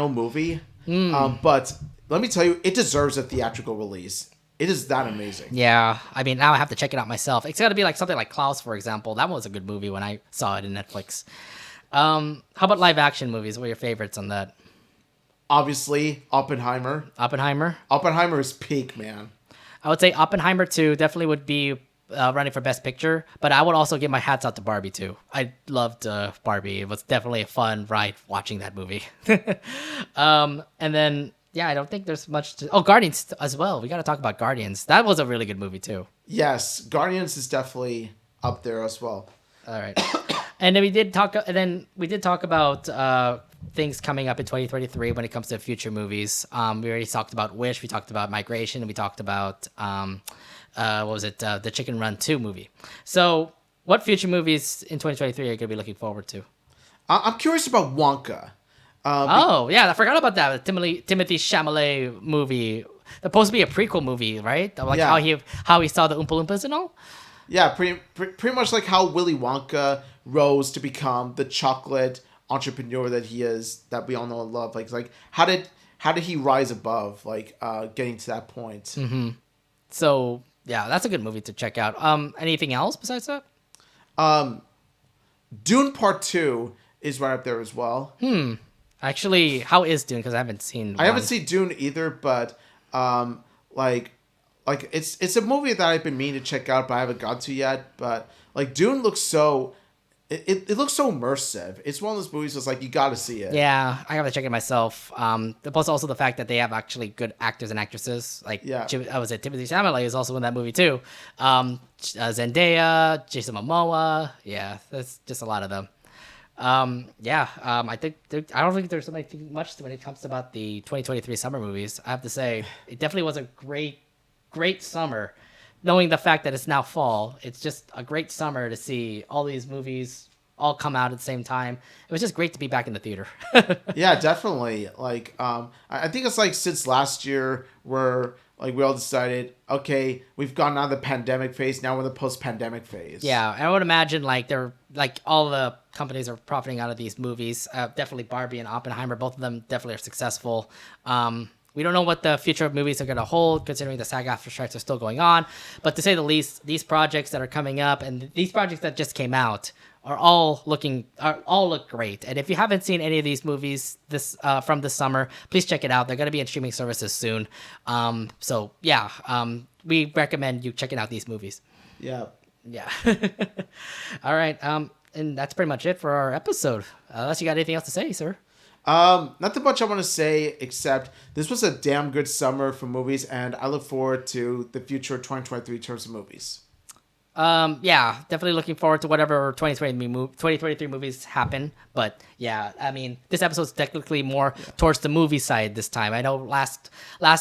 Speaker 1: movie. But let me tell you, it deserves a theatrical release. It is that amazing.
Speaker 2: Yeah, I mean, now I have to check it out myself. It's got to be like something like Klaus, for example. That one was a good movie when I saw it in Netflix. How about live action movies? What are your favorites on that?
Speaker 1: Obviously, Oppenheimer. Oppenheimer is peak, man.
Speaker 2: I would say Oppenheimer 2 definitely would be running for Best Picture, but I would also give my hats out to Barbie too. I loved Barbie. It was definitely a fun ride watching that movie. And then, yeah, I don't think there's much to... Oh, Guardians as well. We got to talk about Guardians. That was a really good movie too.
Speaker 1: Yes, Guardians is definitely up there as well.
Speaker 2: All right. And then we did talk about things coming up in 2023 when it comes to future movies. We already talked about Wish. We talked about Migration. And we talked about... the Chicken Run 2 movie. So what future movies in 2023 are you going to be looking forward to?
Speaker 1: I'm curious about Wonka.
Speaker 2: Yeah, I forgot about that. Timothy Chalamet movie. It's supposed to be a prequel movie, right? Like how he saw the Oompa Loompas and all?
Speaker 1: Yeah, pretty much like how Willy Wonka rose to become the chocolate entrepreneur that he is, that we all know and love. Like how did he rise above, getting to that point?
Speaker 2: Mm-hmm. So... yeah, that's a good movie to check out. Anything else besides that?
Speaker 1: Dune Part 2 is right up there as well.
Speaker 2: Actually, how is Dune? Because I haven't seen
Speaker 1: I haven't seen Dune either, but it's a movie that I've been meaning to check out, but I haven't got to yet. But Dune looks so... It looks so immersive. It's one of those movies that's you gotta see it.
Speaker 2: Yeah, I gotta check it myself. Plus also the fact that they have actually good actors and actresses. Timothy Chalamet is also in that movie too. Zendaya, Jason Momoa. Yeah, that's just a lot of them. I don't think there's much when it comes about the 2023 summer movies. I have to say, it definitely was a great summer. Knowing the fact that it's now fall, it's just a great summer to see all these movies all come out at the same time. It was just great to be back in the theater.
Speaker 1: Yeah, definitely. I think it's since last year where we all decided, okay, we've gotten out of the pandemic phase, now we're in the post-pandemic phase.
Speaker 2: Yeah, and I would imagine they're all the companies are profiting out of these movies. Definitely Barbie and Oppenheimer, both of them definitely are successful. We don't know what the future of movies are going to hold, considering the SAG-AFTRA strikes are still going on. But to say the least, these projects that are coming up and these projects that just came out all look great. And if you haven't seen any of these movies from this summer, please check it out. They're going to be in streaming services soon. We recommend you checking out these movies.
Speaker 1: Yeah.
Speaker 2: Yeah. All right. And that's pretty much it for our episode. Unless you got anything else to say, sir.
Speaker 1: Nothing much I want to say except this was a damn good summer for movies, and I look forward to the future of 2023 in terms of movies.
Speaker 2: Definitely looking forward to whatever 2023 movies happen. But yeah, I mean, this episode's technically more towards the movie side this time. I know last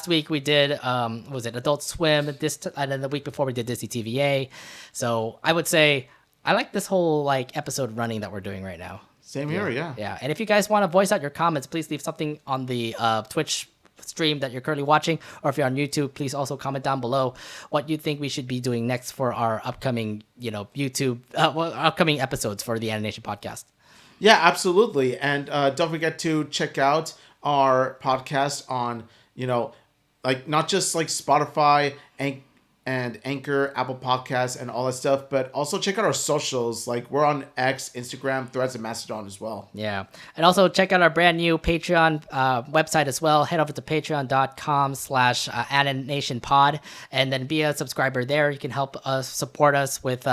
Speaker 2: week we did was it Adult Swim, and then the week before we did Disney TVA. So I would say I like this whole episode running that we're doing right now.
Speaker 1: Same here, yeah.
Speaker 2: Yeah, and if you guys want to voice out your comments, please leave something on the Twitch stream that you're currently watching, or if you're on YouTube, please also comment down below what you think we should be doing next for our upcoming, upcoming episodes for the Anination Podcast.
Speaker 1: Yeah, absolutely, and don't forget to check out our podcast on, not just Spotify and Anchor, Apple Podcasts, and all that stuff. But also check out our socials. We're on X, Instagram, Threads, and Mastodon as well.
Speaker 2: Yeah. And also check out our brand new Patreon website as well. Head over to patreon.com/AninationPod and then be a subscriber there. You can help us support us with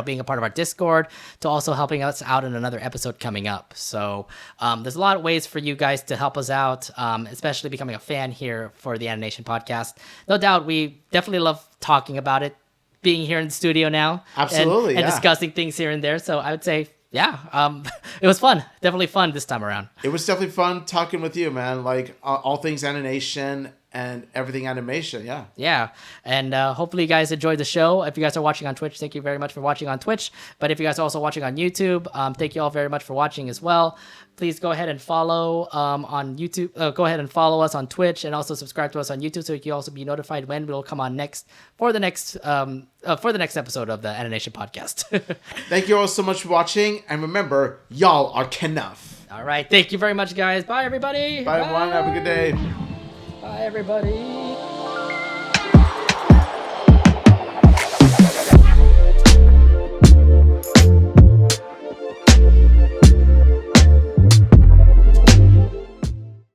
Speaker 2: being a part of our Discord, to also helping us out in another episode coming up. So there's a lot of ways for you guys to help us out, especially becoming a fan here for the Anination Podcast. No doubt, we definitely love talking about it, being here in the studio now.
Speaker 1: Absolutely,
Speaker 2: and discussing things here and there. So I would say, it was fun. Definitely fun this time around.
Speaker 1: It was definitely fun talking with you, man. All things Anination and everything animation. Yeah.
Speaker 2: Yeah, and hopefully you guys enjoyed the show. If you guys are watching on Twitch, thank you very much for watching on Twitch. But if you guys are also watching on YouTube, thank you all very much for watching as well. Please go ahead and follow on YouTube. Go ahead and follow us on Twitch, and also subscribe to us on YouTube so you can also be notified when we'll come on next for the next episode of the Anination Podcast.
Speaker 1: Thank you all so much for watching, and remember, y'all are enough.
Speaker 2: All right, thank you very much, guys. Bye, everybody.
Speaker 1: Bye, everyone. Have a good day.
Speaker 2: Bye, everybody.